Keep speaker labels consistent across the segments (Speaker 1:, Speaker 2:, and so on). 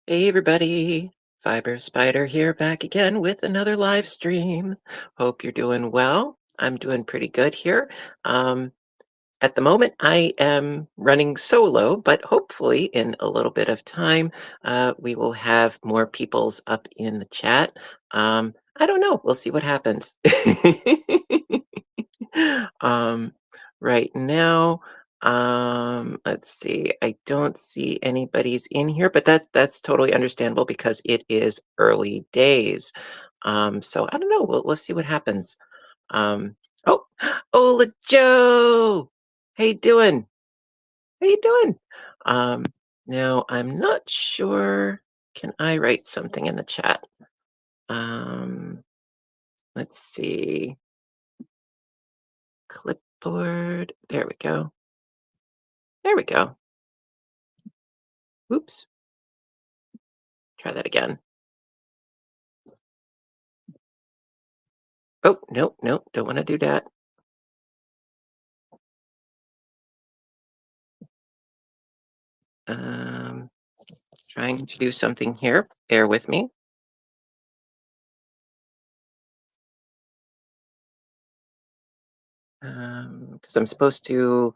Speaker 1: Hey everybody, Fiber Spider here, back again with another live stream. Hope you're doing well. I'm doing pretty good here. At the moment, I am running solo, but hopefully in a little bit of time, we will have more peoples up in the chat. I don't know. We'll see what happens. um, right now, let's see. I don't see anybody's in here, but that's totally understandable because it is early days. So I don't know. We'll see what happens. Um, oh, Ola Joe, how you doing? How you doing? Um, Now I'm not sure. Can I write something in the chat? Um, let's see. Clipboard. There we go. There we go. Oops. Try that again. Oh, no, no, don't want to do that. Um, Trying to do something here. Bear with me. Because I'm supposed to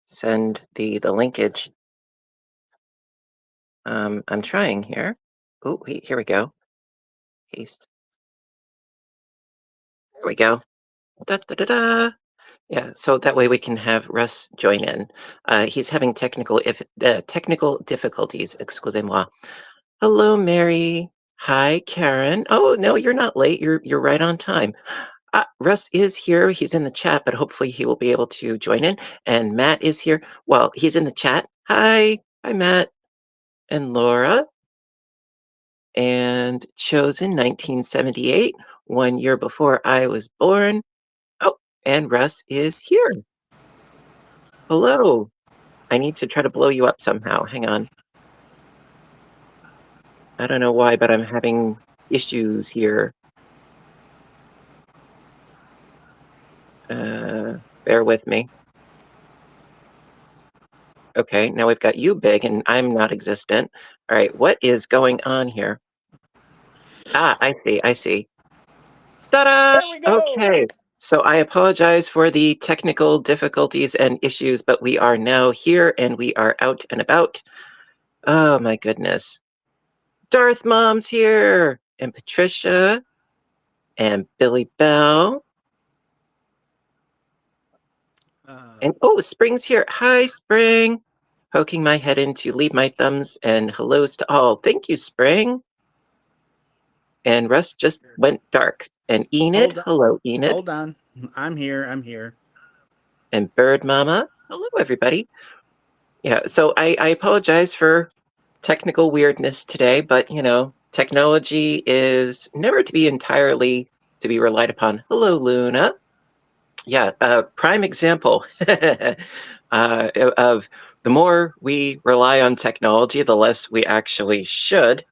Speaker 1: send the linkage. I'm trying here. Oh, wait, here we go. Paste. There we go. Da, da, da, da. Yeah, so that way we can have Russ join in. He's having technical difficulties. Excusez-moi. Hello, Mary. Hi, Karen. Oh no, you're not late. You're right on time. Russ is here. He's in the chat, but hopefully he will be able to join in. And Matt is here. Well, he's in the chat. Hi, Matt and Laura. And chosen 1978, 1 year before I was born. Oh, and Russ is here. Hello. I need to try to blow you up somehow. Hang on. I don't know why, but I'm having issues here. Bear with me. Okay, now we've got you big and I'm not existent. All right, what is going on here? I see. Ta-da!
Speaker 2: There we go.
Speaker 1: Okay, so I apologize for the technical difficulties and issues, but we are now here and we are out and about. Oh my goodness. Darth Mom's here, and Patricia, and Billy Bell. And oh, Spring's here. Hi, Spring. Poking my head in to leave my thumbs and hellos to all. Thank you, Spring. And Russ just went dark. And Enid, hello, Enid.
Speaker 2: Hold on. I'm here.
Speaker 1: And Bird Mama, hello, everybody. Yeah, so I apologize for technical weirdness today, but you know, technology is never to be entirely to be relied upon. Hello, Luna. Yeah, prime example of the more we rely on technology, the less we actually should.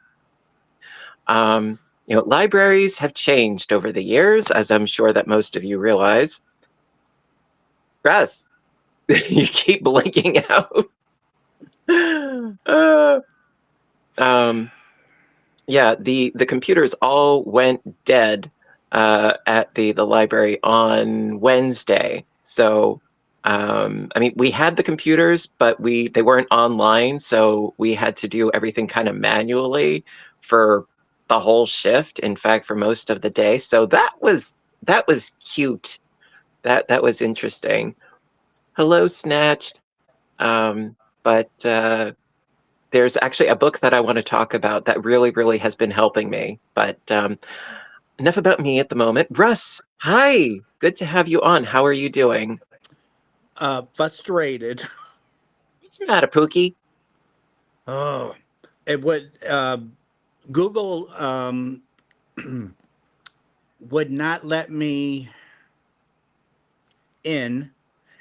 Speaker 1: You know, libraries have changed over the years, as I'm sure that most of you realize. Russ, you keep blinking out. Yeah, the computers all went dead at the library on Wednesday. So, I mean, we had the computers, but they weren't online, so we had to do everything kind of manually for the whole shift. In fact, for most of the day. So that was cute. That was interesting. Hello, Snatched. But there's actually a book that I want to talk about that really has been helping me. But enough about me at the moment. Russ, hi. Good to have you on. How are you doing?
Speaker 2: Frustrated.
Speaker 1: What's the matter, Pookie?
Speaker 2: Oh, it would Google would not let me in.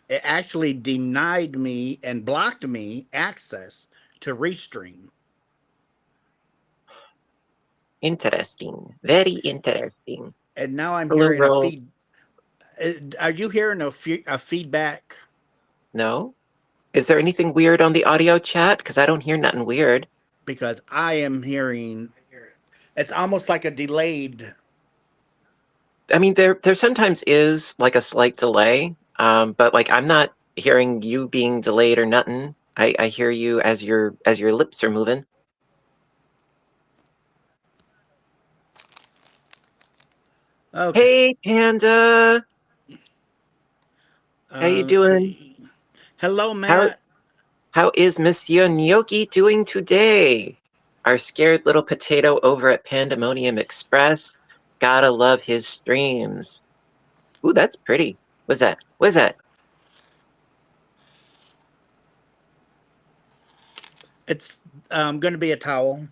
Speaker 2: It actually denied me and blocked me access to Restream.
Speaker 1: Interesting. Very interesting.
Speaker 2: And now I'm
Speaker 1: Hello,
Speaker 2: hearing a
Speaker 1: Roll.
Speaker 2: feed. Are you hearing a feedback?
Speaker 1: No? Is there anything weird on the audio chat? Because I don't hear nothing weird.
Speaker 2: because I am hearing it's almost like a delayed.
Speaker 1: I mean, there sometimes is like a slight delay, but like I'm not hearing you being delayed or nothing. I hear you as your lips are moving.
Speaker 2: Okay.
Speaker 1: Hey, Panda, how you
Speaker 2: Let's
Speaker 1: doing?
Speaker 2: see. Hello,
Speaker 1: How
Speaker 2: Matt.
Speaker 1: how is Monsieur Gnocchi doing today? Our scared little potato over at Pandemonium Express. Gotta love his streams. Ooh, that's pretty. What's that? What's that?
Speaker 2: It's going to be a towel.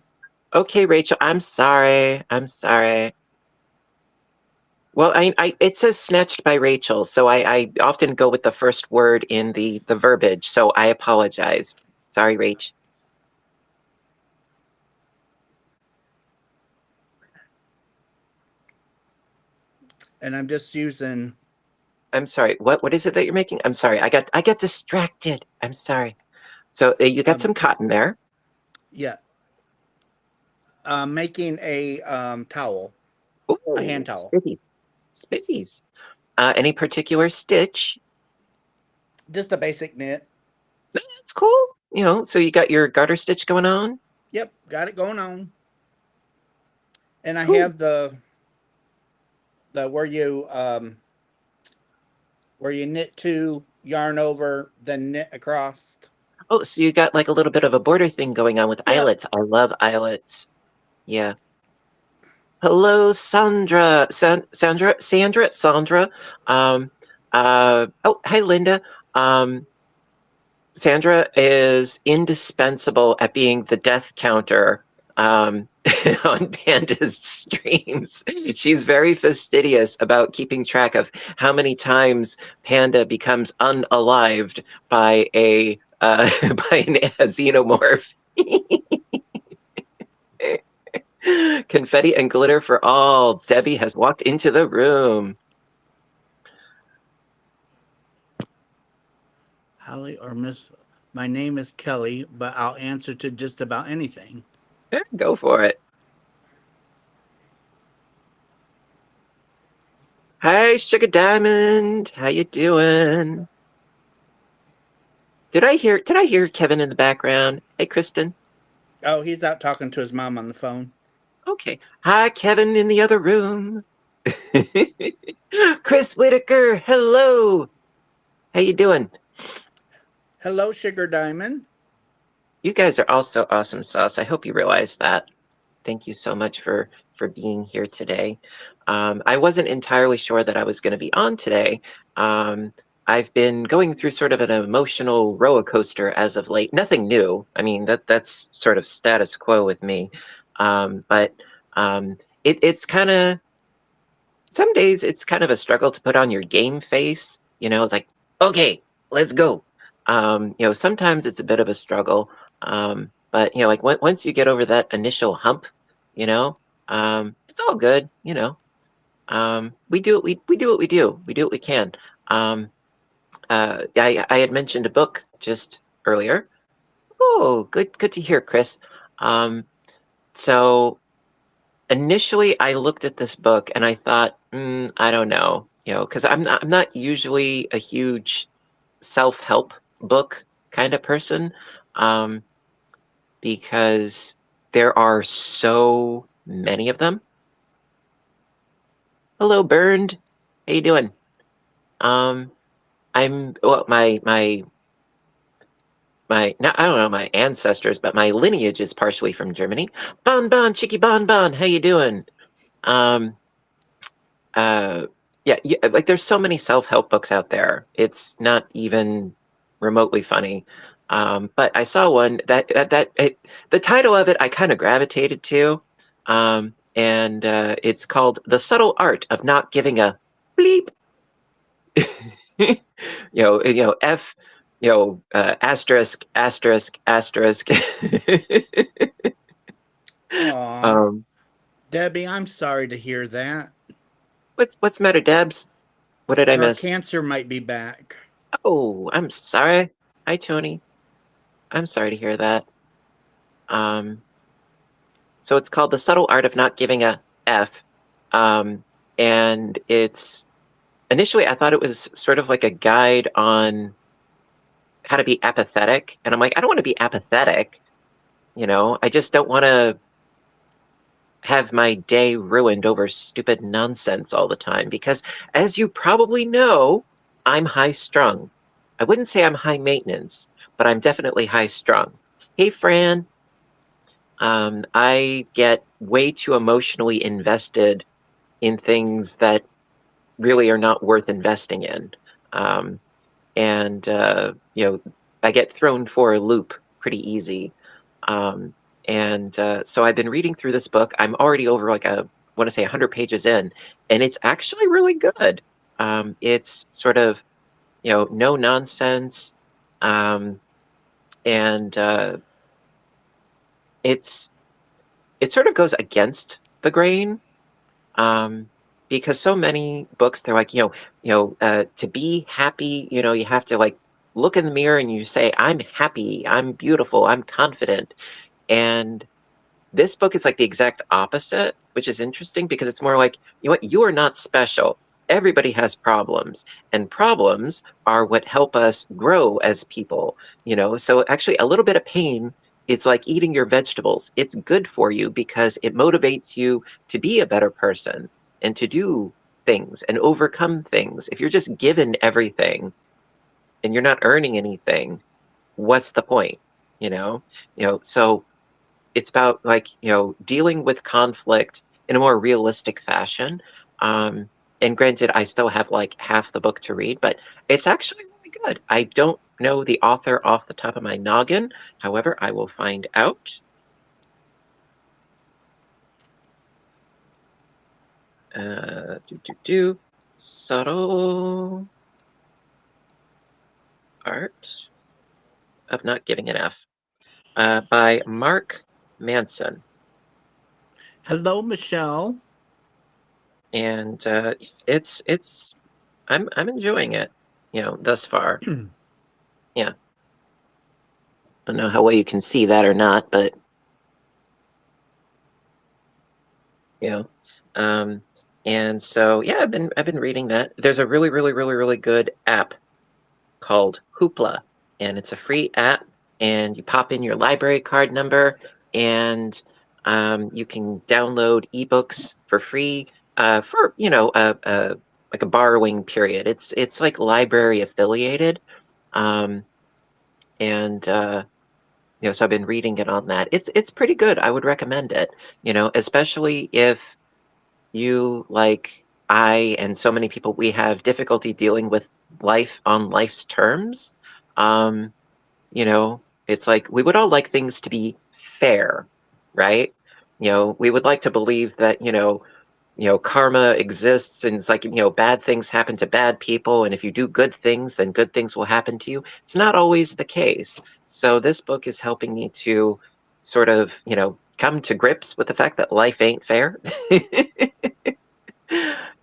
Speaker 1: Okay, Rachel, I'm sorry. I'm sorry. Well, it says snatched by Rachel, so I often go with the first word in the verbiage, so I apologize. Sorry, Rach.
Speaker 2: And I'm just using.
Speaker 1: I'm sorry. What is it that you're making? I'm sorry. I got distracted. I'm sorry. So you got some cotton there.
Speaker 2: Yeah. Making a towel, a hand
Speaker 1: Ooh,
Speaker 2: towel.
Speaker 1: spivvies. Spivvies. Any particular stitch?
Speaker 2: Just a basic knit.
Speaker 1: That's cool. You know, so you got your garter stitch going on.
Speaker 2: Yep, got it going on. And I
Speaker 1: Cool.
Speaker 2: have the where you knit two, yarn over, then knit across.
Speaker 1: Oh, so you got like a little bit of a border thing going on with
Speaker 2: Yep.
Speaker 1: eyelets. I love eyelets. Yeah. Hello, Sandra. Sandra. Oh, hi, Linda. Um, Sandra is indispensable at being the death counter on Panda's streams. She's very fastidious about keeping track of how many times Panda becomes unalived by a by a xenomorph. Confetti and glitter for all. Debbie has walked into the room.
Speaker 2: Holly or Miss. My name is Kelly, but I'll answer to just about anything.
Speaker 1: Go for it. Hi, Sugar Diamond. How you doing? Did I hear Kevin in the background? Hey, Kristen.
Speaker 2: Oh, he's out talking to his mom on the phone.
Speaker 1: Okay. Hi, Kevin in the other room. Chris Whitaker. Hello. How you doing?
Speaker 2: Hello, Sugar Diamond.
Speaker 1: You guys are all so awesome sauce. I hope you realize that. Thank you so much for being here today. I wasn't entirely sure that I was going to be on today. I've been going through sort of an emotional roller coaster as of late. Nothing new. I mean, that's sort of status quo with me. But it's kind of some days it's kind of a struggle to put on your game face. You know, it's like, okay, let's go. You know, sometimes it's a bit of a struggle. But you know, like once you get over that initial hump, you know, it's all good. You know, we do what we do what we do. We do what we can. Um, I had mentioned a book just earlier. Oh, good to hear, Chris. So initially I looked at this book and I thought, I don't know, you know, because I'm not usually a huge self-help book kind of person, um, because there are so many of them. Hello, Burned. How you doing? Um, I'm well, my no, I don't know my ancestors, but my lineage is partially from Germany. Bon Bon, Chicky Bon Bon, how you doing? Um, uh yeah, like there's so many self-help books out there, it's not even remotely funny. But I saw one the title of it I kind of gravitated to, and it's called The Subtle Art of Not Giving a Bleep. F, asterisk asterisk asterisk.
Speaker 2: Aw.
Speaker 1: um
Speaker 2: Debbie, I'm sorry to hear that.
Speaker 1: what's the matter, Debs? What did I
Speaker 2: Her
Speaker 1: miss?
Speaker 2: cancer might be back.
Speaker 1: Oh, I'm sorry. Hi, Tony. I'm sorry to hear that. So it's called The Subtle Art of Not Giving a F. And it's initially I thought it was sort of like a guide on how to be apathetic. And I'm like, I don't want to be apathetic. I just don't want to have my day ruined over stupid nonsense all the time. Because as you probably know, I'm high strung. I wouldn't say I'm high maintenance, but I'm definitely high strung. Hey, Fran. I get way too emotionally invested in things that really are not worth investing in. Um, and I get thrown for a loop pretty easy. Um, so I've been reading through this book. I'm already over like I want to say 100 pages in, and it's actually really good. It's sort of no nonsense, and it sort of goes against the grain. Because so many books, they're like, to be happy, you have to like look in the mirror and you say, I'm happy, I'm beautiful, I'm confident. And this book is like the exact opposite, which is interesting because it's more like, what, you are not special. Everybody has problems, and problems are what help us grow as people, So actually, a little bit of pain, it's like eating your vegetables. It's good for you because it motivates you to be a better person and to do things and overcome things. If you're just given everything and you're not earning anything, what's the point? So it's about like dealing with conflict in a more realistic fashion. And granted, I still have like half the book to read, but it's actually really good. I don't know the author off the top of my noggin. However, I will find out. Subtle Art of Not Giving an F, by Mark Manson.
Speaker 2: Hello, Michelle.
Speaker 1: And I'm enjoying it, thus far. Yeah. I don't know how well you can see that or not, but and so yeah, I've been reading that. There's a really, really, really, really good app called Hoopla, and it's a free app, and you pop in your library card number, and you can download ebooks for free for like a borrowing period. It's like library affiliated, um, and so I've been reading it on that. It's pretty good. I would recommend it. Especially if you, like I and so many people, we have difficulty dealing with life on life's terms. Um, it's like we would all like things to be fair, right? We would like to believe that, karma exists, and it's like, bad things happen to bad people, and if you do good things, then good things will happen to you. It's not always the case. So this book is helping me to sort of, come to grips with the fact that life ain't fair.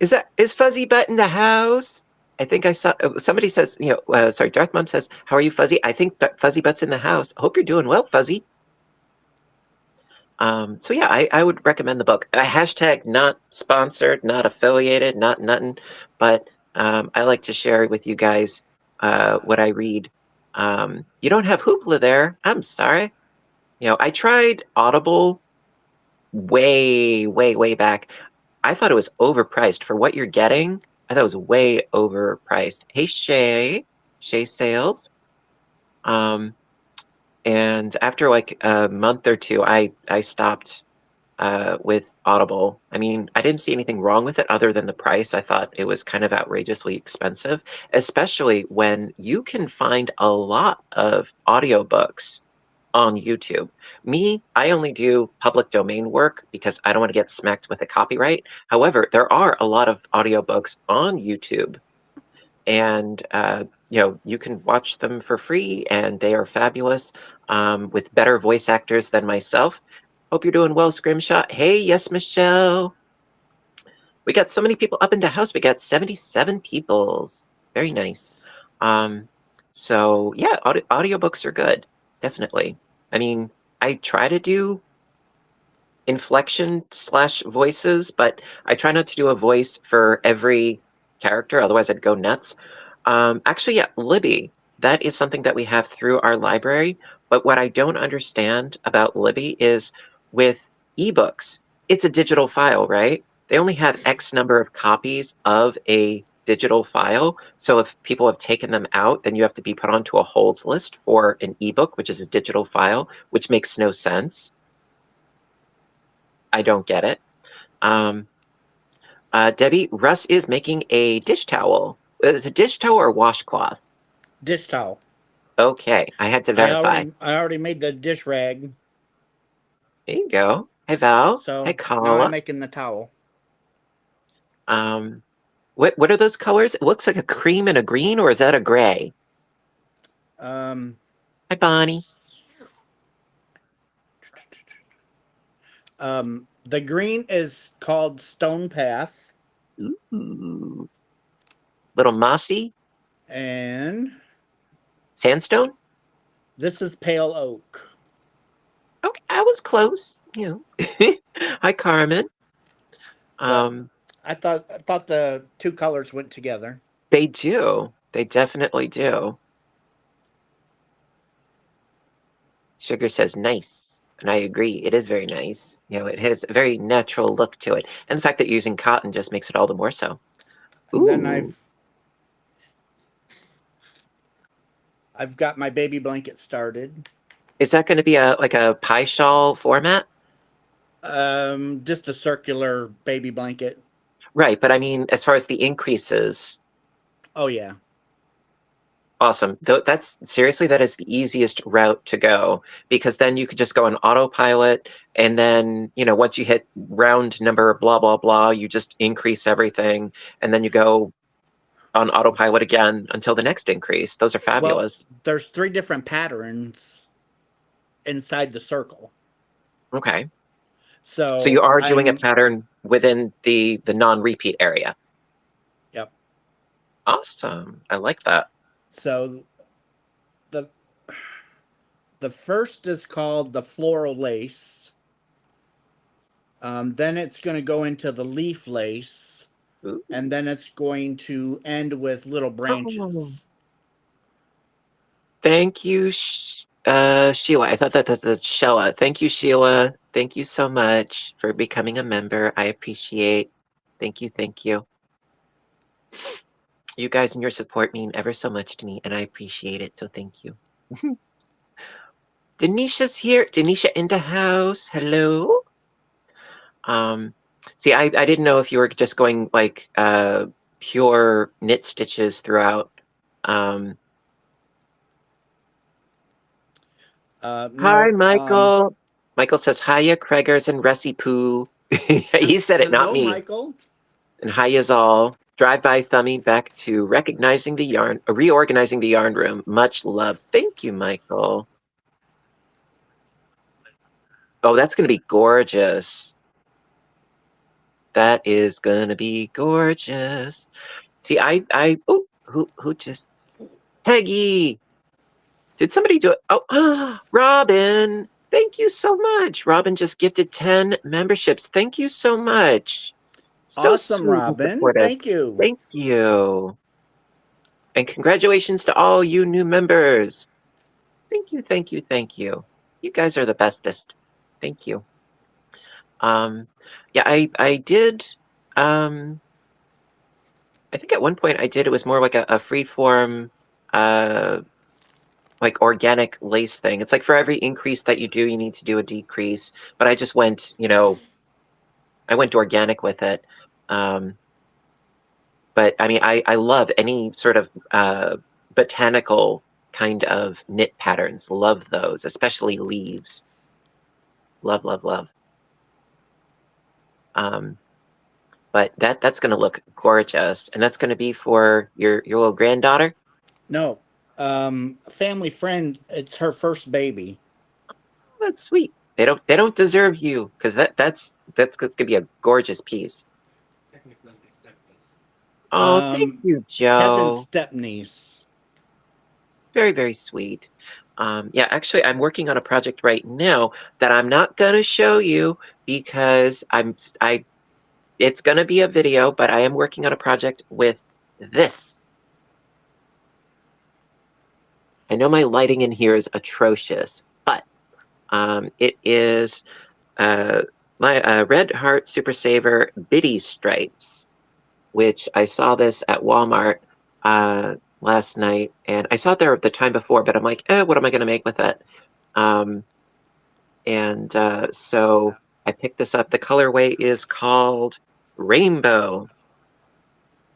Speaker 1: Is Fuzzy Butt in the house? I think I saw somebody says, sorry, Darth Mom says, how are you, Fuzzy? I think Fuzzy Butt's in the house. I hope you're doing well, Fuzzy. So yeah, I would recommend the book. Hashtag not sponsored, not affiliated, not nothing, but I like to share with you guys what I read. You don't have Hoopla there. I'm sorry. I tried Audible way, way, way back. I thought it was overpriced for what you're getting. I thought it was way overpriced. Hey, Shay Sales. And after like a month or two, I stopped with Audible. I mean, I didn't see anything wrong with it other than the price. I thought it was kind of outrageously expensive, especially when you can find a lot of audiobooks on YouTube. Me, I only do public domain work because I don't want to get smacked with a copyright. However, there are a lot of audiobooks on YouTube, and you can watch them for free, and they are fabulous, with better voice actors than myself. Hope you're doing well, Scrimshot. Hey, yes, Michelle. We got so many people up in the house. We got 77 peoples. Very nice. So yeah, audiobooks are good, definitely. I mean, I try to do inflection / voices, but I try not to do a voice for every character, otherwise I'd go nuts. Actually, yeah, Libby, that is something that we have through our library, but what I don't understand about Libby is with ebooks, it's a digital file, right? They only have X number of copies of a digital file, so if people have taken them out, then you have to be put onto a holds list for an ebook, which is a digital file, which makes no sense. I don't get it. Debbie, Russ is making a dish towel. Is it a dish towel or washcloth?
Speaker 2: Dish towel.
Speaker 1: Okay, I had to verify.
Speaker 2: I already made the dish rag.
Speaker 1: There you go. Hi, Val. Hi,
Speaker 2: So now I'm
Speaker 1: Carla.
Speaker 2: making the towel.
Speaker 1: What are those colors? It looks like a cream and a green, or is that a gray?
Speaker 2: Um,
Speaker 1: Hi, Bonnie.
Speaker 2: the green is called Stone Path.
Speaker 1: Ooh. Little mossy.
Speaker 2: And
Speaker 1: Sandstone?
Speaker 2: this is Pale Oak.
Speaker 1: Okay, I was close. You know. Hi, Carmen.
Speaker 2: But I thought the two colors went together.
Speaker 1: They do. They definitely do. Sugar says nice, and I agree. It is very nice. You know, it has a very natural look to it, and the fact that you're using cotton just makes it all the more so.
Speaker 2: And then
Speaker 1: Ooh,
Speaker 2: I've got my baby blanket started.
Speaker 1: is that going to be a like a pie shawl format?
Speaker 2: Just a circular baby blanket.
Speaker 1: Right, but I mean, as far as the increases,
Speaker 2: Oh yeah.
Speaker 1: awesome. That's seriously, that is the easiest route to go, because then you could just go on autopilot, and then, you know, once you hit round number blah blah blah, you just increase everything, and then you go on autopilot again until the next increase. Those are fabulous.
Speaker 2: Well, there's 3 different patterns inside the circle.
Speaker 1: Okay. So you
Speaker 2: So
Speaker 1: are doing a pattern within the non-repeat area.
Speaker 2: Yep.
Speaker 1: Awesome. I like that.
Speaker 2: So the first is called the floral lace. Then it's going to go into the leaf lace.
Speaker 1: Ooh.
Speaker 2: And then it's going to end with little branches.
Speaker 1: Oh. Thank you, Sheila. I thought that was a Sheila. Thank you, Sheila. Thank you so much for becoming a member. I appreciate. Thank you. Thank you. You guys and your support mean ever so much to me, and I appreciate it. So thank you. Denisha's here. Denisha in the house. Hello. See, I didn't know if you were just going like pure knit stitches throughout.
Speaker 2: No,
Speaker 1: Hi, Michael. Michael says, hiya, Craigers and Russie Poo. He said it, not
Speaker 2: hello,
Speaker 1: me.
Speaker 2: Michael.
Speaker 1: And hiya's all. Drive-by thumbing back to reorganizing the yarn room. Much love. Thank you, Michael. Oh, that's going to be gorgeous. That is going to be gorgeous. See, oh, who just, Peggy. Did somebody do it? Oh, Robin. Thank you so much. Robin just gifted 10 memberships. Thank you so much. So
Speaker 2: Awesome,
Speaker 1: sweet and
Speaker 2: Robin.
Speaker 1: supportive.
Speaker 2: Thank you.
Speaker 1: Thank you. And congratulations to all you new members. Thank you, thank you, thank you. You guys are the bestest. Thank you. Yeah, I did, I think at one point it was more like a free form, like organic lace thing. It's like for every increase that you do, you need to do a decrease. But I just went, you know, I went organic with it. But I mean, I love any sort of botanical kind of knit patterns. Love those, especially leaves. Love, love, love. But that's going to look gorgeous, and that's going to be for your little granddaughter.
Speaker 2: No, family friend. It's her first baby.
Speaker 1: That's sweet. They don't deserve you, because that's going to be a gorgeous piece.
Speaker 3: Technically, my stepniece.
Speaker 1: Oh, thank you, Joe.
Speaker 2: Kevin's step niece.
Speaker 1: Very, very sweet. Yeah, actually, I'm working on a project right now that I'm not gonna show you because it's gonna be a video, but I am working on a project with this. I know my lighting in here is atrocious, but it is my Red Heart Super Saver Biddy Stripes, which I saw this at Walmart last night, and I saw it there the time before, but I'm like, what am I gonna make with it? So I picked this up. The colorway is called Rainbow.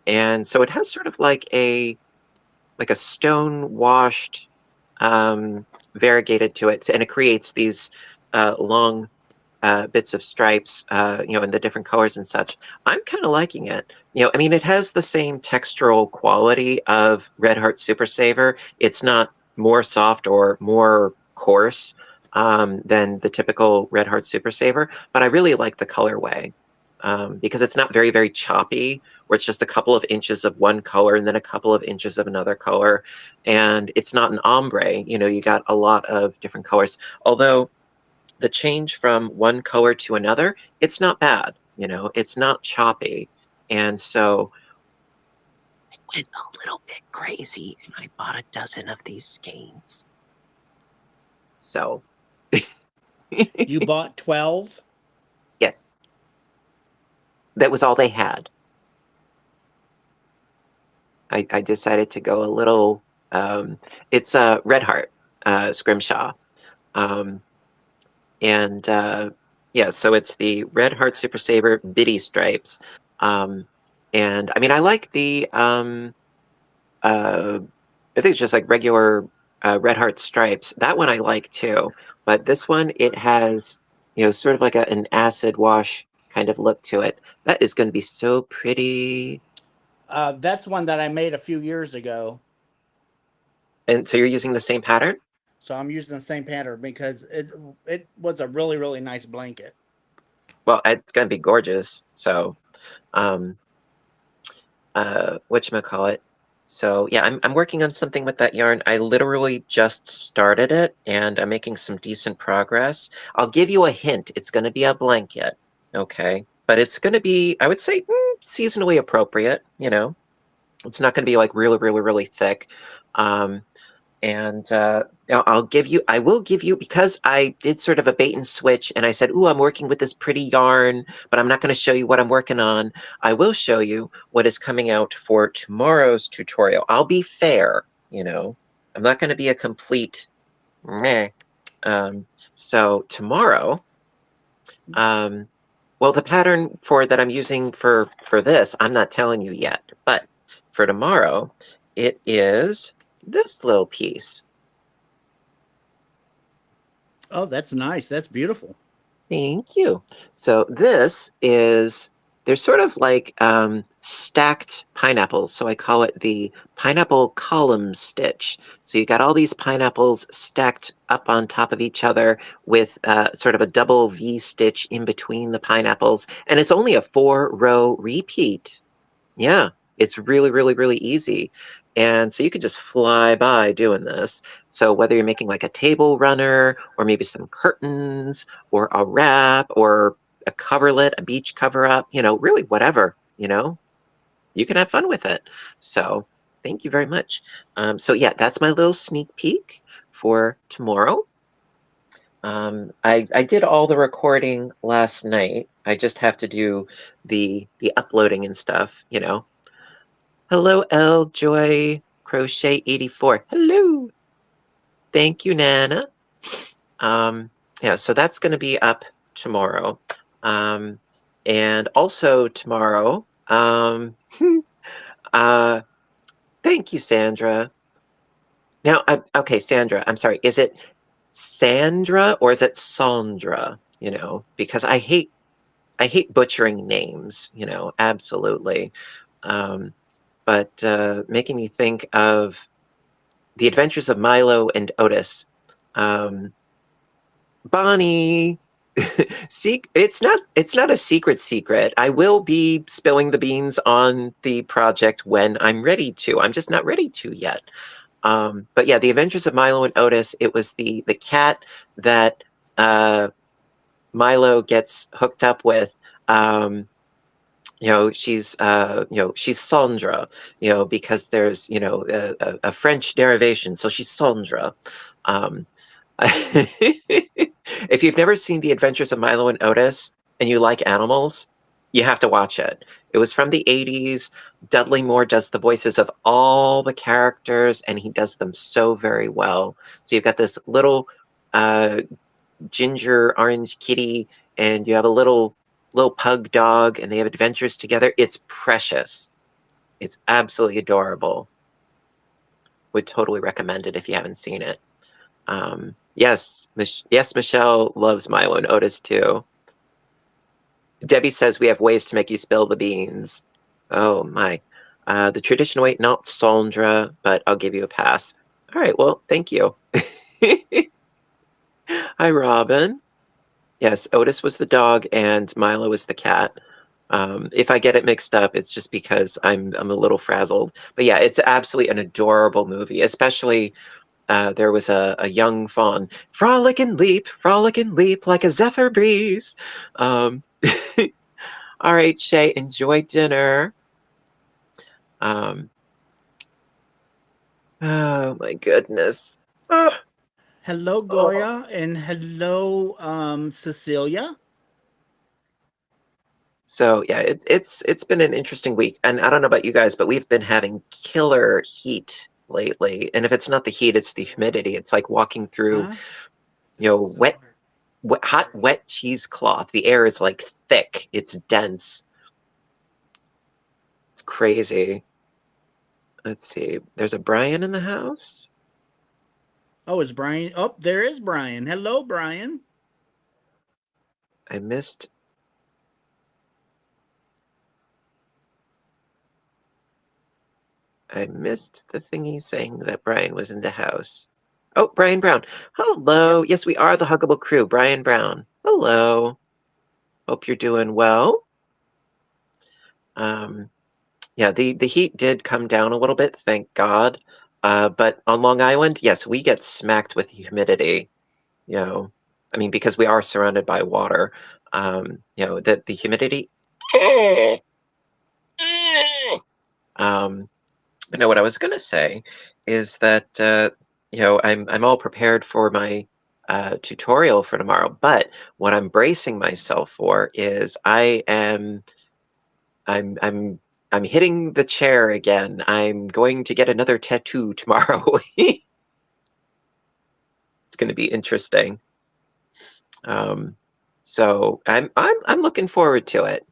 Speaker 1: And so it has sort of like a stone washed variegated to it, and it creates these long bits of stripes, in the different colors and such. I'm kind of liking it. I mean, it has the same textural quality of Red Heart Super Saver. It's not more soft or more coarse than the typical Red Heart Super Saver, but I really like the colorway because it's not very, very choppy, where it's just a couple of inches of one color and then a couple of inches of another color. And it's not an ombre, you got a lot of different colors. Although the change from one color to another, it's not bad, it's not choppy. And so I went a little bit crazy and I bought a dozen of these skeins. So
Speaker 2: You bought 12?
Speaker 1: yes, that was all they had. I decided to go a little, it's a Red Heart scrimshaw. Yeah, so it's the Red Heart Super Saver Biddy Stripes. And I mean, I like the, I think it's just like regular Red Heart stripes. That one I like too. But this one, it has, sort of like an acid wash kind of look to it. That is going to be so pretty.
Speaker 2: That's one that I made a few years ago.
Speaker 1: And so you're using the same pattern?
Speaker 2: So I'm using the same pattern because it was a really, really nice blanket.
Speaker 1: Well, it's going to be gorgeous. So, whatchamacallit? So yeah, I'm working on something with that yarn. I literally just started it and I'm making some decent progress. I'll give you a hint. It's going to be a blanket, okay? But it's going to be, I would say, seasonally appropriate, It's not going to be like really, really, really thick. I will give you, because I did sort of a bait and switch and I said, ooh, I'm working with this pretty yarn, but I'm not going to show you what I'm working on. I will show you what is coming out for tomorrow's tutorial. I'll be fair, I'm not going to be a complete meh. So tomorrow, well, the pattern that I'm using for this, I'm not telling you yet, but for tomorrow, it is this little piece.
Speaker 2: Oh, that's nice. That's beautiful.
Speaker 1: Thank you. So this is, they're sort of like stacked pineapples. So I call it the pineapple column stitch. So you got all these pineapples stacked up on top of each other with sort of a double V stitch in between the pineapples. And it's only a 4-row repeat. Yeah, it's really, really, really easy. And so you could just fly by doing this. So whether you're making like a table runner or maybe some curtains or a wrap or a coverlet, a beach cover up, really whatever, you can have fun with it. So thank you very much. So yeah, that's my little sneak peek for tomorrow. I did all the recording last night. I just have to do the uploading and stuff, Hello, L Joy Crochet 84. Hello. Thank you, Nana. Yeah, so that's going to be up tomorrow. And also tomorrow, thank you, Sandra. Now, okay, Sandra, I'm sorry. Is it Sandra or is it Sandra? Because I hate butchering names, absolutely. But making me think of The Adventures of Milo and Otis. Bonnie, it's not a secret. I will be spilling the beans on the project when I'm ready to. I'm just not ready to yet. But yeah, The Adventures of Milo and Otis. It was the cat that Milo gets hooked up with. She's she's Sandra, because there's a French derivation, so she's Sandra. Um, if you've never seen The Adventures of Milo and Otis and you like animals, you have to watch it. It was from the 80s. Dudley Moore does the voices of all the characters, and he does them so very well. So you've got this little ginger orange kitty, and you have a little pug dog, and they have adventures together. It's precious. It's absolutely adorable. Would totally recommend it if you haven't seen it. Yes, Michelle loves Milo and Otis too. Debbie says we have ways to make you spill the beans. Oh my. The traditional way, not Sandra, but I'll give you a pass. All right, well, thank you. Hi, Robin. Yes, Otis was the dog and Milo was the cat. If I get it mixed up, it's just because I'm a little frazzled. But yeah, it's absolutely an adorable movie, especially there was a young fawn. Frolic and leap like a zephyr breeze. All right, Shay, enjoy dinner. Oh my goodness. Oh.
Speaker 2: Hello, Goya, and hello, Cecilia.
Speaker 1: So yeah, it's been an interesting week, and I don't know about you guys, but we've been having killer heat lately. And if it's not the heat, it's the humidity. It's like walking through, wet, hot, wet cheesecloth. The air is like thick. It's dense. It's crazy. Let's see. There's a Brian in the house.
Speaker 2: Oh, is Brian? Oh, there is Brian. Hello, Brian.
Speaker 1: I missed the thingy saying that Brian was in the house. Oh, Brian Brown. Hello. Yep. Yes, we are the Huggable Crew. Brian Brown. Hello. Hope you're doing well. Yeah, the heat did come down a little bit, thank God. But on Long Island, yes, we get smacked with humidity. I mean, because we are surrounded by water. The humidity. But no, what I was gonna say is that I'm all prepared for my tutorial for tomorrow. But what I'm bracing myself for is I'm hitting the chair again. I'm going to get another tattoo tomorrow. It's going to be interesting. So I'm looking forward to it.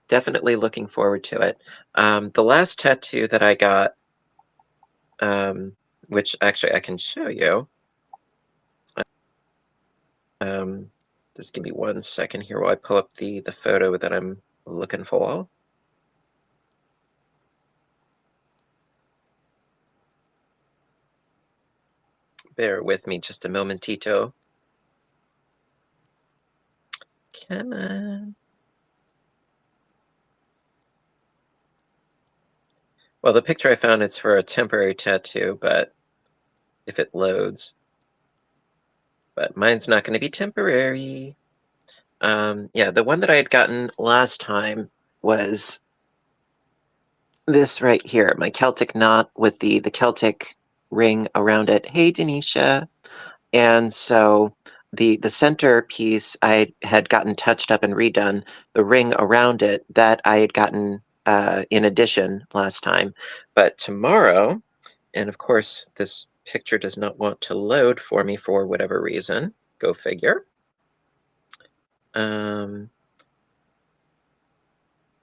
Speaker 1: Definitely looking forward to it. The last tattoo that I got, which actually I can show you. Just give me 1 second here while I pull up the photo that I'm looking for. Bear with me just a momentito. Come on. Well, the picture I found, it's for a temporary tattoo, but if it loads. But mine's not going to be temporary. Yeah, the one that I had gotten last time was this right here, my Celtic knot with the Celtic ring around it. Hey, Denisha. And so the center piece I had gotten touched up and redone. The ring around it, that I had gotten in addition last time. But tomorrow, and of course this picture does not want to load for me for whatever reason. Go figure.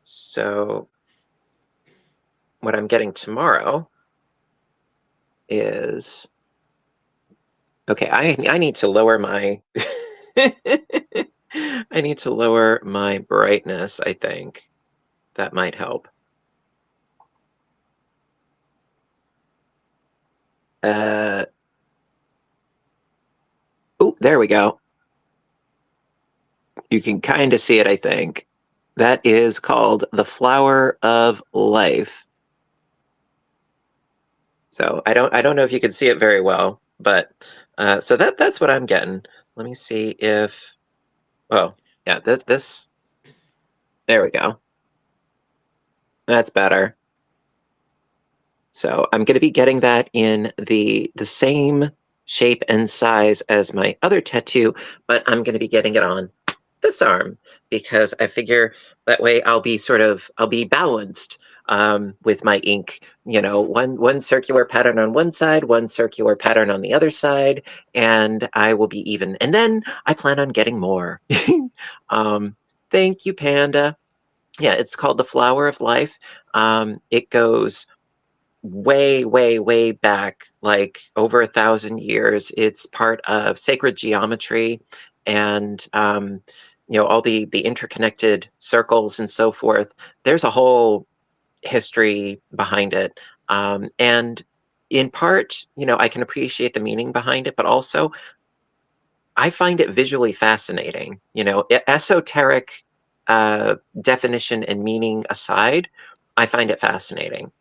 Speaker 1: So what I'm getting tomorrow is, okay, I need to lower my I need to lower my brightness, I think. That might help. Oh, there we go. You can kind of see it, I think. That is called the Flower of Life. So I don't know if you can see it very well, but so that's what I'm getting. Let me see if, oh yeah, this, there we go. That's better. So I'm going to be getting that in the same shape and size as my other tattoo, but I'm going to be getting it on this arm because I figure that way I'll be balanced with my ink. You know, one circular pattern on one side, one circular pattern on the other side, and I will be even. And then I plan on getting more. Thank you, Panda. Yeah, it's called the Flower of Life. It goes way back, like over 1,000 years. It's part of sacred geometry, and you know, all the interconnected circles and so forth. There's a whole history behind it, and in part, you know, I can appreciate the meaning behind it, but also I find it visually fascinating. You know, esoteric definition and meaning aside, I find it fascinating.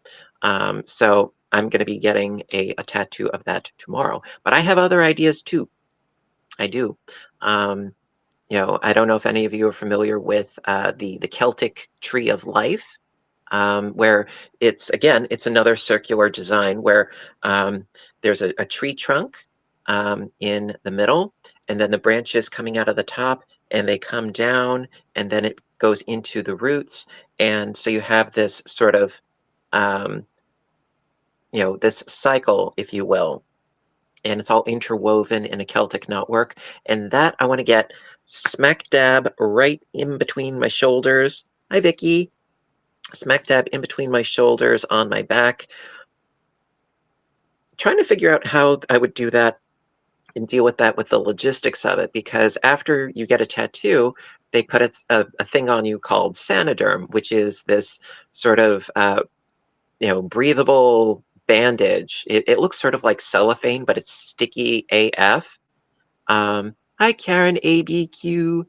Speaker 1: So I'm going to be getting a tattoo of that tomorrow. But I have other ideas too. I do. You know, I don't know if any of you are familiar with the Celtic Tree of Life, where it's another circular design where there's a tree trunk in the middle, and then the branches coming out of the top, and they come down, and then it goes into the roots, and so you have this sort of you know, this cycle, if you will, and it's all interwoven in a Celtic knotwork. And that I want to get smack dab right in between my shoulders. Hi, Vicky. Smack dab in between my shoulders on my back. Trying to figure out how I would do that and deal with that with the logistics of it, because after you get a tattoo, they put a thing on you called Sanoderm, which is this sort of you know, breathable bandage. It looks sort of like cellophane, but it's sticky AF. Hi, Karen ABQ.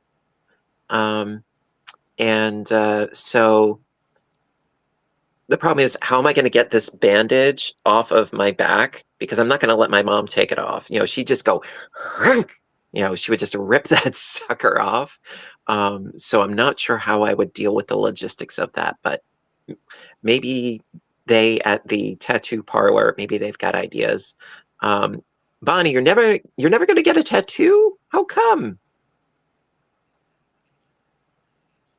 Speaker 1: So the problem is, how am I going to get this bandage off of my back? Because I'm not going to let my mom take it off. You know, she'd just go, you know, she would just rip that sucker off. So I'm not sure how I would deal with the logistics of that, but maybe they at the tattoo parlor, maybe they've got ideas. Bonnie, you're never going to get a tattoo? How come?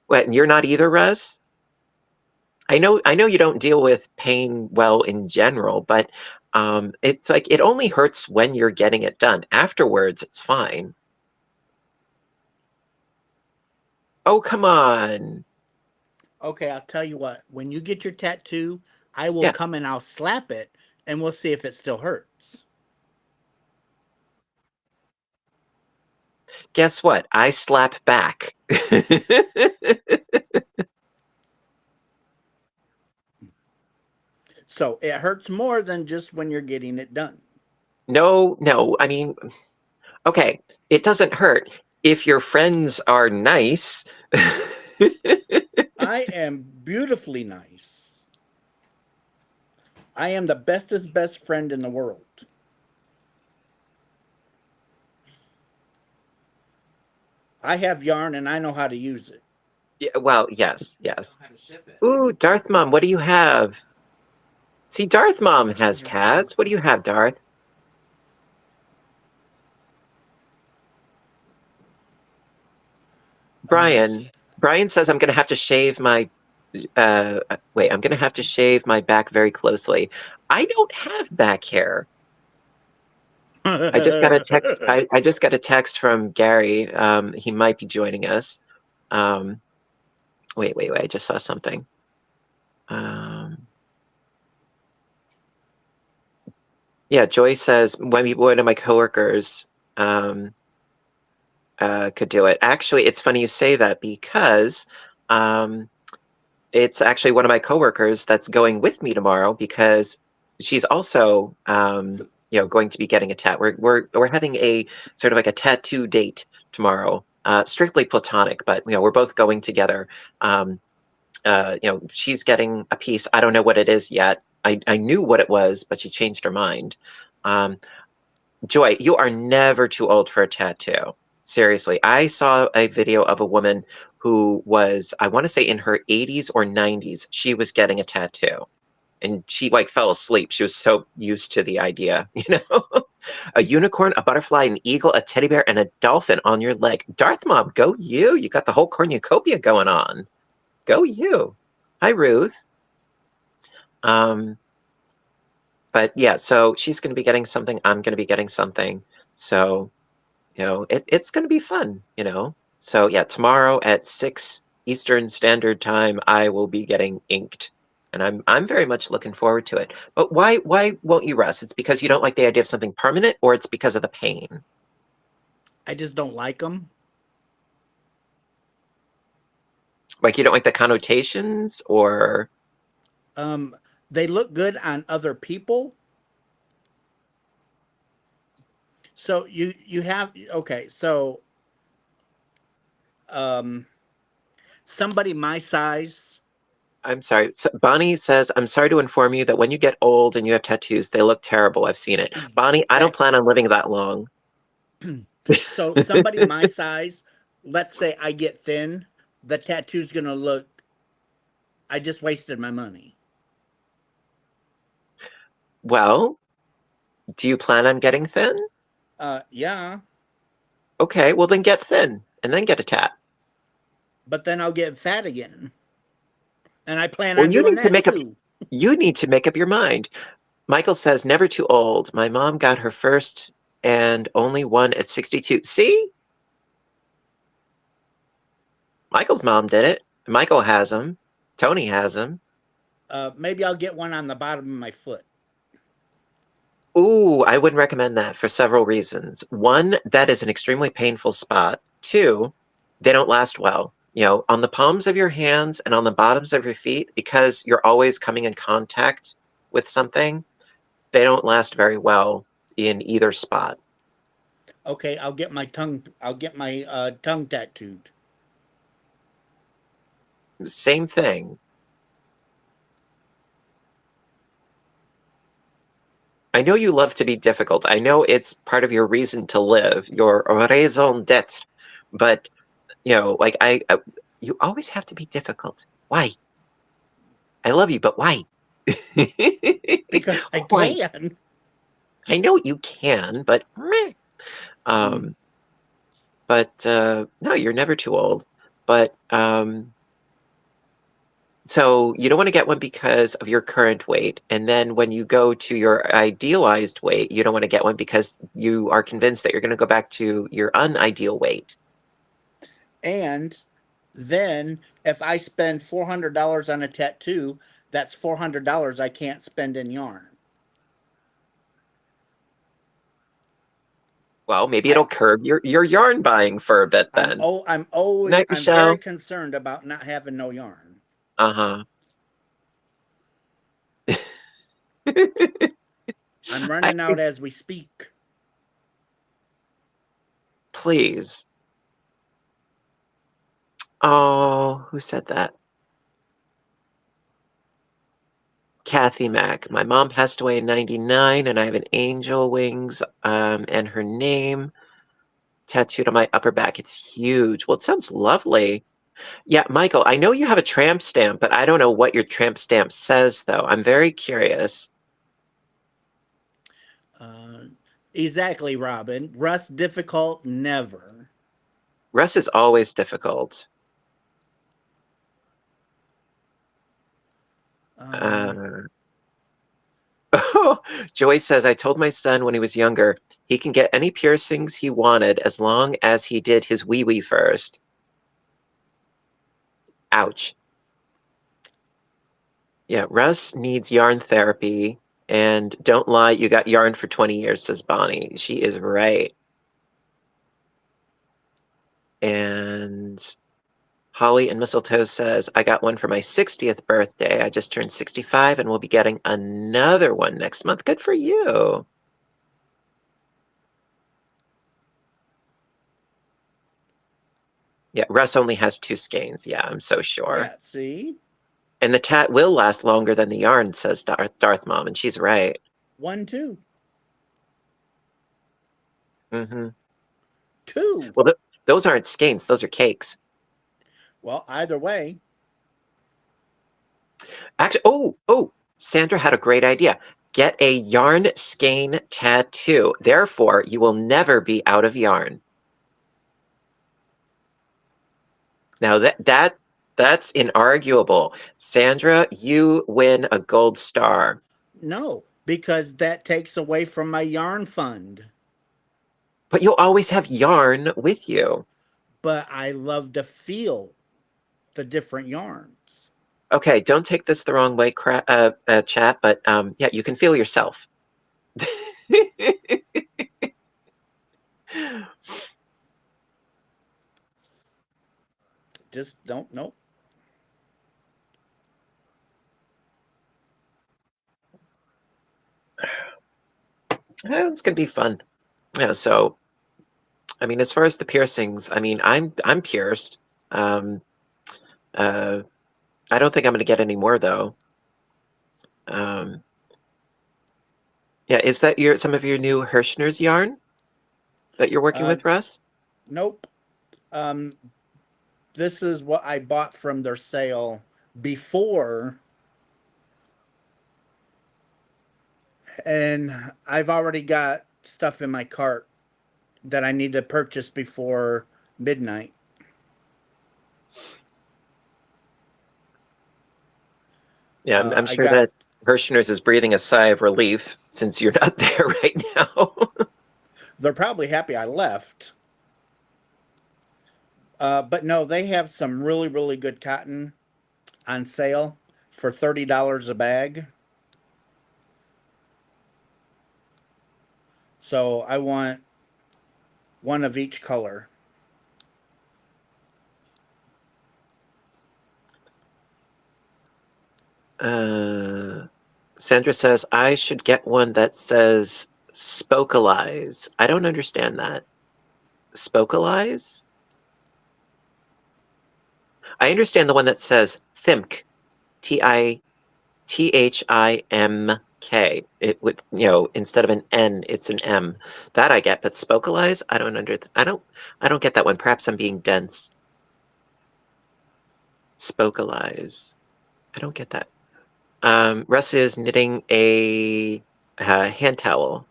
Speaker 1: What, and you're not either, Russ? I know you don't deal with pain well in general, but it's like it only hurts when you're getting it done. Afterwards, it's fine. Oh, come on.
Speaker 2: Okay, I'll tell you what. When you get your tattoo, I will come and I'll slap it, and we'll see if it still hurts.
Speaker 1: Guess what? I slap back.
Speaker 2: So it hurts more than just when you're getting it done.
Speaker 1: No. I mean, okay, it doesn't hurt if your friends are nice.
Speaker 2: I am beautifully nice. I am the bestest best friend in the world. I have yarn and I know how to use it.
Speaker 1: Yeah, well, yes.
Speaker 3: How to ship it.
Speaker 1: Ooh, Darth Mom, what do you have? See, Darth Mom has tats. What do you have, Darth? Brian says I'm going to have to shave my wait, I'm going to have to shave my back very closely. I don't have back hair. I just got a text. I just got a text from Gary. He might be joining us. Wait. I just saw something. Yeah, Joy says one of my coworkers could do it. Actually, it's funny you say that because it's actually one of my coworkers that's going with me tomorrow, because she's also you know, going to be getting a tat. We're having a sort of like a tattoo date tomorrow, strictly platonic, but you know, we're both going together. You know, she's getting a piece. I don't know what it is yet. I knew what it was, but she changed her mind. Joy, you are never too old for a tattoo. Seriously, I saw a video of a woman who was, I want to say in her 80s or 90s, she was getting a tattoo. And she like fell asleep. She was so used to the idea, you know? A unicorn, a butterfly, an eagle, a teddy bear, and a dolphin on your leg. Darth Mom, go you. You got the whole cornucopia going on. Go you. Hi, Ruth. But yeah, so she's going to be getting something. I'm going to be getting something. So, you know, it's going to be fun, you know? So yeah, tomorrow at 6 Eastern Standard Time, I will be getting inked. And I'm very much looking forward to it. But why won't you, Russ? It's because you don't like the idea of something permanent, or it's because of the pain?
Speaker 2: I just don't like them.
Speaker 1: Like you don't like the connotations, or
Speaker 2: They look good on other people. So you have okay. So somebody my size.
Speaker 1: I'm sorry. So Bonnie says, I'm sorry to inform you that when you get old and you have tattoos, they look terrible. I've seen it. Bonnie, I don't plan on living that long.
Speaker 2: So somebody my size, let's say I get thin, the tattoo's gonna look. I just wasted my money.
Speaker 1: Well, do you plan on getting thin?
Speaker 2: Yeah.
Speaker 1: Okay, well then get thin and then get a tat.
Speaker 2: But then I'll get fat again. And I plan
Speaker 1: Well,
Speaker 2: on doing that too.
Speaker 1: You need to make up your mind. Michael says, never too old. My mom got her first and only one at 62. See? Michael's mom did it. Michael has them. Tony has them.
Speaker 2: Maybe I'll get one on the bottom of my foot.
Speaker 1: Ooh, I wouldn't recommend that for several reasons. One, that is an extremely painful spot. Two, they don't last well. You know, on the palms of your hands and on the bottoms of your feet, because you're always coming in contact with something, they don't last very well in either spot.
Speaker 2: Okay, I'll get my tongue. I'll get my tongue tattooed.
Speaker 1: Same thing. I know you love to be difficult. I know it's part of your reason to live, your raison d'être. But, you know, like you always have to be difficult. Why? I love you, but why?
Speaker 2: Because I
Speaker 1: Why?
Speaker 2: can.
Speaker 1: I know you can, but meh. No, you're never too old. But so you don't want to get one because of your current weight. And then when you go to your idealized weight, you don't want to get one because you are convinced that you're going to go back to your unideal weight.
Speaker 2: And then if I spend $400 on a tattoo, that's $400 I can't spend in yarn.
Speaker 1: Well, maybe it'll curb your yarn buying for a bit then.
Speaker 2: I'm very concerned about not having no yarn.
Speaker 1: Uh-huh.
Speaker 2: I'm running out as we speak.
Speaker 1: Please. Oh, who said that? Kathy Mack. My mom passed away in 99, and I have an angel wings and her name tattooed on my upper back. It's huge. Well, it sounds lovely. Yeah, Michael, I know you have a tramp stamp, but I don't know what your tramp stamp says, though. I'm very curious.
Speaker 2: Exactly, Robin. Russ difficult, never.
Speaker 1: Russ is always difficult. Oh, Joyce says, I told my son when he was younger, he can get any piercings he wanted as long as he did his wee-wee first. Ouch. Yeah, Russ needs yarn therapy. And don't lie, you got yarn for 20 years, says Bonnie. She is right. And Holly and Mistletoe says, I got one for my 60th birthday. I just turned 65 and we'll be getting another one next month. Good for you. Yeah, Russ only has 2 skeins. Yeah, I'm so sure.
Speaker 2: Yeah, see?
Speaker 1: And the tat will last longer than the yarn, says Darth Mom, and she's right.
Speaker 2: 1, 2.
Speaker 1: Mm-hmm.
Speaker 2: 2.
Speaker 1: Well, those aren't skeins; those are cakes.
Speaker 2: Well, either way.
Speaker 1: Actually, Sandra had a great idea. Get a yarn skein tattoo. Therefore, you will never be out of yarn. Now that's inarguable. Sandra, you win a gold star.
Speaker 2: No, because that takes away from my yarn fund.
Speaker 1: But you'll always have yarn with you.
Speaker 2: But I love to feel the different yarns.
Speaker 1: Okay, don't take this the wrong way, chat, but yeah, you can feel yourself.
Speaker 2: Just don't know.
Speaker 1: It's gonna be fun. Yeah, so I mean, as far as the piercings, I mean, I'm pierced. I don't think I'm gonna get any more though. Yeah, is that some of your new Hirschner's yarn that you're working with, Russ?
Speaker 2: Nope. This is what I bought from their sale before, and I've already got stuff in my cart that I need to purchase before midnight.
Speaker 1: Yeah, I'm sure that Hirschner's is breathing a sigh of relief since you're not there right now.
Speaker 2: They're probably happy I left. But no, they have some really, really good cotton on sale for $30 a bag. So I want one of each color.
Speaker 1: Sandra says, I should get one that says Spokalize. I don't understand that. Spokalize? I understand the one that says Thimk. Thimk. It would, instead of an N, it's an M. That I get, but Spokalize, I don't get that one. Perhaps I'm being dense. Spokalize. I don't get that. Russ is knitting a hand towel.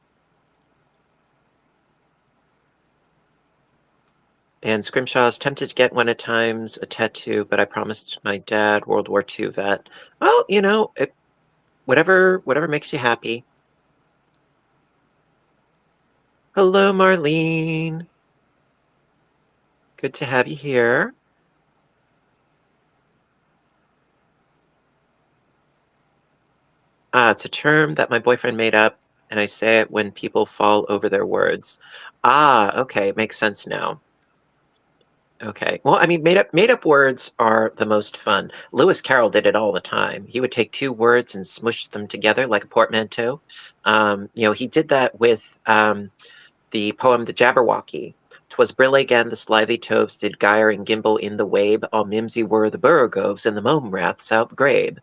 Speaker 1: And Scrimshaw's tempted to get one at times, a tattoo, but I promised my dad, World War II vet. Well, whatever makes you happy. Hello, Marlene. Good to have you here. It's a term that my boyfriend made up, and I say it when people fall over their words. Okay, makes sense now. Okay. Well, I mean, made up words are the most fun. Lewis Carroll did it all the time. He would take two words and smush them together like a portmanteau. He did that with the poem The Jabberwocky. 'Twas Brill again, the slithy toves did gyre and gimble in the wabe, all mimsy were the borogoves and the mome raths outgrabe.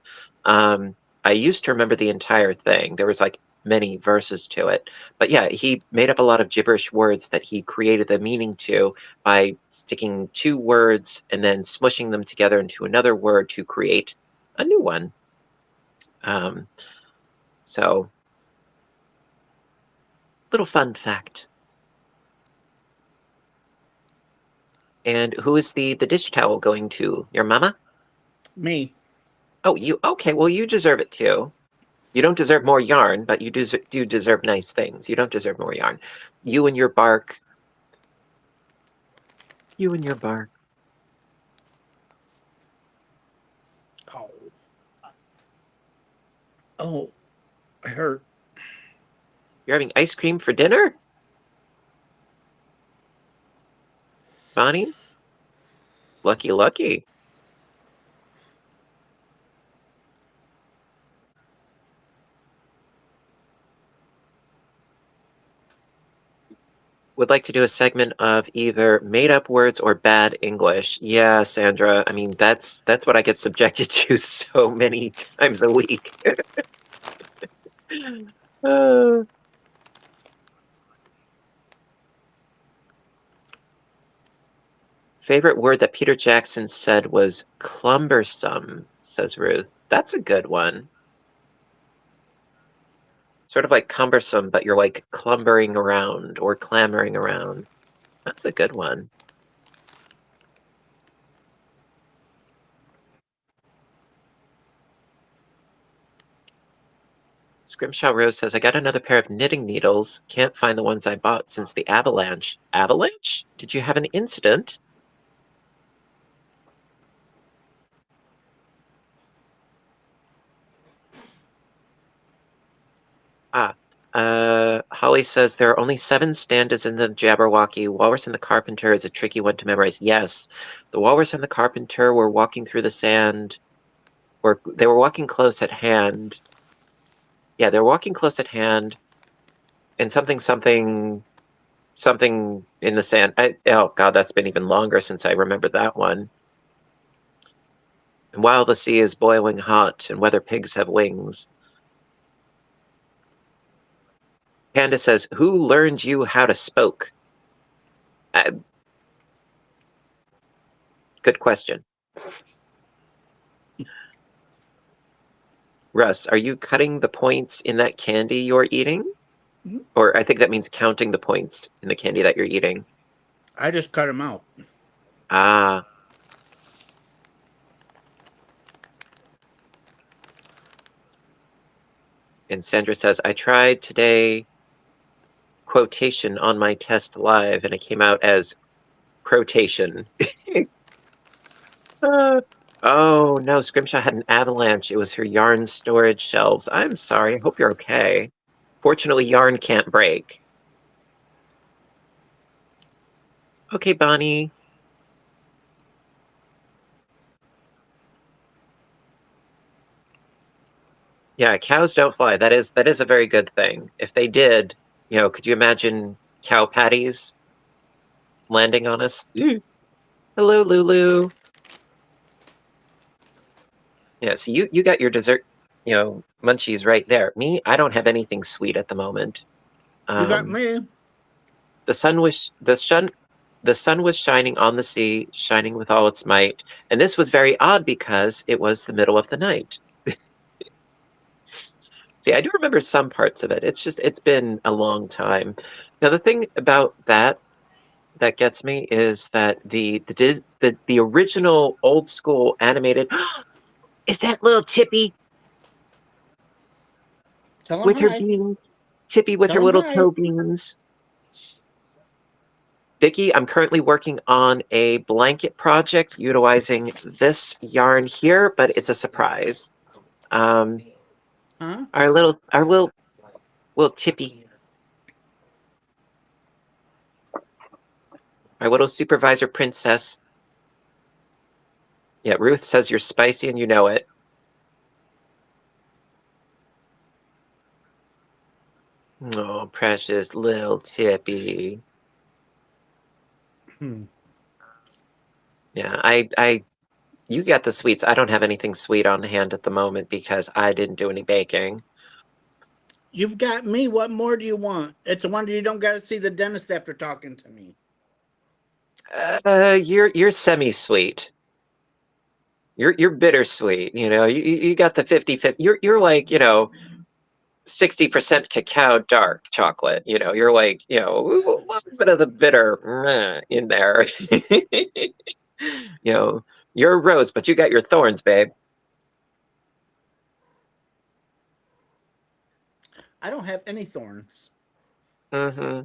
Speaker 1: I used to remember the entire thing. There was like many verses to it. But yeah, he made up a lot of gibberish words that he created the meaning to by sticking two words and then smushing them together into another word to create a new one. So, little fun fact. And who is the dish towel going to? Your mama?
Speaker 2: Me.
Speaker 1: Oh, you okay? Well, you deserve it too. You don't deserve more yarn, but you do deserve nice things. You don't deserve more yarn. You and your bark. You and your bark.
Speaker 2: Oh. Oh, I hurt.
Speaker 1: You're having ice cream for dinner? Bonnie? Lucky, lucky. would like to do a segment of either made-up words or bad English. Yeah, Sandra. I mean, that's what I get subjected to so many times a week. Uh, Favorite word that Peter Jackson said was clumbersome, says Ruth. That's a good one. Sort of like cumbersome, but you're like clumbering around or clamoring around. That's a good one. Scrimshaw Rose says, I got another pair of knitting needles. Can't find the ones I bought since the avalanche. Avalanche? Did you have an incident? Holly says there are only 7 stanzas in the Jabberwocky. Walrus and the Carpenter is a tricky one to memorize. Yes, the Walrus and the Carpenter were walking through the sand, or they were walking close at hand. Yeah, they're walking close at hand, and something in the sand. Oh God, that's been even longer since I remember that one. And while the sea is boiling hot, and whether pigs have wings. Candace says, who learned you how to spoke? Good question. Russ, are you cutting the points in that candy you're eating?
Speaker 2: Mm-hmm.
Speaker 1: Or I think that means counting the points in the candy that you're eating.
Speaker 2: I just cut them out.
Speaker 1: Ah. And Sandra says, I tried today quotation on my test live, and it came out as quotation. Oh, no, Scrimshaw had an avalanche. It was her yarn storage shelves. I'm sorry. I hope you're okay. Fortunately, yarn can't break. Okay, Bonnie. Yeah, cows don't fly. That is a very good thing. If they did, could you imagine cow patties landing on us? Hello, Lulu. Yeah, so you got your dessert, munchies right there. Me, I don't have anything sweet at the moment.
Speaker 2: You got me.
Speaker 1: The sun was shining on the sea, shining with all its might, and this was very odd because it was the middle of the night. See, I do remember some parts of it. It's been a long time. Now, the thing about that gets me is that the original old school animated is that little Tippy
Speaker 2: Tell them
Speaker 1: with her
Speaker 2: hi.
Speaker 1: beans. Tippy with
Speaker 2: Tell
Speaker 1: her
Speaker 2: 'em
Speaker 1: little
Speaker 2: hi.
Speaker 1: toe beans. Vicky, I'm currently working on a blanket project utilizing this yarn here, but it's a surprise.
Speaker 2: Huh?
Speaker 1: Our little Tippy, our little supervisor princess. Yeah, Ruth says you're spicy and you know it. Oh, precious little Tippy. Yeah, you got the sweets. I don't have anything sweet on hand at the moment because I didn't do any baking.
Speaker 2: You've got me. What more do you want? It's a wonder you don't got to see the dentist after talking to me.
Speaker 1: You're semi-sweet. You're bittersweet. You got the 50-50. You're like 60% cacao dark chocolate. You're like a little bit of the bitter in there. You're a rose, but you got your thorns, babe.
Speaker 2: I don't have any thorns.
Speaker 1: Mm-hmm.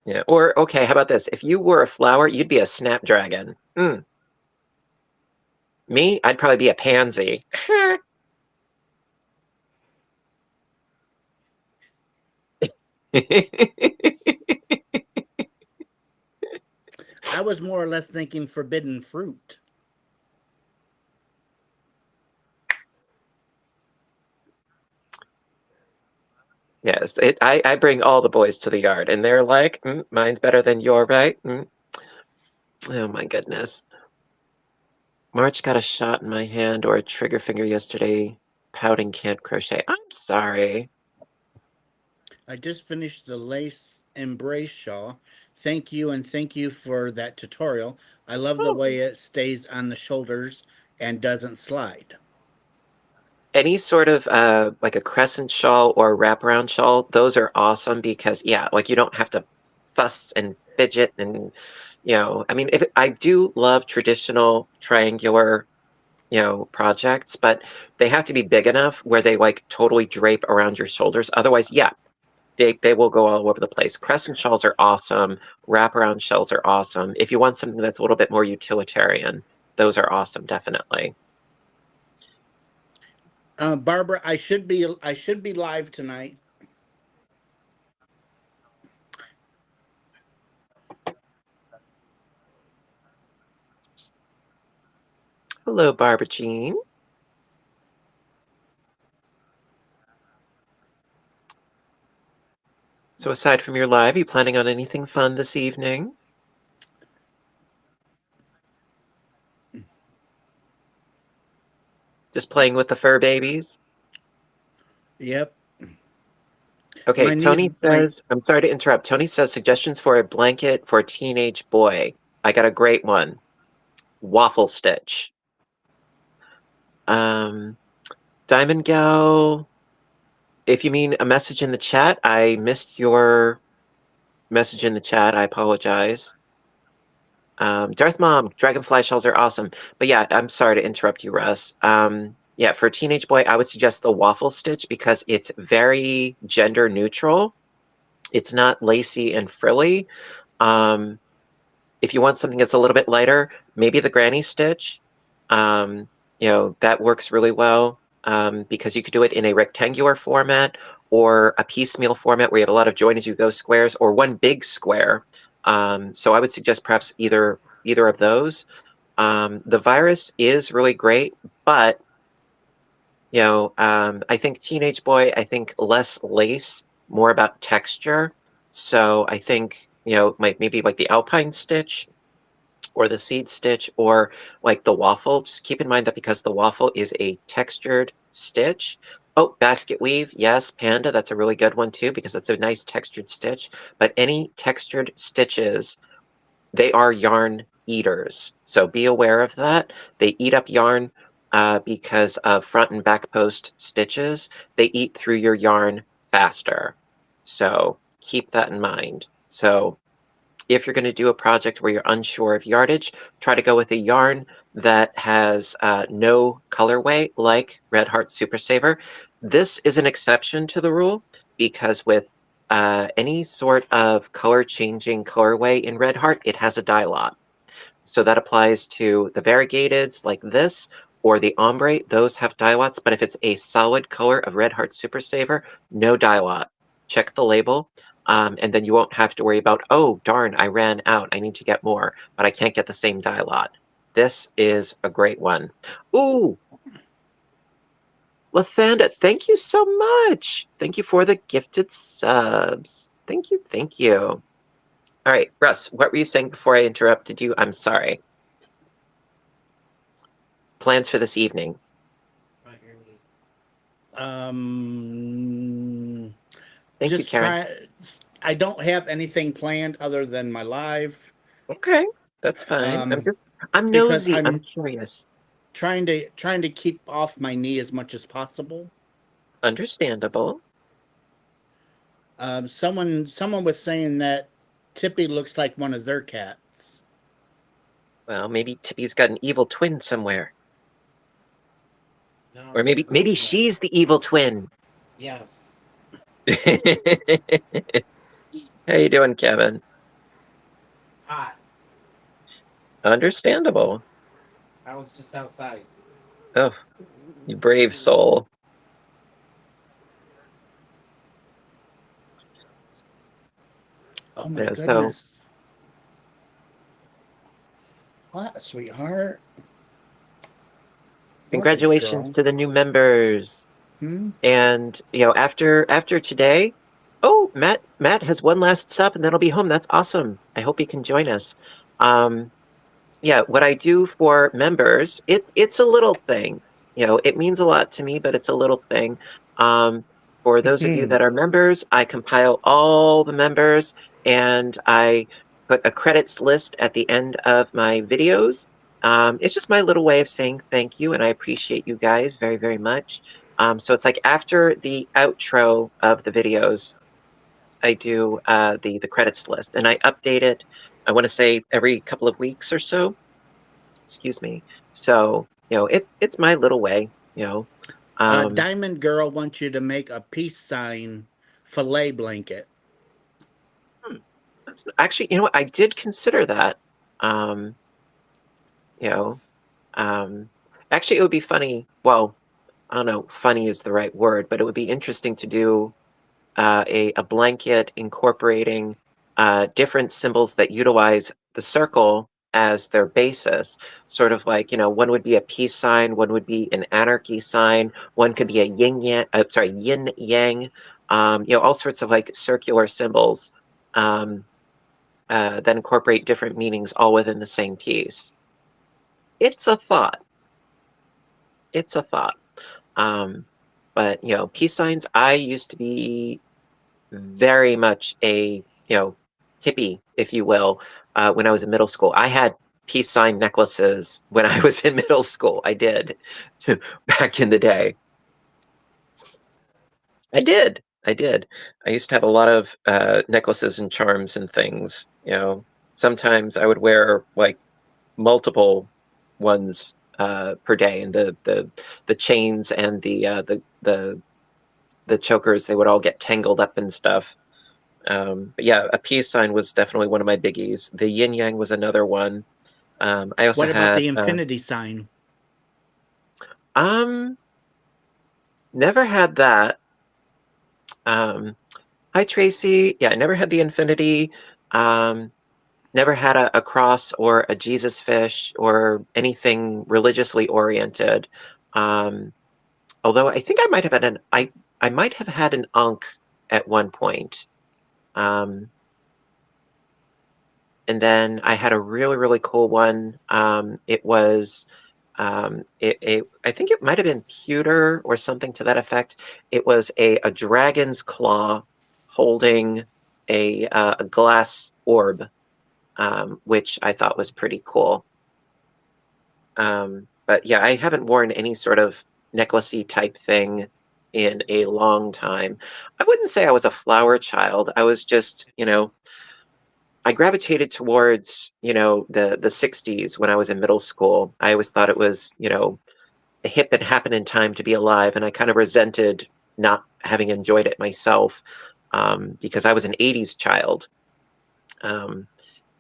Speaker 1: Yeah. Or okay, how about this? If you were a flower, you'd be a snapdragon. Me, I'd probably be a pansy.
Speaker 2: I was more or less thinking forbidden fruit.
Speaker 1: Yes, I bring all the boys to the yard, and they're like, mine's better than your, right? Oh my goodness. March got a shot in my hand or a trigger finger yesterday. Pouting can't crochet. I'm sorry.
Speaker 2: I just finished the lace embrace shawl. Thank you, and thank you for that tutorial. I love the way it stays on the shoulders and doesn't slide.
Speaker 1: Any sort of like a crescent shawl or a wraparound shawl, those are awesome because yeah, like you don't have to fuss and fidget and I mean, if I do love traditional triangular projects, but they have to be big enough where they like totally drape around your shoulders. Otherwise, yeah, they will go all over the place. Crescent shells are awesome. Wraparound shells are awesome. If you want something that's a little bit more utilitarian, those are awesome, definitely.
Speaker 2: Barbara, I should be live tonight.
Speaker 1: Hello, Barbara Jean. So aside from your live, are you planning on anything fun this evening? Just playing with the fur babies?
Speaker 2: Yep.
Speaker 1: Okay,
Speaker 2: My
Speaker 1: Tony
Speaker 2: niece, my
Speaker 1: says, I'm sorry to interrupt. Tony says, suggestions for a blanket for a teenage boy. I got a great one. Waffle stitch. Diamond Gal, if you mean a message in the chat, I missed your message in the chat. I apologize. Darth Mom, dragonfly shells are awesome. But yeah, I'm sorry to interrupt you, Russ. Yeah, for a teenage boy, I would suggest the waffle stitch because it's very gender neutral. It's not lacy and frilly. If you want something that's a little bit lighter, maybe the granny stitch. That works really well because you could do it in a rectangular format or a piecemeal format where you have a lot of join as you go squares or one big square. So I would suggest perhaps either of those. The virus is really great, but I think teenage boy, I think less lace, more about texture. So I think maybe like the alpine stitch or the seed stitch or like the waffle. Just keep in mind that because the waffle is a textured stitch. Oh, basket weave. Yes, Panda. That's a really good one too because that's a nice textured stitch. But any textured stitches, they are yarn eaters. So be aware of that. They eat up yarn because of front and back post stitches. They eat through your yarn faster. So keep that in mind. So if you're going to do a project where you're unsure of yardage, try to go with a yarn that has no colorway like Red Heart Super Saver. This is an exception to the rule because with any sort of color changing colorway in Red Heart, it has a dye lot. So that applies to the variegateds like this or the ombre. Those have dye lots, but if it's a solid color of Red Heart Super Saver, no dye lot. Check the label. And then you won't have to worry about, oh, darn, I ran out. I need to get more, but I can't get the same dye lot. This is a great one. Ooh, Lathanda, thank you so much. Thank you for the gifted subs. Thank you, thank you. All right, Russ, what were you saying before I interrupted you? I'm sorry. Plans for this evening? Thank you,
Speaker 2: just
Speaker 1: Karen.
Speaker 2: I don't have anything planned other than my live.
Speaker 1: Okay, that's fine. I'm
Speaker 2: Because
Speaker 1: nosy. I'm
Speaker 2: I'm
Speaker 1: curious.
Speaker 2: trying to keep off my knee as much as possible.
Speaker 1: Understandable.
Speaker 2: Someone was saying that Tippy looks like one of their cats.
Speaker 1: Well, maybe Tippy's got an evil twin somewhere.
Speaker 3: No,
Speaker 1: Or maybe she's the evil twin.
Speaker 3: Yes.
Speaker 1: How you doing, Kevin?
Speaker 3: Hot.
Speaker 1: Understandable.
Speaker 3: I was just outside.
Speaker 1: Oh, you brave soul.
Speaker 2: Oh my
Speaker 1: Yeah,
Speaker 2: goodness. What, sweetheart?
Speaker 1: Congratulations to the new members. And after today, oh, Matt has one last sub, and then he'll be home. That's awesome. I hope he can join us. Yeah, what I do for members, it's a little thing. It means a lot to me, but it's a little thing. For those of you that are members, I compile all the members and I put a credits list at the end of my videos. It's just my little way of saying thank you, and I appreciate you guys very, very much. So it's like after the outro of the videos, I do the credits list, and I update it. I want to say every couple of weeks or so. Excuse me. So it's my little way.
Speaker 2: Diamond Girl wants you to make a peace sign fillet blanket.
Speaker 1: That's actually, what, I did consider that. Actually, it would be funny. Well, I don't know, funny is the right word, but it would be interesting to do a blanket incorporating different symbols that utilize the circle as their basis. Sort of like, one would be a peace sign, one would be an anarchy sign, one could be a yin yang, all sorts of like circular symbols that incorporate different meanings all within the same piece. It's a thought. It's a thought. But peace signs, I used to be very much a hippie, if you will, when I was in middle school. I had peace sign necklaces when I was in middle school. I did back in the day. I did. I used to have a lot of necklaces and charms and things. Sometimes I would wear like multiple ones per day, and the chains and the chokers, they would all get tangled up and stuff. But yeah, a peace sign was definitely one of my biggies. The yin yang was another one. I also
Speaker 2: What about
Speaker 1: had
Speaker 2: the infinity sign?
Speaker 1: Never had that. Hi Tracy. Yeah, I never had the infinity. Never had a cross or a Jesus fish or anything religiously oriented. Although I think I might have had I might have had an ankh at one point. And then I had a really, really cool one. It was, I think it might have been pewter or something to that effect. It was a dragon's claw holding a glass orb, which I thought was pretty cool. But yeah, I haven't worn any sort of necklacey type thing in a long time. I wouldn't say I was a flower child. I was just, I gravitated towards, the 60s when I was in middle school. I always thought it was, a hip and happening time to be alive, and I kind of resented not having enjoyed it myself because I was an 80s child.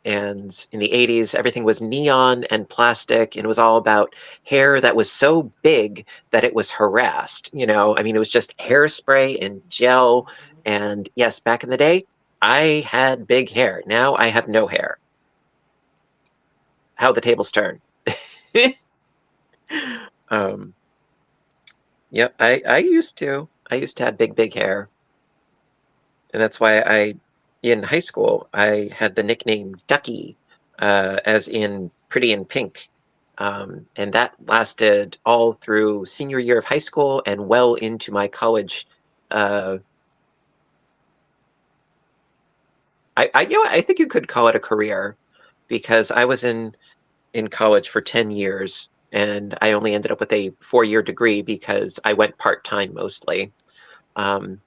Speaker 1: And in the 80s, everything was neon and plastic, and it was all about hair that was so big that it was harassed. I mean, it was just hairspray and gel. And yes, back in the day, I had big hair. Now I have no hair. How the tables turn. Yep, I used to. I used to have big hair. And that's why in high school, I had the nickname Ducky, as in pretty in pink. And that lasted all through senior year of high school and well into my college. I think you could call it a career, because I was in college for 10 years and I only ended up with a 4-year degree because I went part-time mostly. That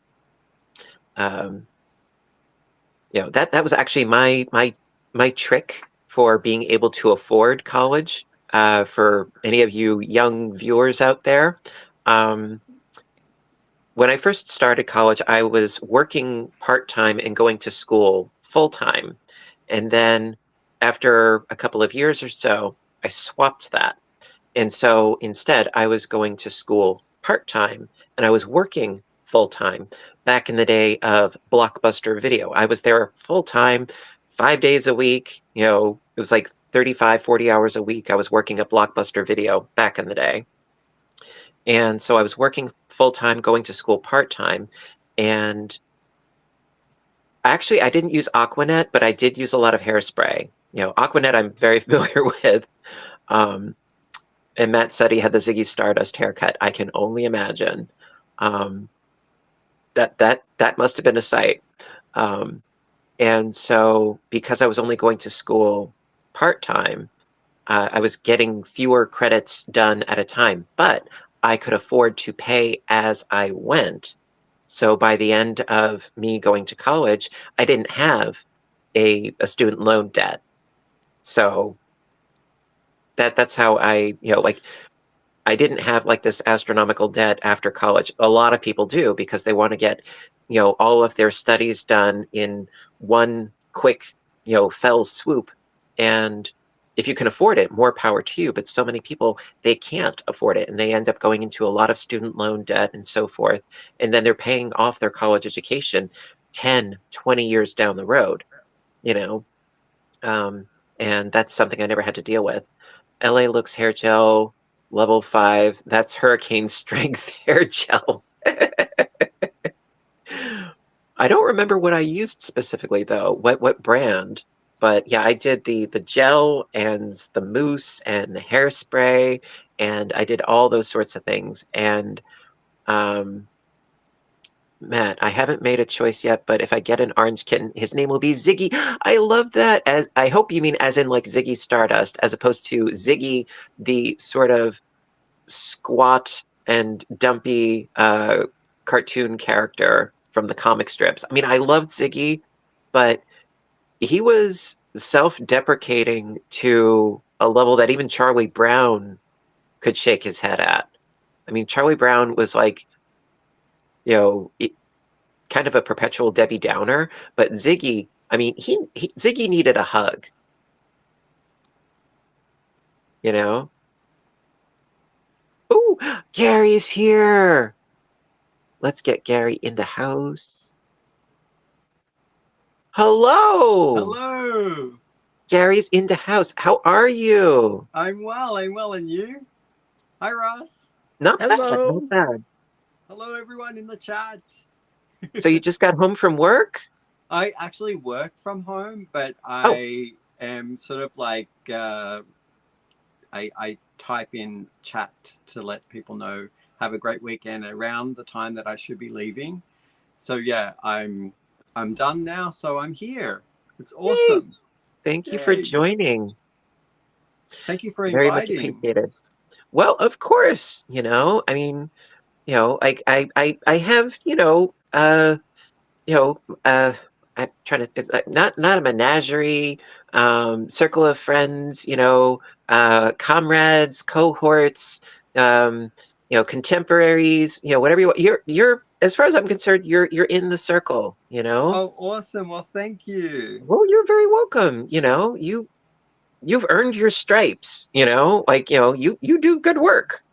Speaker 1: was actually my trick for being able to afford college. For any of you young viewers out there, when I first started college, I was working part-time and going to school full-time. And then after a couple of years or so, I swapped that. And so instead, I was going to school part-time and I was working full-time. Back in the day of Blockbuster Video, I was there full-time, 5 days a week. It was like 35, 40 hours a week. I was working at Blockbuster Video back in the day. And so I was working full-time, going to school part-time. And actually, I didn't use Aquanet, but I did use a lot of hairspray. Aquanet I'm very familiar with. And Matt said he had the Ziggy Stardust haircut. I can only imagine. That must have been a sight. And so because I was only going to school part-time, I was getting fewer credits done at a time, but I could afford to pay as I went. So by the end of me going to college, I didn't have a student loan debt. So that's how I, like, I didn't have like this astronomical debt after college. A lot of people do because they want to get, all of their studies done in one quick, fell swoop. And if you can afford it, more power to you. But so many people, they can't afford it. And they end up going into a lot of student loan debt and so forth. And then they're paying off their college education 10, 20 years down the road, you know. And that's something I never had to deal with. LA Looks hair gel, level 5. That's hurricane strength hair gel. I don't remember what I used specifically though. What brand? But yeah, I did the gel and the mousse and the hairspray, and I did all those sorts of things. And Matt, I haven't made a choice yet, but if I get an orange kitten, his name will be Ziggy. I love that. As I hope you mean as in like Ziggy Stardust, as opposed to Ziggy, the sort of squat and dumpy cartoon character from the comic strips. I mean, I loved Ziggy, but he was self-deprecating to a level that even Charlie Brown could shake his head at. I mean, Charlie Brown was like, kind of a perpetual Debbie Downer, but Ziggy, I mean, Ziggy needed a hug. Ooh, Gary's here. Let's get Gary in the house. Hello.
Speaker 4: Hello.
Speaker 1: Gary's in the house. How are you?
Speaker 4: I'm well, and you? Hi, Russ.
Speaker 1: Not
Speaker 2: Hello.
Speaker 1: bad.
Speaker 4: Hello, everyone in the chat.
Speaker 1: So you just got home from work?
Speaker 4: I actually work from home, but I am sort of like, I type in chat to let people know, have a great weekend around the time that I should be leaving. So yeah, I'm done now, so I'm here. It's awesome.
Speaker 1: Yay. Thank you for joining.
Speaker 4: Thank you for
Speaker 1: Very much
Speaker 4: inviting.
Speaker 1: appreciated. Well, of course, I mean, I have, I'm trying to not a menagerie, circle of friends, comrades, cohorts, contemporaries, whatever you want. You're as far as I'm concerned, you're in the circle,
Speaker 4: Oh, awesome. Well, thank you.
Speaker 1: Well, you're very welcome. You've earned your stripes, like, you do good work,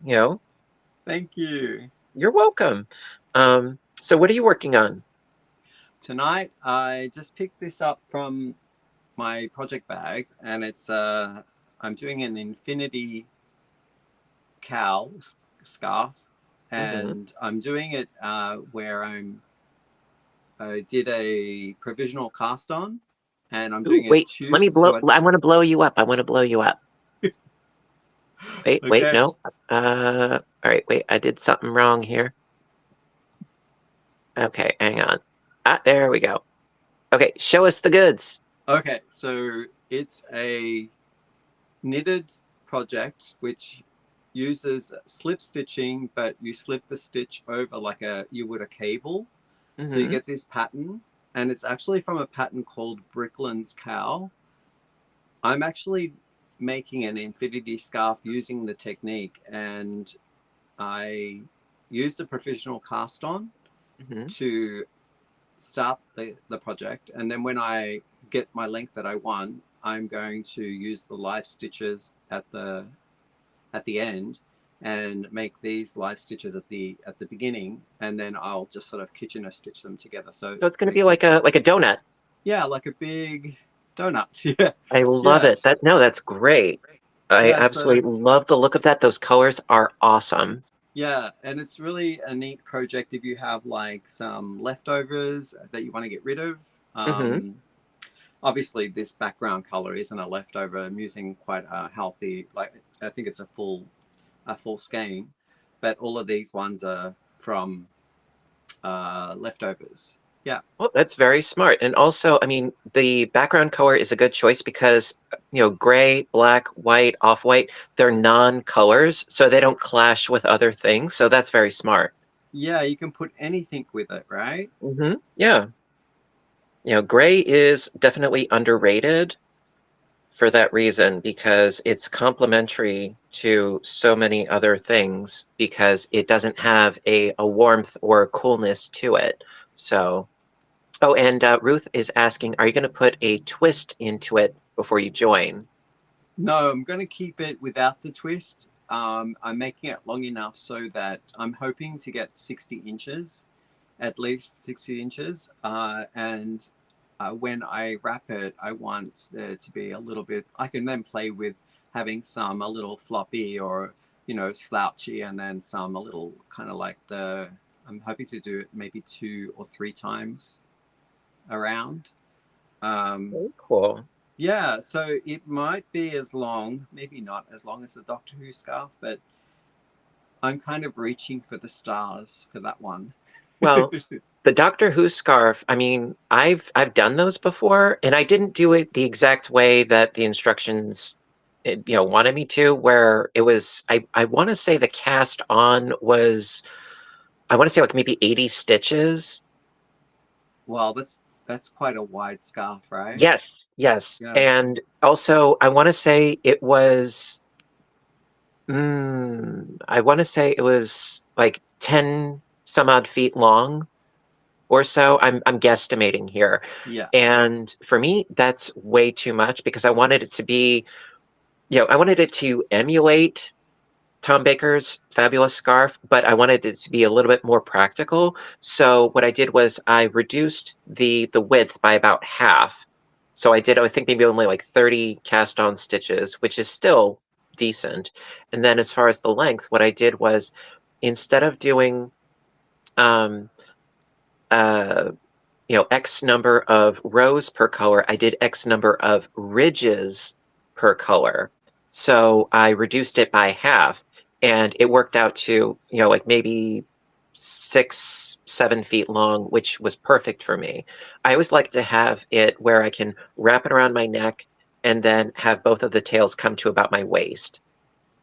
Speaker 4: Thank you.
Speaker 1: You're welcome. So what are you working on?
Speaker 4: Tonight, I just picked this up from my project bag, and it's I'm doing an infinity cowl scarf, and I'm doing it where I did a provisional cast on, and I'm doing
Speaker 1: Wait,
Speaker 4: it
Speaker 1: let me
Speaker 4: tubes. So
Speaker 1: I want to blow you up. I want to blow you up. Wait,
Speaker 4: okay.
Speaker 1: no. All right, wait, I did something wrong here. Okay, hang on. There we go. Okay, show us the goods.
Speaker 4: Okay, so it's a knitted project which uses slip stitching, but you slip the stitch over like you would a cable. So you get this pattern, and it's actually from a pattern called Brickland's Cowl. I'm actually making an infinity scarf using the technique, and I used a provisional cast on to start the project, and then when I get my length that I want, I'm going to use the live stitches at the end and make these live stitches at the beginning, and then I'll just sort of Kitchener stitch them together. So
Speaker 1: it's going to be like a donut.
Speaker 4: Yeah, like a big donut. Yeah.
Speaker 1: I love it. That's great. I absolutely love the look of that. Those colors are awesome.
Speaker 4: Yeah, and it's really a neat project if you have like some leftovers that you want to get rid of.
Speaker 1: Mm-hmm.
Speaker 4: Obviously, this background color isn't a leftover. I'm using quite a healthy, like I think it's a full skein, but all of these ones are from leftovers. Yeah.
Speaker 1: Well, that's very smart. And also, I mean, the background color is a good choice because, gray, black, white, off-white, they're non-colors, so they don't clash with other things. So that's very smart.
Speaker 4: Yeah, you can put anything with it, right?
Speaker 1: Mm-hmm. Yeah. Gray is definitely underrated for that reason because it's complementary to so many other things because it doesn't have a warmth or coolness to it. So, oh, and Ruth is asking, are you going to put a twist into it before you join?
Speaker 4: No, I'm going to keep it without the twist. I'm making it long enough so that I'm hoping to get 60 inches, at least 60 inches. And when I wrap it, I want there to be a little bit, I can then play with having some a little floppy or, slouchy, and then some a little kind of like I'm hoping to do it maybe 2 or 3 times around.
Speaker 1: Very cool.
Speaker 4: Yeah, so it might be as long, maybe not as long as the Doctor Who scarf, but I'm kind of reaching for the stars for that one.
Speaker 1: Well, the Doctor Who scarf, I mean, I've done those before, and I didn't do it the exact way that the instructions wanted me to, where it was I want to say the cast on was I want to say like maybe 80 stitches.
Speaker 4: Well, that's quite a wide scarf, right?
Speaker 1: Yes, yes.
Speaker 4: Yeah.
Speaker 1: And also I want to say it was I want to say it was like 10 some odd feet long or so. I'm guesstimating here.
Speaker 4: Yeah.
Speaker 1: And for me, that's way too much because I wanted it to be, I wanted it to emulate Tom Baker's fabulous scarf, but I wanted it to be a little bit more practical. So what I did was I reduced the width by about half. So I did, I think maybe only like 30 cast on stitches, which is still decent. And then as far as the length, what I did was instead of doing um uh X number of rows per color, I did X number of ridges per color. So I reduced it by half and it worked out to, like maybe 6, 7 feet long, which was perfect for me. I always like to have it where I can wrap it around my neck and then have both of the tails come to about my waist,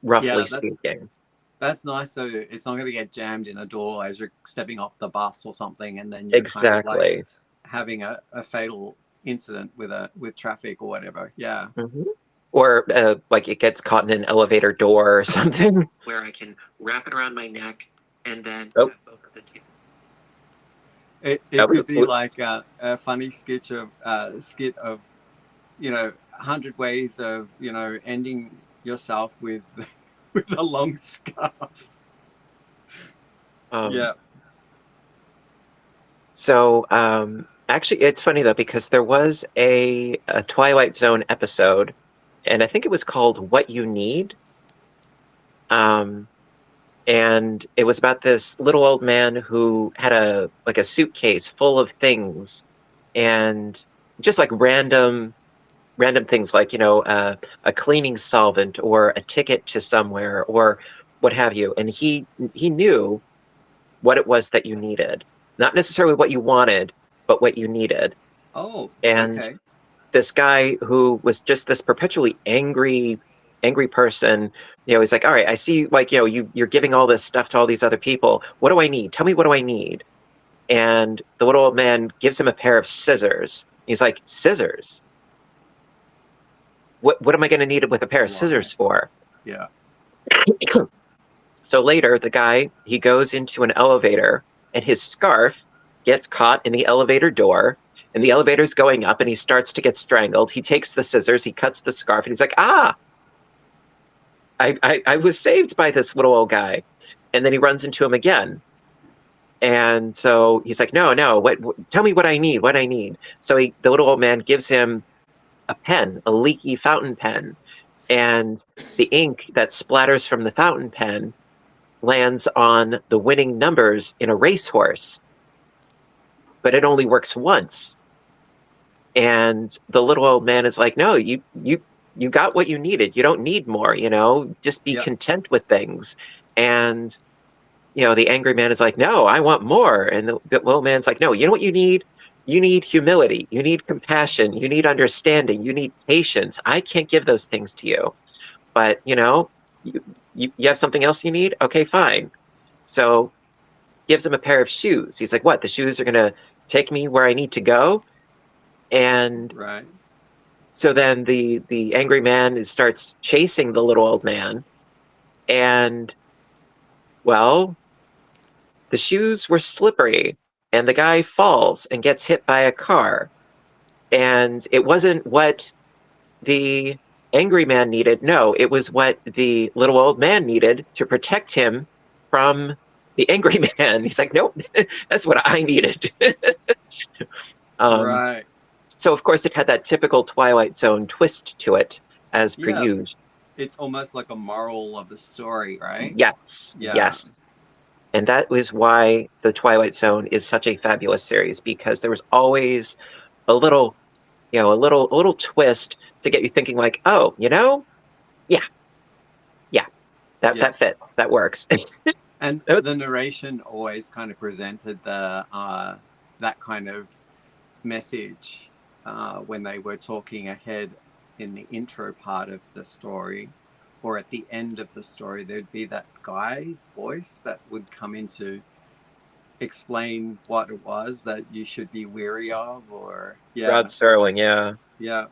Speaker 1: roughly
Speaker 4: Yeah,
Speaker 1: speaking.
Speaker 4: that's nice. So it's not going to get jammed in a door as you're stepping off the bus or something, and then you're kind of like
Speaker 1: Exactly.
Speaker 4: having a fatal incident with traffic or whatever. Yeah.
Speaker 1: Mhm. Or like it gets caught in an elevator door or something. Where I can wrap it around my neck and then have both of the two.
Speaker 4: It could be like a funny skit of 100 ways of ending yourself with with a long scarf. Yeah.
Speaker 1: So actually, it's funny though because there was a Twilight Zone episode, and I think it was called "What You Need." And it was about this little old man who had a suitcase full of things, and just like random things like a cleaning solvent or a ticket to somewhere or what have you. And he knew what it was that you needed, not necessarily what you wanted, but what you needed.
Speaker 4: Oh,
Speaker 1: And
Speaker 4: okay.
Speaker 1: this guy who was just this perpetually angry person, he's like, all right, I see, like, you're giving all this stuff to all these other people. What do I need? Tell me, what do I need? And the little old man gives him a pair of scissors. He's like, scissors? What am I going to need it with a pair of scissors for?
Speaker 4: Yeah.
Speaker 1: So later, the guy, he goes into an elevator and his scarf gets caught in the elevator door and the elevator's going up and he starts to get strangled. He takes the scissors, he cuts the scarf, and he's like, I was saved by this little old guy. And then he runs into him again. And so he's like, no, tell me what I need. So the little old man gives him a pen, a leaky fountain pen. And the ink that splatters from the fountain pen lands on the winning numbers in a racehorse, but it only works once. And the little old man is like, no, you got what you needed. You don't need more, just be
Speaker 4: Yep.
Speaker 1: content with things. And, the angry man is like, no, I want more. And the little man's like, no, you know what you need? You need humility. You need compassion. You need understanding. You need patience. I can't give those things to you. But, you have something else you need? Okay, fine. So gives him a pair of shoes. He's like, what? The shoes are going to take me where I need to go? And
Speaker 4: Right.
Speaker 1: so then the angry man starts chasing the little old man. And, well, the shoes were slippery. And the guy falls and gets hit by a car. And it wasn't what the angry man needed. No, it was what the little old man needed to protect him from the angry man. He's like, nope, that's what I needed.
Speaker 4: Right.
Speaker 1: So, of course, it had that typical Twilight Zone twist to it, as per
Speaker 4: Yeah.
Speaker 1: usual.
Speaker 4: It's almost like a moral of the story, right?
Speaker 1: Yes,
Speaker 4: Yeah.
Speaker 1: yes. And that was why the Twilight Zone is such a fabulous series, because there was always a little, a little twist to get you thinking, like, oh, yeah, that fits, that works.
Speaker 4: And the narration always kind of presented that kind of message when they were talking ahead in the intro part of the story, or at the end of the story, there'd be that guy's voice that would come in to explain what it was that you should be wary of, or
Speaker 1: Rod Serling, yeah.
Speaker 4: Yeah.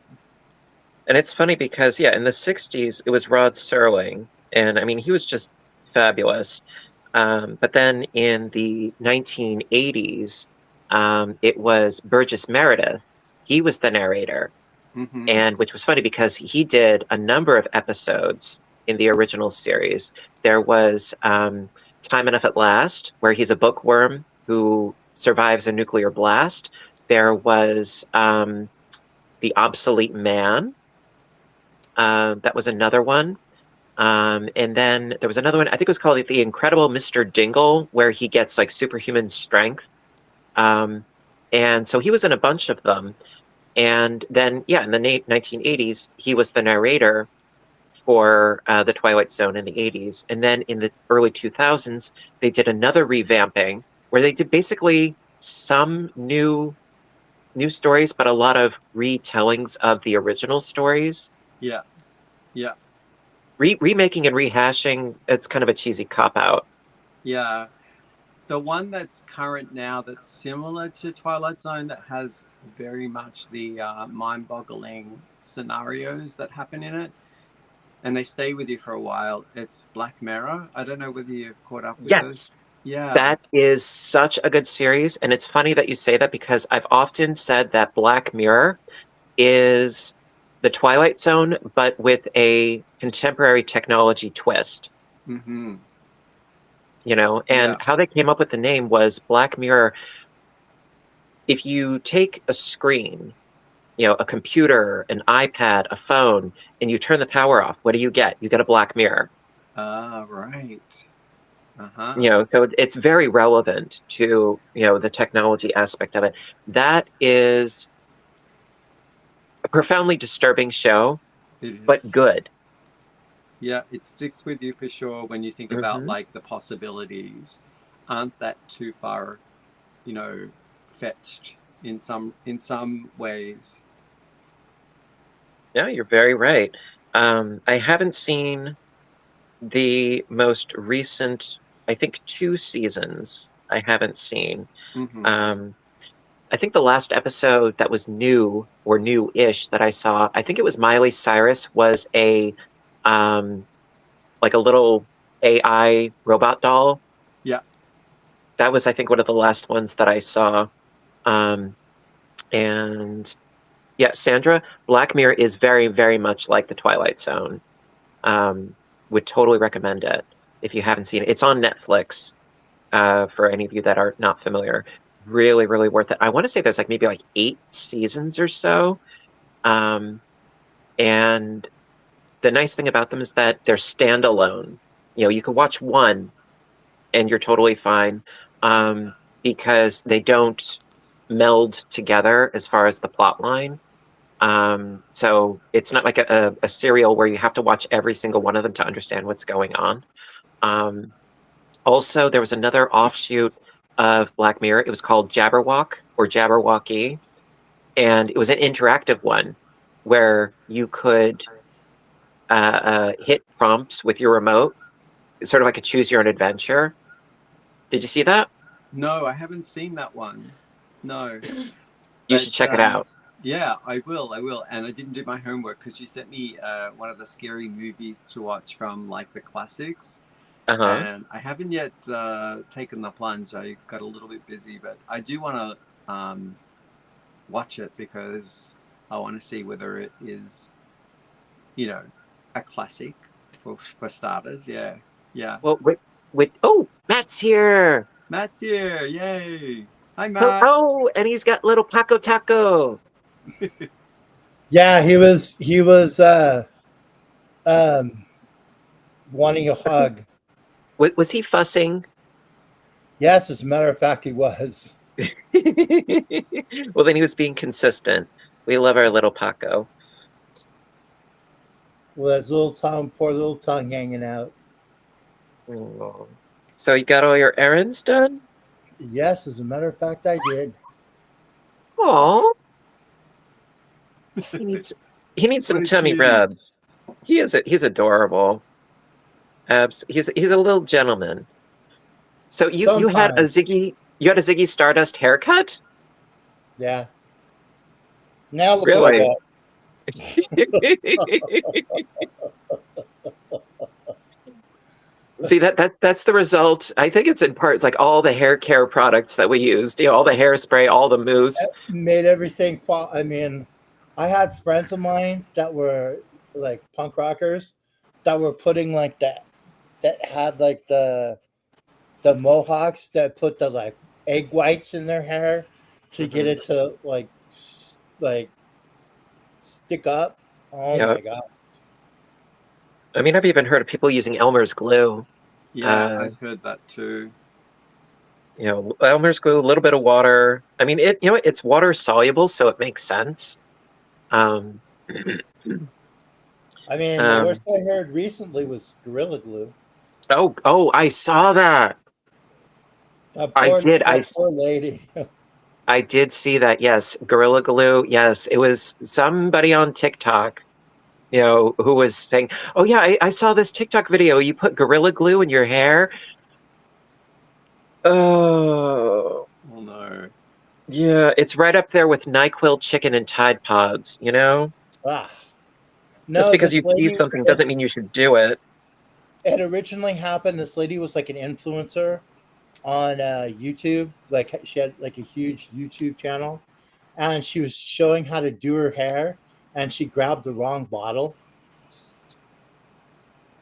Speaker 1: And it's funny because, in the 60s, it was Rod Serling. And I mean, he was just fabulous. But then in the 1980s, it was Burgess Meredith. He was the narrator.
Speaker 4: Mm-hmm.
Speaker 1: And which was funny because he did a number of episodes in the original series. There was Time Enough at Last, where he's a bookworm who survives a nuclear blast. There was The Obsolete Man. That was another one. And then there was another one, I think it was called The Incredible Mr. Dingle, where he gets like superhuman strength. And so he was in a bunch of them. And then, in the 1980s, he was the narrator for the Twilight Zone in the 80s. And then in the early 2000s, they did another revamping where they did basically some new stories, but a lot of retellings of the original stories.
Speaker 4: Yeah.
Speaker 1: Remaking and rehashing, it's kind of a cheesy cop-out.
Speaker 4: Yeah. The one that's current now that's similar to Twilight Zone, that has very much the mind-boggling scenarios that happen in it, and they stay with you for a while, it's Black Mirror. I don't know whether you've caught up with this. Yeah.
Speaker 1: That is such a good series. And it's funny that you say that, because I've often said that Black Mirror is the Twilight Zone, but with a contemporary technology twist.
Speaker 4: Mm-hmm.
Speaker 1: And how they came up with the name was Black Mirror. If you take a screen, a computer, an iPad, a phone, and you turn the power off, what do you get? You get a black mirror.
Speaker 4: Right. Uh-huh.
Speaker 1: So it's very relevant to, the technology aspect of it. That is a profoundly disturbing show, but good.
Speaker 4: Yeah, it sticks with you for sure when you think about like the possibilities aren't that too far, fetched in some ways.
Speaker 1: Yeah, you're very right. I haven't seen the most recent, I think 2 seasons I haven't seen.
Speaker 4: Mm-hmm.
Speaker 1: I think the last episode that was new or new-ish that I saw, I think it was Miley Cyrus was a like a little AI robot doll.
Speaker 4: Yeah.
Speaker 1: That was, I think, one of the last ones that I saw. And Sandra, Black Mirror is very, very much like the Twilight Zone. Would totally recommend it if you haven't seen it. It's on Netflix, for any of you that are not familiar. Really, really worth it. I want to say there's maybe 8 seasons or so. And the nice thing about them is that they're standalone. You can watch one and you're totally fine, because they don't meld together as far as the plot line. So it's not like a serial where you have to watch every single one of them to understand what's going on. Also, there was another offshoot of Black Mirror. It was called Jabberwock or Jabberwocky, and it was an interactive one where you could hit prompts with your remote, sort of like a choose your own adventure. Did you see that?
Speaker 4: No, I haven't seen that one. No.
Speaker 1: You should check it out.
Speaker 4: Yeah, I will. And I didn't do my homework because you sent me one of the scary movies to watch from like the classics. And I haven't yet taken the plunge. I got a little bit busy, but I do want to watch it because I want to see whether it is, a classic for starters. Yeah.
Speaker 1: Well, wait. Oh, Matt's here.
Speaker 4: Matt's here. Yay. Hi, Matt.
Speaker 1: Oh, and he's got little Paco Taco.
Speaker 5: Yeah, he was wanting a hug.
Speaker 1: Was he fussing?
Speaker 5: Yes, as a matter of fact, he was.
Speaker 1: Well, then he was being consistent. We love our little Paco.
Speaker 5: With his little tongue, poor little tongue hanging out.
Speaker 1: Oh. So you got all your errands done?
Speaker 5: Yes, as a matter of fact, I did.
Speaker 1: Aw. He needs some tummy rubs. He's adorable. He's a little gentleman. So you had a Ziggy Stardust haircut?
Speaker 5: Yeah. Now look
Speaker 1: Really?
Speaker 5: what
Speaker 1: See, that's the result. I think it's in part. It's like all the hair care products that we used. All the hairspray, all the mousse.
Speaker 5: That made everything fall. I mean, I had friends of mine that were like punk rockers that were putting like that had like the mohawks that put the like egg whites in their hair to get it to like stick up. Oh my god.
Speaker 1: I mean, I've even heard of people using Elmer's glue.
Speaker 4: Yeah, I've heard that too.
Speaker 1: Elmer's glue, a little bit of water. I mean, it's water soluble, so it makes sense.
Speaker 5: I mean, the worst I heard recently was Gorilla Glue.
Speaker 1: Oh, I saw that.
Speaker 5: Poor lady.
Speaker 1: I did see that. Yes, Gorilla Glue. Yes, it was somebody on TikTok, who was saying, "Oh yeah, I saw this TikTok video. You put Gorilla Glue in your hair." Oh
Speaker 4: no.
Speaker 1: Yeah, it's right up there with NyQuil chicken and Tide Pods.
Speaker 5: Ah.
Speaker 1: Just because you see something doesn't mean you should do it.
Speaker 5: It originally happened. This lady was like an influencer on YouTube. Like she had like a huge YouTube channel, and she was showing how to do her hair, and she grabbed the wrong bottle,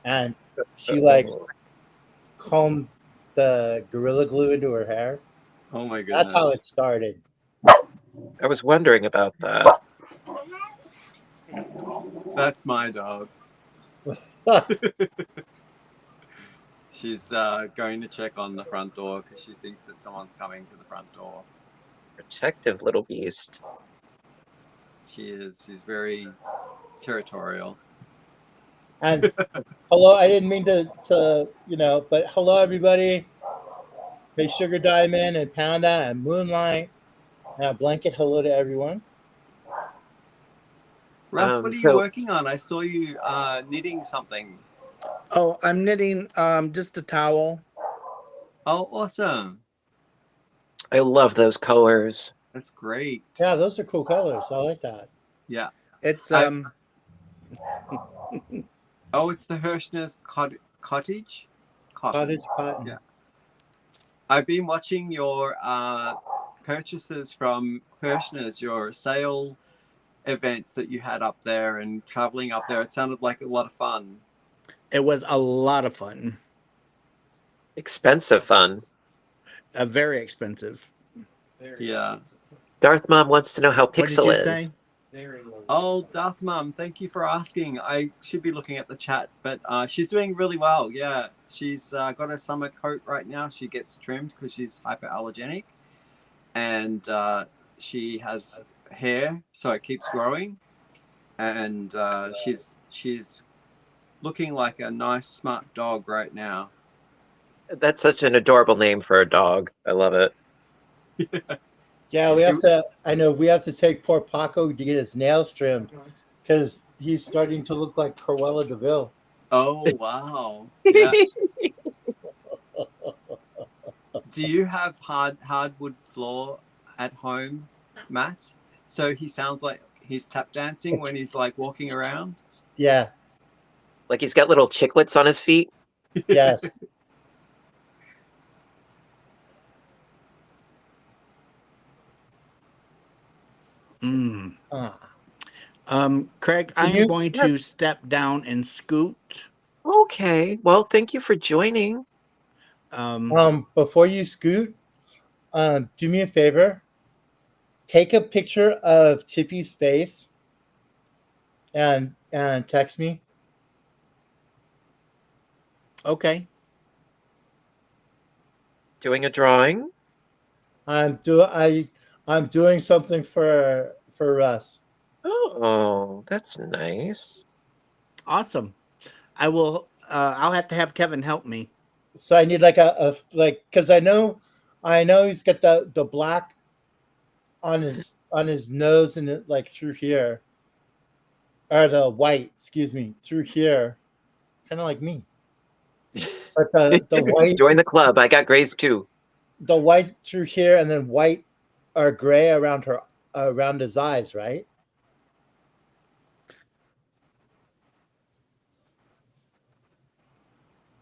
Speaker 5: and she like combed the Gorilla Glue into her hair.
Speaker 4: Oh my goodness!
Speaker 5: That's how it started.
Speaker 1: I was wondering about that.
Speaker 4: That's my dog. She's going to check on the front door because she thinks that someone's coming to the front door.
Speaker 1: Protective little beast.
Speaker 4: She is. She's very territorial.
Speaker 5: And hello, I didn't mean to but hello everybody. Hey, Sugar Diamond and Panda and Moonlight. And a blanket hello to everyone.
Speaker 4: Russ, what are you working on? I saw you knitting something.
Speaker 2: Oh, I'm knitting just a towel.
Speaker 4: Oh, awesome.
Speaker 1: I love those colors.
Speaker 4: That's great.
Speaker 5: Yeah, those are cool colors. I like that.
Speaker 4: Yeah.
Speaker 2: It's
Speaker 4: Oh, it's the Hirschner's cottage?
Speaker 5: Cottage cotton.
Speaker 4: Yeah. I've been watching your purchases from Hirschner's, your sale events that you had up there and traveling up there. It sounded like a lot of fun.
Speaker 2: It was a lot of fun.
Speaker 1: Expensive fun.
Speaker 2: Very expensive.
Speaker 4: Yeah.
Speaker 1: Darth Mom wants to know how Pixel is.
Speaker 2: Say?
Speaker 4: Oh, Darth Mom, thank you for asking. I should be looking at the chat, but she's doing really well. Yeah. She's got a summer coat right now. She gets trimmed because she's hyperallergenic, and she has hair, so it keeps growing, and she's looking like a nice, smart dog right now.
Speaker 1: That's such an adorable name for a dog. I love it.
Speaker 5: Yeah, we have to. I know we have to take poor Paco to get his nails trimmed because he's starting to look like Cruella de Vil.
Speaker 4: Oh wow! Yeah. Do you have hardwood floor at home, Matt? So he sounds like he's tap dancing when he's like walking around.
Speaker 5: Yeah.
Speaker 1: Like he's got little chiclets on his feet.
Speaker 5: Yes.
Speaker 2: Craig,
Speaker 5: Can
Speaker 2: I'm
Speaker 5: you-
Speaker 2: going to
Speaker 1: Yes.
Speaker 2: step down and scoot.
Speaker 1: Okay. Well, thank you for joining.
Speaker 5: Before you scoot, do me a favor. Take a picture of Tippy's face and text me.
Speaker 2: Okay.
Speaker 1: Doing a drawing.
Speaker 5: I'm doing something for Russ.
Speaker 1: Oh, that's nice.
Speaker 2: Awesome. I will. I'll have to have Kevin help me.
Speaker 5: So I need like a because I know he's got the black on his nose and it like through here, or the white, excuse me, through here, kind of like me. But the white,
Speaker 1: Join the club. I got grays too.
Speaker 5: the white through here, and then white or gray around his eyes, right?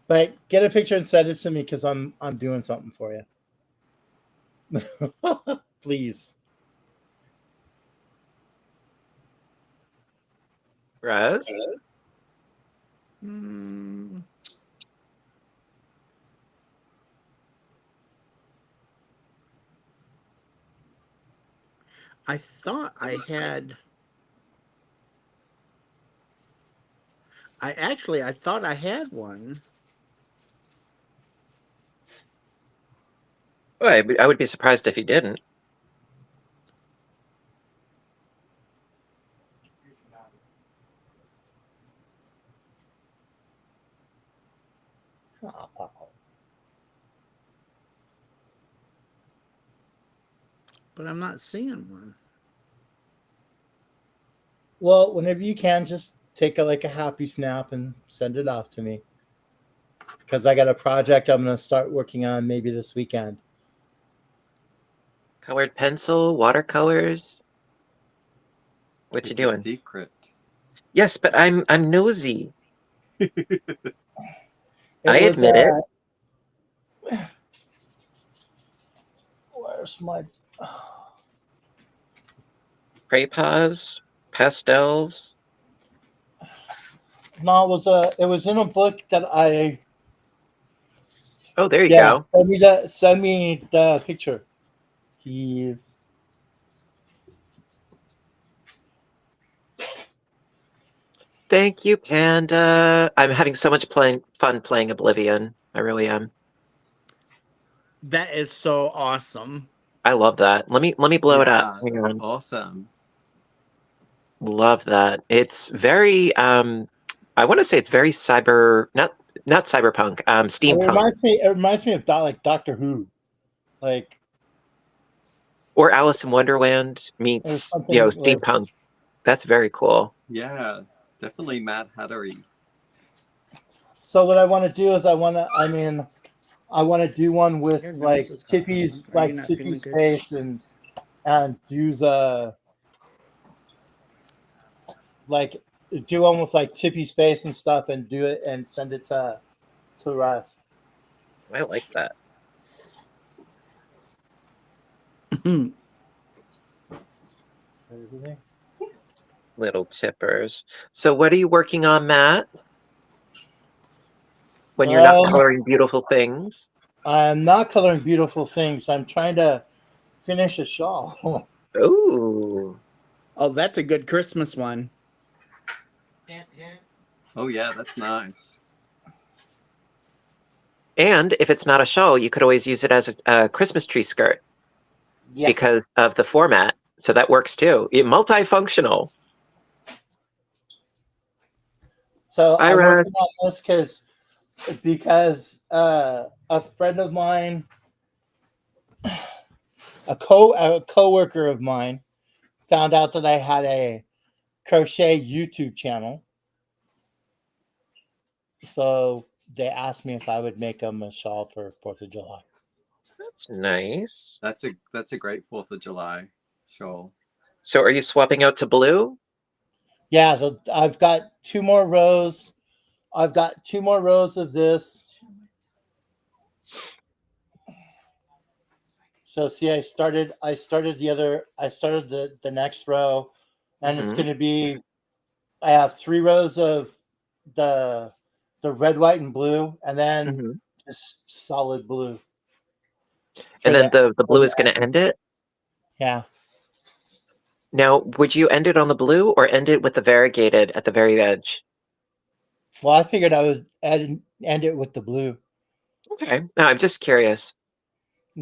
Speaker 5: But get a picture and send it to me because I'm doing something for you. Please.
Speaker 1: Russ?
Speaker 2: I thought I had. I thought I had one.
Speaker 1: Well, I would be surprised if you didn't.
Speaker 2: But I'm not seeing one.
Speaker 5: Well, whenever you can, just take a happy snap and send it off to me. Because I got a project I'm going to start working on maybe this weekend.
Speaker 1: Colored pencil, watercolors. What you
Speaker 4: It's a
Speaker 1: doing?
Speaker 4: secret.
Speaker 1: Yes, but I'm nosy. I
Speaker 5: was,
Speaker 1: admit it.
Speaker 5: Where's my?
Speaker 1: Crayons, pastels.
Speaker 5: No, it was in a book that I.
Speaker 1: Oh, there you
Speaker 5: Yeah,
Speaker 1: go.
Speaker 5: send me the picture, please.
Speaker 1: Thank you, Panda. I'm having so much fun playing Oblivion. I really am.
Speaker 2: That is so awesome.
Speaker 1: I love that. Let me blow it up.
Speaker 4: Yeah,
Speaker 1: Hang
Speaker 4: that's
Speaker 1: on.
Speaker 4: awesome.
Speaker 1: Love that. It's very I want to say it's very not cyberpunk,
Speaker 5: It
Speaker 1: steampunk.
Speaker 5: reminds me of Doctor Who, like,
Speaker 1: Or Alice in Wonderland meets,
Speaker 5: something like-
Speaker 1: steampunk. That's very cool.
Speaker 4: Yeah, definitely Mad Hattery.
Speaker 5: So what I want to do is I want to do one with
Speaker 2: Your nose
Speaker 5: like
Speaker 2: is
Speaker 5: Tippy's
Speaker 2: hot. Are you not feeling
Speaker 5: Tippy's
Speaker 2: good?
Speaker 5: face and do almost like Tippy's face and stuff and do it and send it to Russ.
Speaker 1: I like that. Little tippers. So what are you working on, Matt? When you're not coloring beautiful things?
Speaker 5: I'm not coloring beautiful things. I'm trying to finish a shawl.
Speaker 1: Ooh.
Speaker 2: Oh, that's a good Christmas one.
Speaker 4: Oh yeah, that's nice.
Speaker 1: And if it's not a shawl, you could always use it as a Christmas tree skirt
Speaker 5: Yeah.
Speaker 1: because of the format. So that works too. Multifunctional.
Speaker 5: So
Speaker 1: Hi,
Speaker 5: I'm
Speaker 1: Russ.
Speaker 5: working on this because a friend of mine, a coworker of mine, found out that I had a crochet YouTube channel. So they asked me if I would make them a shawl for 4th of July.
Speaker 1: That's nice.
Speaker 4: That's a great 4th of July shawl.
Speaker 1: So are you swapping out to blue?
Speaker 5: Yeah, so I've got 2 more rows. I've got 2 more rows of this. So see, I started the next row, and it's
Speaker 1: Mhm.
Speaker 5: going to be, I have 3 rows of the red, white, and blue, and then
Speaker 1: Mhm.
Speaker 5: just solid blue.
Speaker 1: And then the blue is going to
Speaker 5: end.
Speaker 1: end it?
Speaker 5: Yeah.
Speaker 1: Now, would you end it on the blue or end it with the variegated at the very edge?
Speaker 5: Well, I figured I would end it with the blue,
Speaker 1: Okay. No, I'm just curious.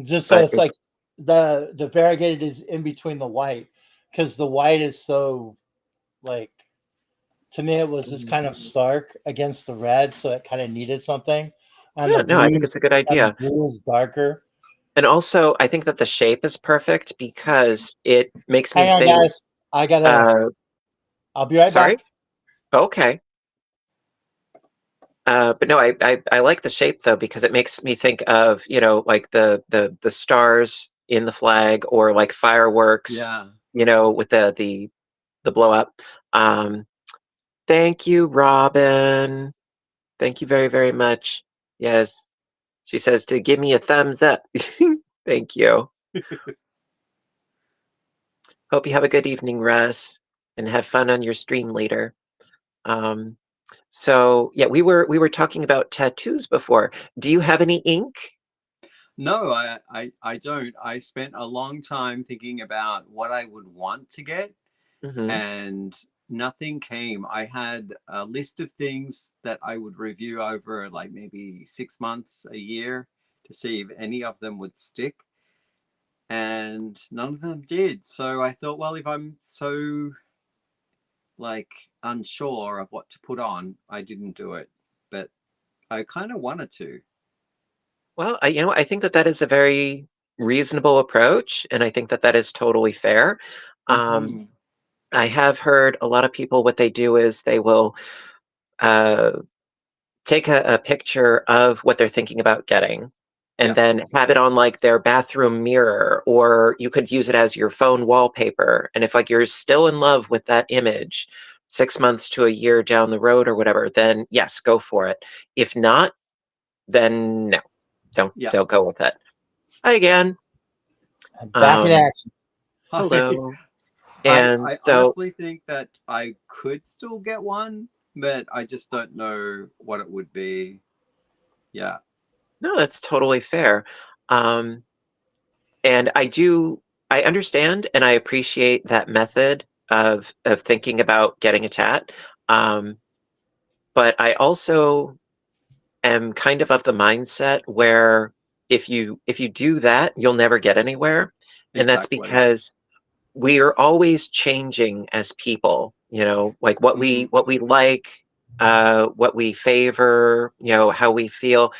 Speaker 5: just so
Speaker 1: But
Speaker 5: it's like the variegated is in between the white, because the white is so, like, to me it was just kind of stark against the red, so it kind of needed something. And
Speaker 1: yeah, no, I think it's a good idea.
Speaker 5: the blue is darker.
Speaker 1: And also, I think that the shape is perfect because it makes me
Speaker 5: Hang on,
Speaker 1: think.
Speaker 5: guys. I'll be right
Speaker 1: Sorry?
Speaker 5: back.
Speaker 1: Okay. But no, I like the shape though because it makes me think of, like the stars in the flag or like fireworks,
Speaker 4: Yeah.
Speaker 1: with the blow up. Thank you, Robin. Thank you very, very much. Yes. She says to give me a thumbs up. Thank you. Hope you have a good evening, Russ, and have fun on your stream later. So yeah, we were talking about tattoos before. Do you have any ink?
Speaker 4: No, I don't. I spent a long time thinking about what I would want to get,
Speaker 1: Mm-hmm.
Speaker 4: and nothing came. I had a list of things that I would review over like maybe 6 months, a year, to see if any of them would stick. And none of them did. So I thought, well, if I'm so like unsure of what to put on, I didn't do it. But I kind of wanted to.
Speaker 1: Well, I think that is a very reasonable approach, and I think that is totally fair.
Speaker 4: Mhm.
Speaker 1: I have heard a lot of people, what they do is they will take a picture of what they're thinking about getting and
Speaker 4: Yeah.
Speaker 1: then have it on like their bathroom mirror, or you could use it as your phone wallpaper. And if like you're still in love with that image 6 months to a year down the road or whatever, then yes, go for it. If not, then no,
Speaker 4: Yeah.
Speaker 1: don't go with it. Hi again.
Speaker 5: I'm back in action.
Speaker 1: Hello.
Speaker 4: I,
Speaker 1: And
Speaker 4: I
Speaker 1: so
Speaker 4: honestly think that I could still get one, but I just don't know what it would be. Yeah.
Speaker 1: no, that's totally fair. Um, and I understand and I appreciate that method of thinking about getting a tat. Um, but I also am kind of the mindset where if you do that, you'll never get anywhere. And that's
Speaker 4: Exactly.
Speaker 1: because we are always changing as people, like what we
Speaker 4: Mhm.
Speaker 1: like, what we favor, how we feel.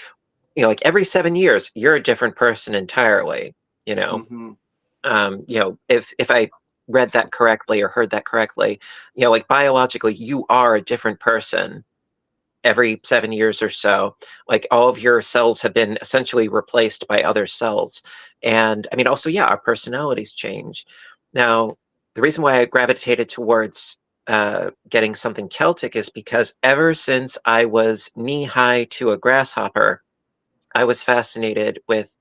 Speaker 1: Like every 7 years, you're a different person entirely. You know,
Speaker 4: Mhm.
Speaker 1: if I read that correctly or heard that correctly, like biologically, you are a different person every 7 years or so. Like all of your cells have been essentially replaced by other cells. And I mean, also, yeah, our personalities change. Now, the reason why I gravitated towards getting something Celtic is because ever since I was knee high to a grasshopper, I was fascinated with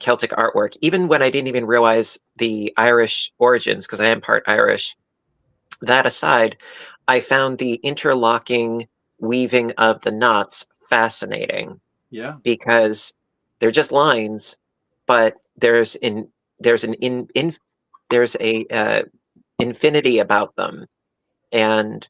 Speaker 1: Celtic artwork, even when I didn't even realize the Irish origins, because I am part Irish. That aside, I found the interlocking weaving of the knots fascinating
Speaker 4: Yeah.
Speaker 1: because they're just lines, but there's a infinity about them, and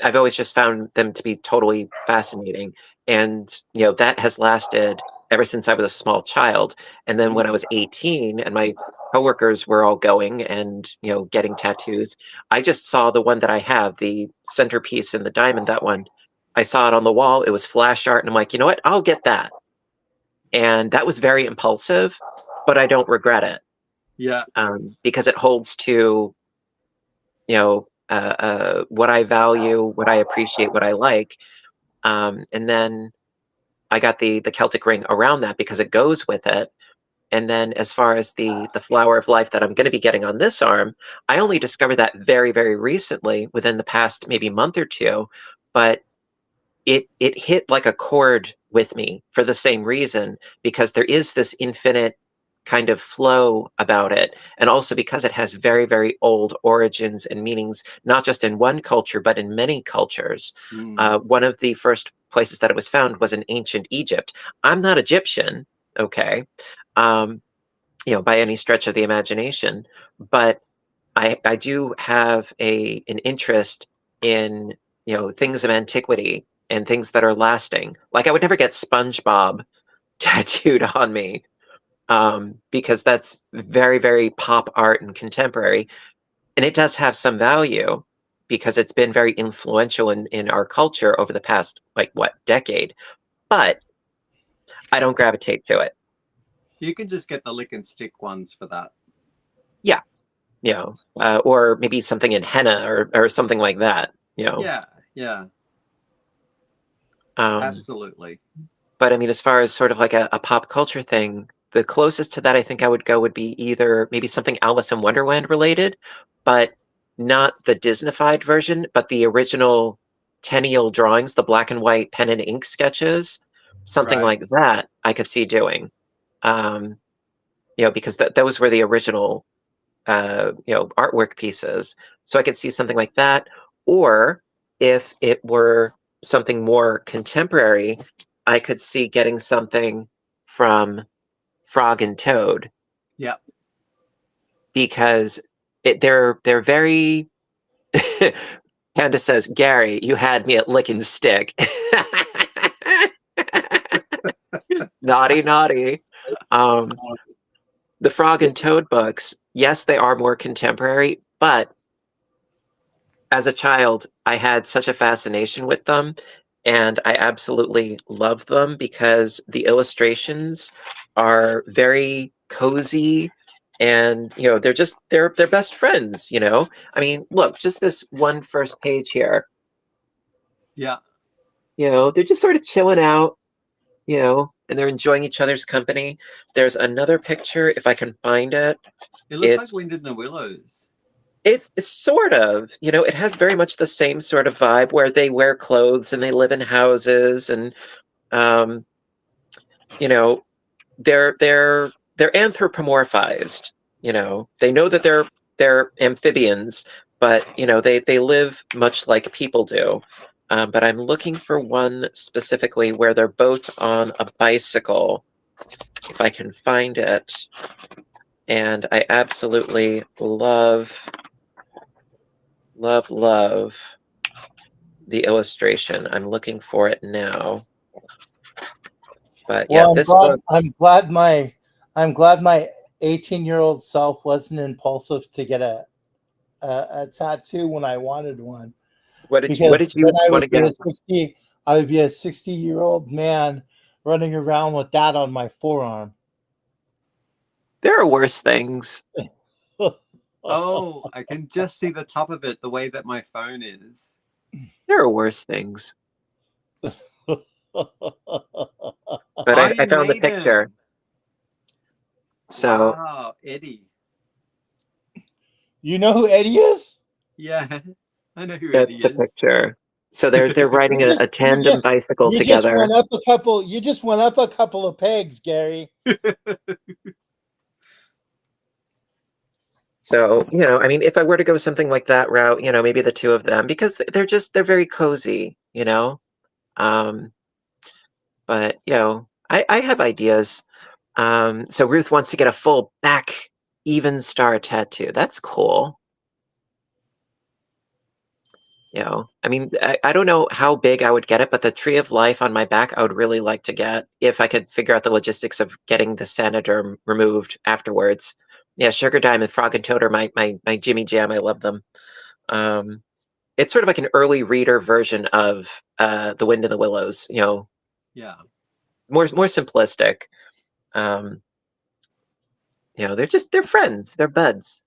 Speaker 1: I've always just found them to be totally fascinating. and that has lasted ever since I was a small child. And then when I was 18 and my coworkers were all going and getting tattoos, I just saw the one that I have, the centerpiece and the diamond, that one. I saw it on the wall. It was flash art, and I'm like, you know what? I'll get that. And that was very impulsive, but I don't regret it.
Speaker 4: Yeah.
Speaker 1: Because it holds to what I value, what I appreciate, what I like. And then I got the Celtic ring around that because it goes with it. And then as far as the flower of life that I'm going to be getting on this arm, I only discovered that very, very recently, within the past maybe month or two. But it hit like a chord with me for the same reason, because there is this infinite kind of flow about it, and also because it has very, very old origins and meanings, not just in one culture but in many cultures. One of the first places that it was found was in ancient Egypt. I'm not Egyptian, okay, by any stretch of the imagination, but I do have an interest in things of antiquity and things that are lasting. Like, I would never get SpongeBob tattooed on me, because that's very, very pop art and contemporary. And it does have some value because it's been very influential in our culture over the past, decade. But I don't gravitate to it.
Speaker 4: You can just get the lick and stick ones for that.
Speaker 1: Yeah. Or maybe something in henna or something like that.
Speaker 4: Yeah. Absolutely.
Speaker 1: But I mean, as far as sort of like a pop culture thing, the closest to that I think I would go would be either maybe something Alice in Wonderland related, but not the Disneyfied version, but the original Tenniel drawings, the black and white pen and ink sketches, something
Speaker 4: Right.
Speaker 1: like that I could see doing. Because those were the original artwork pieces. So I could see something like that. Or if it were something more contemporary, I could see getting something from Frog and Toad.
Speaker 4: Yeah.
Speaker 1: Because they're very Candace says, Gary, you had me at lick and stick. Naughty, naughty. The Frog and Toad books, yes, they are more contemporary, but as a child, I had such a fascination with them, and I absolutely love them because the illustrations are very cozy, and they're best friends. I mean, look, just this one first page here.
Speaker 4: Yeah.
Speaker 1: They're just sort of chilling out, and they're enjoying each other's company. There's another picture, if I can find it.
Speaker 4: It looks like Wind in the Willows.
Speaker 1: It's sort of, it has very much the same sort of vibe where they wear clothes and they live in houses, and they're anthropomorphized. They know that they're amphibians, but they live much like people do. But I'm looking for one specifically where they're both on a bicycle, if I can find it. And I absolutely love the illustration. I'm looking for it now. But yeah,
Speaker 5: Well,
Speaker 1: this book.
Speaker 5: I'm glad my 18-year-old self wasn't impulsive to get a tattoo when I wanted one.
Speaker 1: What did you want to get?
Speaker 5: I would be a 60-year-old man running around with that on my forearm.
Speaker 1: There are worse things.
Speaker 4: Oh, I can just see the top of it the way that my phone is.
Speaker 1: There are worse things. But I found the picture. So,
Speaker 4: wow, Eddie.
Speaker 5: You know who Eddie is?
Speaker 4: Yeah, I know who
Speaker 1: that's
Speaker 4: Eddie
Speaker 1: the
Speaker 4: is.
Speaker 1: picture. So they're riding a tandem bicycle together.
Speaker 5: You just went up a couple of pegs, Gary.
Speaker 1: So, I mean, if I were to go something like that route, maybe the two of them, because they're very cozy, But, I have ideas. So Ruth wants to get a full back even star tattoo. That's cool. You know, I mean, I don't know how big I would get it, but the Tree of Life on my back, I would really like to get if I could figure out the logistics of getting the Sanoderm removed afterwards. Yeah, Sugar Diamond, Frog and Toad are my Jimmy Jam. I love them. It's sort of like an early reader version of The Wind in the Willows. You know,
Speaker 4: Yeah.
Speaker 1: more simplistic. You know, they're friends. They're buds.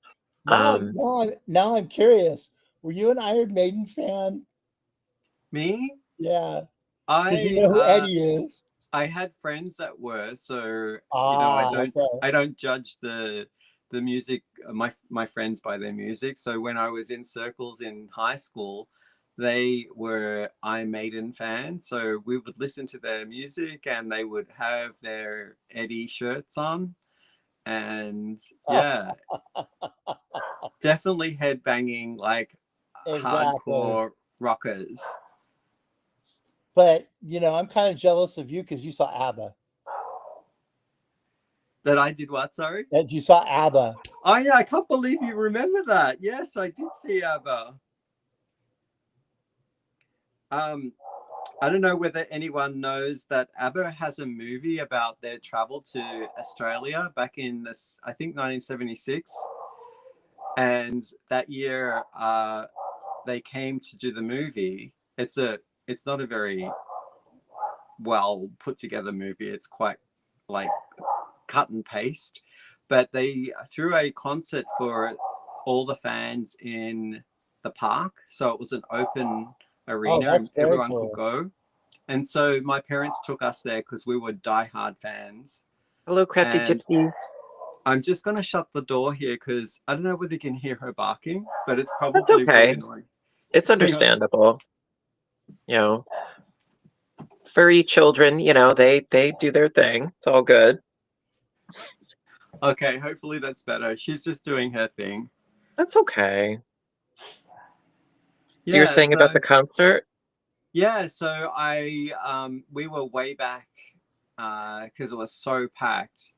Speaker 5: Now I'm curious. Were you an Iron Maiden fan?
Speaker 4: Me?
Speaker 5: Yeah. Because you know who
Speaker 4: I
Speaker 5: Eddie is.
Speaker 4: I had friends that were, so you know,
Speaker 5: Okay.
Speaker 4: I don't judge the music, my friends by their music. So when I was in circles in high school, they were Iron Maiden fans. So we would listen to their music and they would have their Eddie shirts on. And yeah, definitely headbanging like
Speaker 5: Exactly.
Speaker 4: hardcore rockers.
Speaker 5: But, you know, I'm kind of jealous of you because you saw ABBA.
Speaker 4: That I did what, sorry?
Speaker 5: That you saw ABBA.
Speaker 4: Oh yeah, I can't believe you remember that. Yes, I did see ABBA. I don't know whether anyone knows that ABBA has a movie about their travel to Australia back in this, I think 1976. And that year they came to do the movie. It's not a very well put together movie. It's quite like cut and paste, but they threw a concert for all the fans in the park, so it was an open arena and everyone could go. And so my parents took us there because we were diehard fans.
Speaker 1: Hello, Crafty Gypsy.
Speaker 4: I'm just going to shut the door here because I don't know whether you can hear her barking, but it's probably
Speaker 1: okay.
Speaker 4: really annoying.
Speaker 1: It's understandable. You know, furry children, you know, they do their thing. It's all good.
Speaker 4: Okay, hopefully that's better. She's just doing her thing.
Speaker 1: That's okay. So you're saying about the concert?
Speaker 4: Yeah, so we were way back because it was so packed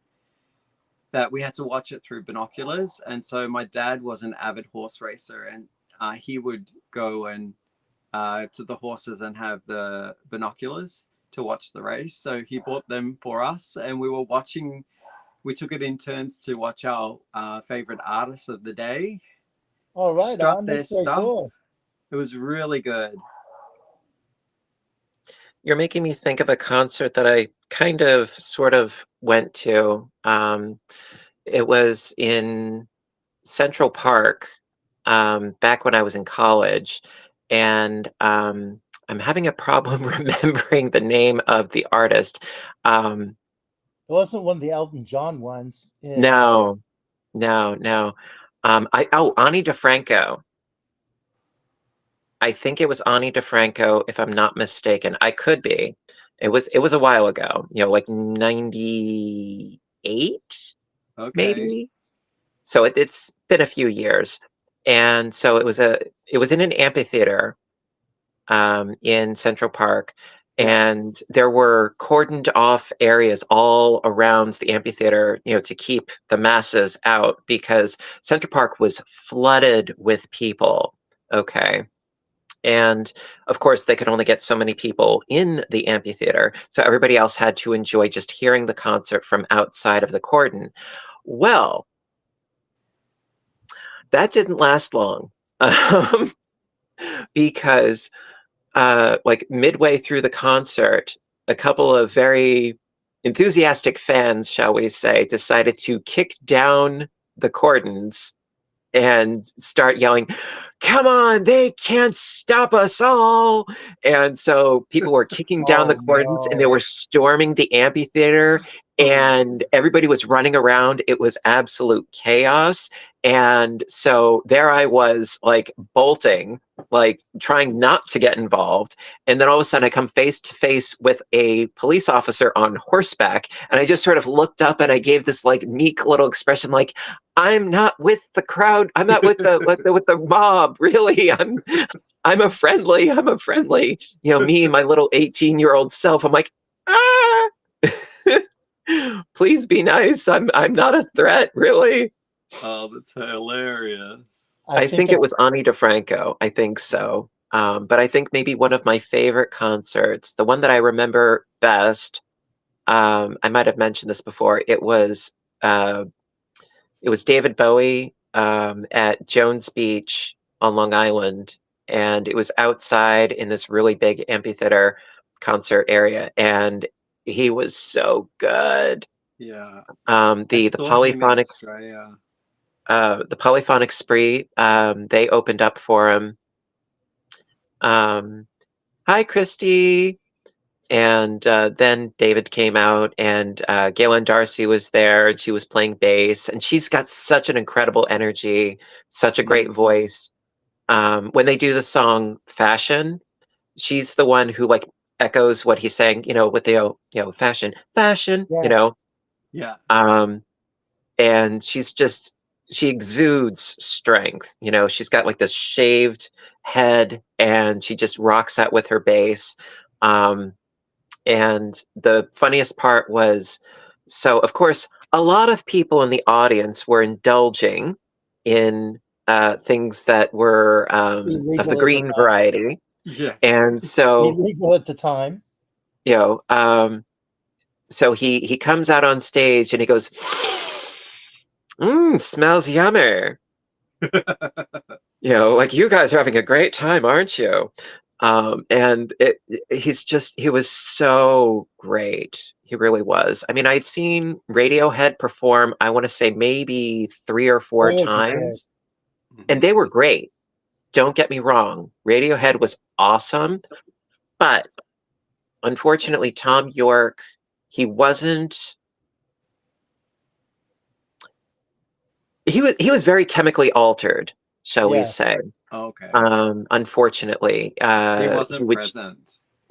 Speaker 4: that we had to watch it through binoculars. And so my dad was an avid horse racer, and he would go and to the horses and have the binoculars to watch the race. So he bought them for us, and we were watching. We took it in turns to watch our favorite artists of the day.
Speaker 5: All right,
Speaker 4: strut their stuff.
Speaker 5: Cool.
Speaker 4: It was really good.
Speaker 1: You're making me think of a concert that I kind of sort of went to. It was in Central Park back when I was in college, and I'm having a problem remembering the name of the artist.
Speaker 5: It wasn't one of the Elton John ones.
Speaker 1: No. Ani DeFranco. I think it was Ani DeFranco, if I'm not mistaken. I could be. It was a while ago. You know, like 98, maybe. So it's been a few years, and so it was in an amphitheater in Central Park. And there were cordoned off areas all around the amphitheater, you know, to keep the masses out because Central Park was flooded with people. Okay. And of course, they could only get so many people in the amphitheater. So everybody else had to enjoy just hearing the concert from outside of the cordon. Well, that didn't last long because like midway through the concert, a couple of very enthusiastic fans, shall we say, decided to kick down the cordons and start yelling, "Come on, they can't stop us all." And so people were kicking down the cordons and they were storming the amphitheater and everybody was running around. It was absolute chaos. And so there I was, like, bolting, like trying not to get involved. And then all of a sudden I come face to face with a police officer on horseback. And I just sort of looked up and I gave this like meek little expression, like, I'm not with the crowd. I'm not with the with the mob. Really, I'm a friendly. You know, me, my little 18-year-old self. I'm like, ah, please be nice. I'm not a threat, really.
Speaker 4: Oh, that's hilarious.
Speaker 1: I think it was Ani DeFranco. I think so. But I think maybe one of my favorite concerts, the one that I remember best, I might have mentioned this before. It was David Bowie at Jones Beach on Long Island, and it was outside in this really big amphitheater concert area, and he was so good.
Speaker 4: Yeah.
Speaker 1: The
Speaker 4: saw him in
Speaker 1: Polyphonic
Speaker 4: Australia.
Speaker 1: the Polyphonic Spree, they opened up for him. Hi, Christy. And then David came out, and Galen Darcy was there, and she was playing bass, and she's got such an incredible energy, such a great voice. When they do the song "Fashion," she's the one who like echoes what he's saying, with the fashion, fashion,
Speaker 5: Yeah.
Speaker 4: Yeah.
Speaker 1: and she exudes strength. She's got like this shaved head, and she just rocks that with her bass. And the funniest part was, so of course, a lot of people in the audience were indulging in things that were of the
Speaker 5: Illegal at the
Speaker 1: green
Speaker 5: time.
Speaker 1: variety.
Speaker 4: Yes.
Speaker 1: And so,
Speaker 5: Illegal at the time.
Speaker 1: So he comes out on stage and he goes, smells yummy. Like, you guys are having a great time, aren't you? And he was so great. He really was. I mean, I'd seen Radiohead perform, I want to say maybe 3 or 4
Speaker 5: Radiohead.
Speaker 1: times, and they were great. Don't get me wrong. Radiohead was awesome, but unfortunately, Tom York, he was very chemically altered, shall we say.
Speaker 4: Okay.
Speaker 1: Unfortunately,
Speaker 4: He wasn't present.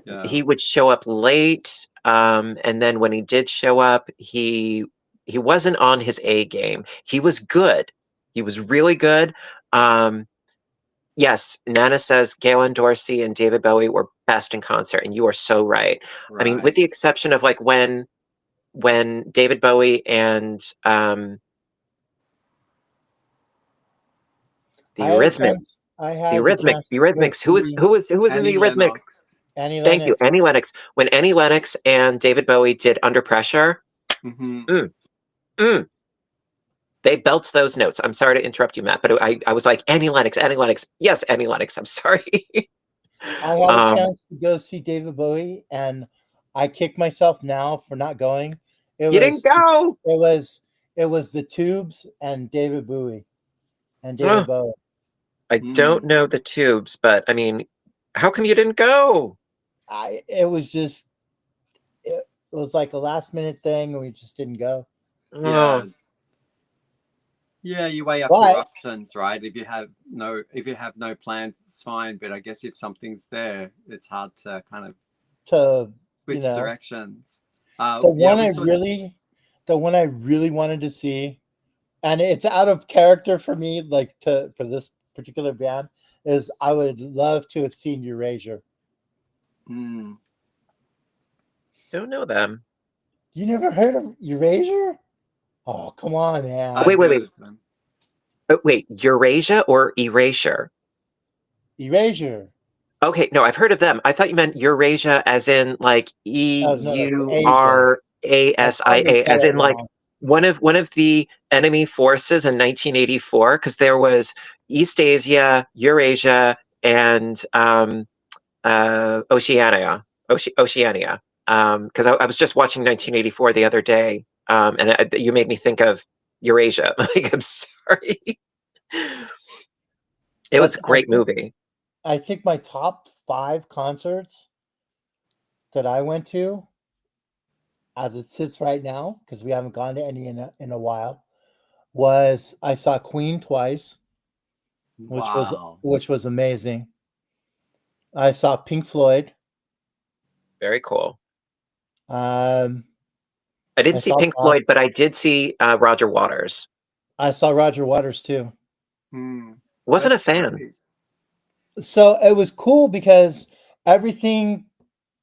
Speaker 4: Yeah.
Speaker 1: he would show up late, and then when he did show up, he wasn't on his A game. He was good. He was really good. Yes, Nana says Galen Dorsey and David Bowie were best in concert, and you are so right. I mean, with the exception of like when David Bowie and the Eurythmics. The Eurythmics. Who was in the Eurythmics?
Speaker 5: Annie
Speaker 1: Thank
Speaker 5: Lennox.
Speaker 1: you, Annie Lennox. When Annie Lennox and David Bowie did Under Pressure, they belched those notes. I'm sorry to interrupt you, Matt, but I was like, Annie Lennox. Yes, Annie Lennox. I'm sorry.
Speaker 5: I had a chance to go see David Bowie, and I kick myself now for not going.
Speaker 1: Didn't go.
Speaker 5: It was the Tubes and David Bowie and David Bowie.
Speaker 1: I don't know the Tubes, but I mean, how come you didn't go?
Speaker 5: It was like a last minute thing, and we just didn't go.
Speaker 4: Yeah, you weigh up your options, right? If you have no plans, it's fine. But I guess if something's there, it's hard to kind of switch directions.
Speaker 5: The one I really wanted to see, and it's out of character for me, like for this particular band, is I would love to have seen Erasure.
Speaker 1: Don't know them.
Speaker 5: You never heard of Erasure? Oh, come on, man.
Speaker 1: Wait, Eurasia or Erasure?
Speaker 5: Erasure.
Speaker 1: Okay, no, I've heard of them. I thought you meant Eurasia as in like EURASIA, as in like one of the enemy forces in 1984, because there was East Asia, Eurasia, and Oceania. Because I was just watching 1984 the other day, and you made me think of Eurasia. Like, I'm sorry. It was a great movie.
Speaker 5: I think my top 5 concerts that I went to, as it sits right now, because we haven't gone to any in a while, was I saw Queen twice, which was amazing. I saw Pink Floyd.
Speaker 1: Very cool.
Speaker 5: I
Speaker 1: didn't see Pink Floyd, but I did see Roger Waters.
Speaker 5: I saw Roger Waters too.
Speaker 1: Wasn't a fan.
Speaker 5: Great. So it was cool because everything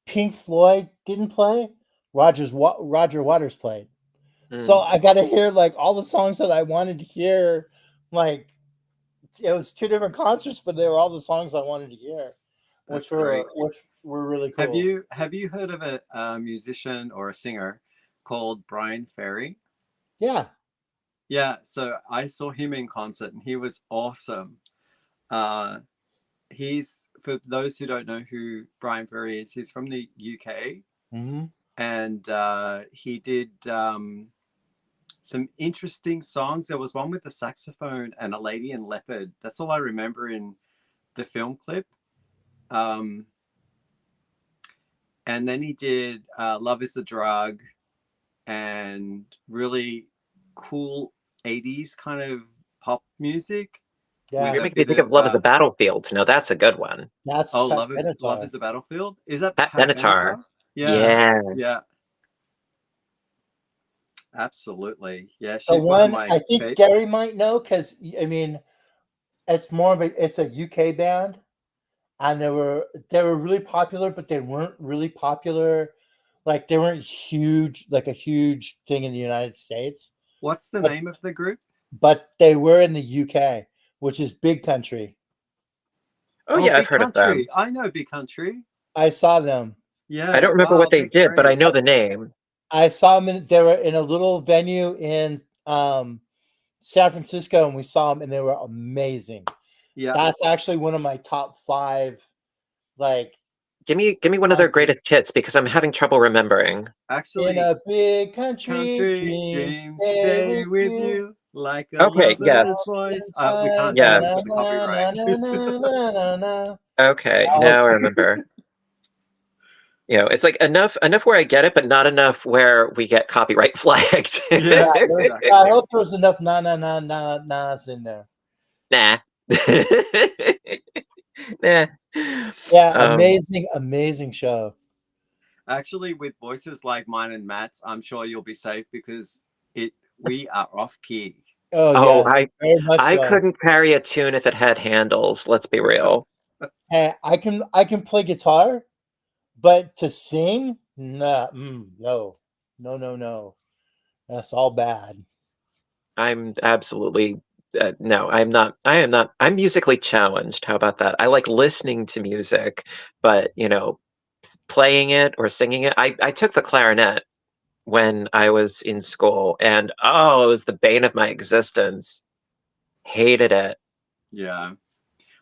Speaker 5: Pink Floyd didn't play, Roger Waters played. So I got to hear like all the songs that I wanted to hear. Like, it was 2 different concerts, but they were all the songs I wanted to hear. which
Speaker 4: That's great.
Speaker 5: were really cool.
Speaker 4: Have you heard of a musician or a singer called Brian Ferry?
Speaker 5: Yeah.
Speaker 4: Yeah, so I saw him in concert and he was awesome. He's, for those who don't know who Brian Ferry is, he's from the UK.
Speaker 5: Mm-hmm.
Speaker 4: And he did some interesting songs. There was one with the saxophone and a lady in leopard. That's all I remember in the film clip. And then he did Love is a Drug and really cool 80s kind of pop music.
Speaker 5: Yeah.
Speaker 1: You're
Speaker 4: With a
Speaker 1: making me
Speaker 4: bit
Speaker 1: think of
Speaker 4: of
Speaker 1: Love is a Battlefield. No, that's a good one.
Speaker 5: That's
Speaker 4: oh,
Speaker 5: Pat
Speaker 4: Love
Speaker 5: Benatar.
Speaker 4: is a Battlefield. Is that
Speaker 1: Pat
Speaker 4: Pat
Speaker 1: Benatar.
Speaker 4: Benatar?
Speaker 1: Yeah.
Speaker 4: Yeah, absolutely. Yeah,
Speaker 5: The
Speaker 4: she's one of
Speaker 5: one
Speaker 4: my
Speaker 5: I think Gary might know, because I mean, it's a UK band, and they were really popular, but they weren't really popular. Like they weren't huge, like a huge thing in the United States.
Speaker 4: What's the
Speaker 5: But
Speaker 4: name of the group?
Speaker 5: but they were in the UK, which is Big Country.
Speaker 1: Oh, yeah, I've
Speaker 4: Big
Speaker 1: heard of them.
Speaker 4: Country. I know Big Country.
Speaker 5: I saw them.
Speaker 4: Yeah.
Speaker 1: I don't remember
Speaker 4: wow,
Speaker 1: what they
Speaker 4: they're
Speaker 1: did, but I
Speaker 4: great.
Speaker 1: know the name.
Speaker 5: I saw them. They were in a little venue in San Francisco, and we saw them, and they were amazing.
Speaker 4: Yeah.
Speaker 5: That's actually one of my top 5. Like
Speaker 1: Give me one of their greatest hits, because I'm having trouble remembering.
Speaker 5: in
Speaker 4: Actually,
Speaker 5: a big country,
Speaker 4: dreams
Speaker 5: dreams stay with you.
Speaker 4: like a
Speaker 1: Okay, yes.
Speaker 4: lover's voice. We can't
Speaker 1: Yes.
Speaker 4: do the copyright.
Speaker 1: Okay, now I remember. You know, it's like enough where I get it, but not enough where we get copyright flagged.
Speaker 4: Yeah.
Speaker 5: Exactly. I hope there was enough nas in there.
Speaker 1: Nah. Nah.
Speaker 5: Yeah, amazing show.
Speaker 4: Actually, with voices like mine and Matt's, I'm sure you'll be safe because we are off key.
Speaker 1: Oh,
Speaker 5: Yes, very much
Speaker 1: I
Speaker 5: so.
Speaker 1: couldn't carry a tune if it had handles. Let's be real.
Speaker 5: Hey, I can play guitar, but to sing, nah, no. That's all bad.
Speaker 1: I'm absolutely no. I'm not. I am not. I'm musically challenged. How about that? I like listening to music, but playing it or singing it. I took the clarinet when I was in school, and it was the bane of my existence. Hated it.
Speaker 4: Yeah.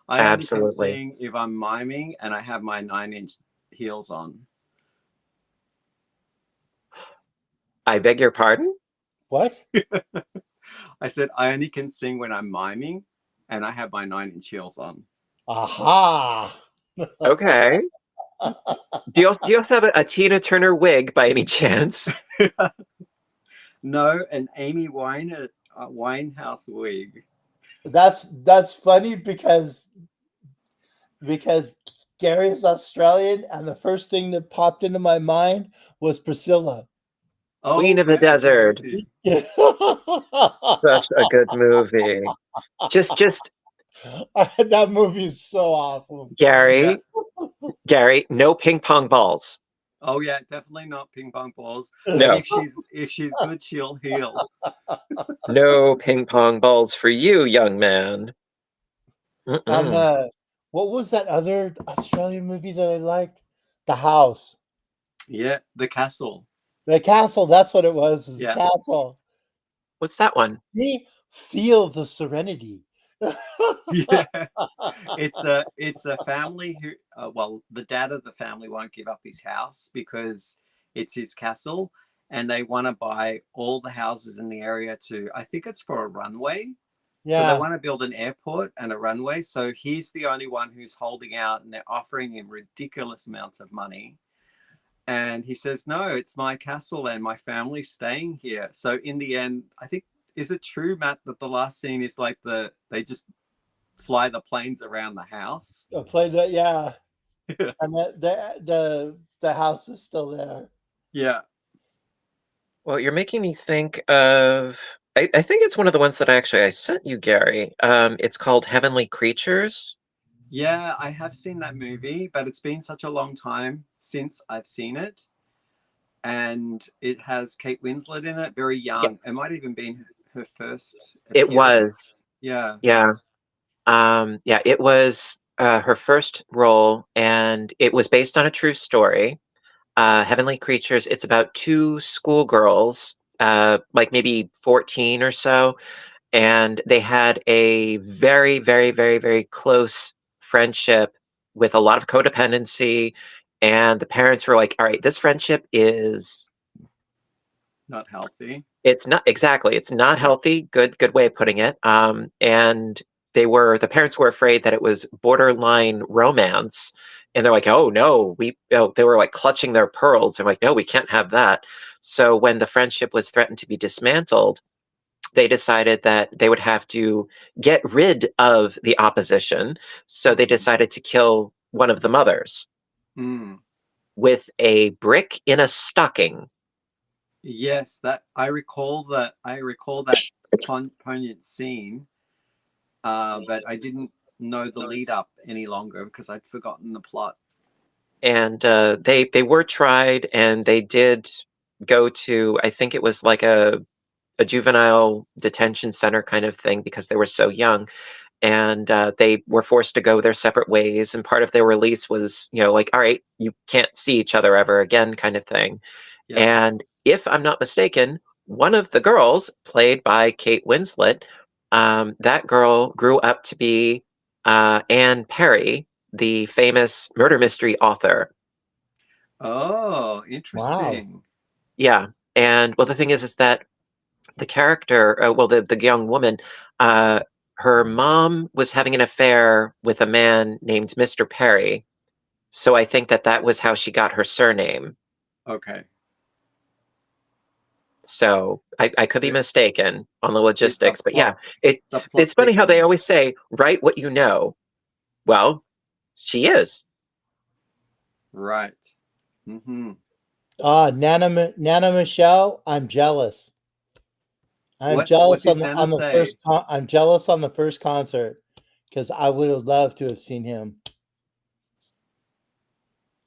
Speaker 4: I only can
Speaker 1: Absolutely.
Speaker 4: sing if I'm miming and I have my 9-inch heels on.
Speaker 1: I beg your pardon?
Speaker 5: What?
Speaker 4: I said I only can sing when I'm miming and I have my 9-inch heels on.
Speaker 5: Aha!
Speaker 1: Okay. Do you also have a Tina Turner wig by any chance?
Speaker 4: No, an Amy Winehouse wig.
Speaker 5: That's funny because Gary's Australian, and the first thing that popped into my mind was Priscilla.
Speaker 1: Queen of the
Speaker 4: great
Speaker 1: Desert.
Speaker 4: movie.
Speaker 1: Such a good movie. Just
Speaker 5: That movie is so awesome.
Speaker 1: Gary, no ping pong balls.
Speaker 4: Oh yeah, definitely not ping pong balls.
Speaker 1: No.
Speaker 4: But if she's good, she'll heal.
Speaker 1: No ping pong balls for you, young man.
Speaker 5: And what was that other Australian movie that I liked? The House.
Speaker 4: Yeah, The Castle.
Speaker 5: The Castle, that's what it was. It was
Speaker 4: Yeah.
Speaker 5: The Castle.
Speaker 1: What's that one?
Speaker 5: Me feel the serenity.
Speaker 4: Yeah, it's a family who the dad of the family won't give up his house because it's his castle, and they want to buy all the houses in the area I think it's for a runway. So they want to build an airport and a runway, so he's the only one who's holding out, and they're offering him ridiculous amounts of money, and he says, no, it's my castle and my family's staying here. So in the end, I think, is it true, Matt, that the last scene is like they just fly the planes around the house?
Speaker 5: I played that, yeah. And the house is still there.
Speaker 4: Yeah.
Speaker 1: Well, you're making me think of. I think it's one of the ones that I sent you, Gary. It's called Heavenly Creatures.
Speaker 4: Yeah, I have seen that movie, but it's been such a long time since I've seen it. And it has Kate Winslet in it, very young.
Speaker 1: Yes.
Speaker 4: It might even been her first
Speaker 1: It
Speaker 4: appearance.
Speaker 1: was.
Speaker 4: Yeah.
Speaker 1: Yeah. It was. her first role, and it was based on a true story. Heavenly Creatures. It's about two schoolgirls, like maybe 14 or so, and they had a very, very, very, very close friendship with a lot of codependency. And the parents were like, "All right, this friendship is
Speaker 4: Not healthy.
Speaker 1: it's not exactly it's not healthy." Good way of putting it. And the parents were afraid that it was borderline romance, and they're like, "Oh no, they were like clutching their pearls. They're like, no, we can't have that." So when the friendship was threatened to be dismantled, they decided that they would have to get rid of the opposition. So they decided to kill one of the mothers
Speaker 4: Mm.
Speaker 1: with a brick in a stocking.
Speaker 4: Yes, that I recall that poignant scene, but I didn't know the lead up any longer because I'd forgotten the plot.
Speaker 1: And they were tried, and they did go to, I think it was like a juvenile detention center kind of thing, because they were so young. And they were forced to go their separate ways. And part of their release was, like, all right, you can't see each other ever again, kind of thing.
Speaker 4: Yeah.
Speaker 1: And if I'm not mistaken, one of the girls, played by Kate Winslet, that girl grew up to be Anne Perry, the famous murder mystery author.
Speaker 4: Oh, interesting.
Speaker 1: Yeah. And well, the thing is that the character, the young woman, her mom was having an affair with a man named Mr. Perry. So I think that was how she got her surname.
Speaker 4: Okay.
Speaker 1: So I could be
Speaker 4: Yeah.
Speaker 1: mistaken on the logistics, but yeah,
Speaker 4: The plot
Speaker 1: it's funny how they
Speaker 4: thickens.
Speaker 1: always say, write what you know. Well, she is.
Speaker 4: Right. Mm-hmm.
Speaker 5: Nana Michelle, I'm jealous. I'm
Speaker 4: What
Speaker 5: jealous
Speaker 4: did
Speaker 5: on the
Speaker 4: Nana
Speaker 5: on the
Speaker 4: say?
Speaker 5: first I'm jealous on the first concert because I would have loved to have seen him.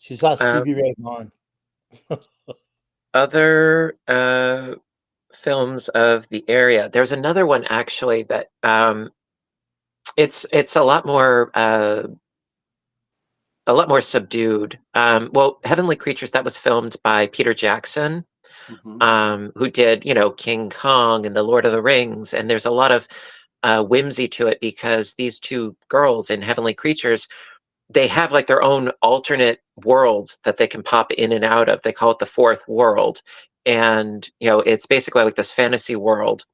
Speaker 5: She saw Stevie Ray Vaughan.
Speaker 1: Other films of the area. There's another one actually that it's a lot more subdued. Well, Heavenly Creatures, that was filmed by Peter Jackson,
Speaker 4: Mm-hmm.
Speaker 1: who did, King Kong and The Lord of the Rings. And there's a lot of whimsy to it, because these two girls in Heavenly Creatures, they have like their own alternate worlds that they can pop in and out of. They call it the fourth world. And, it's basically like this fantasy world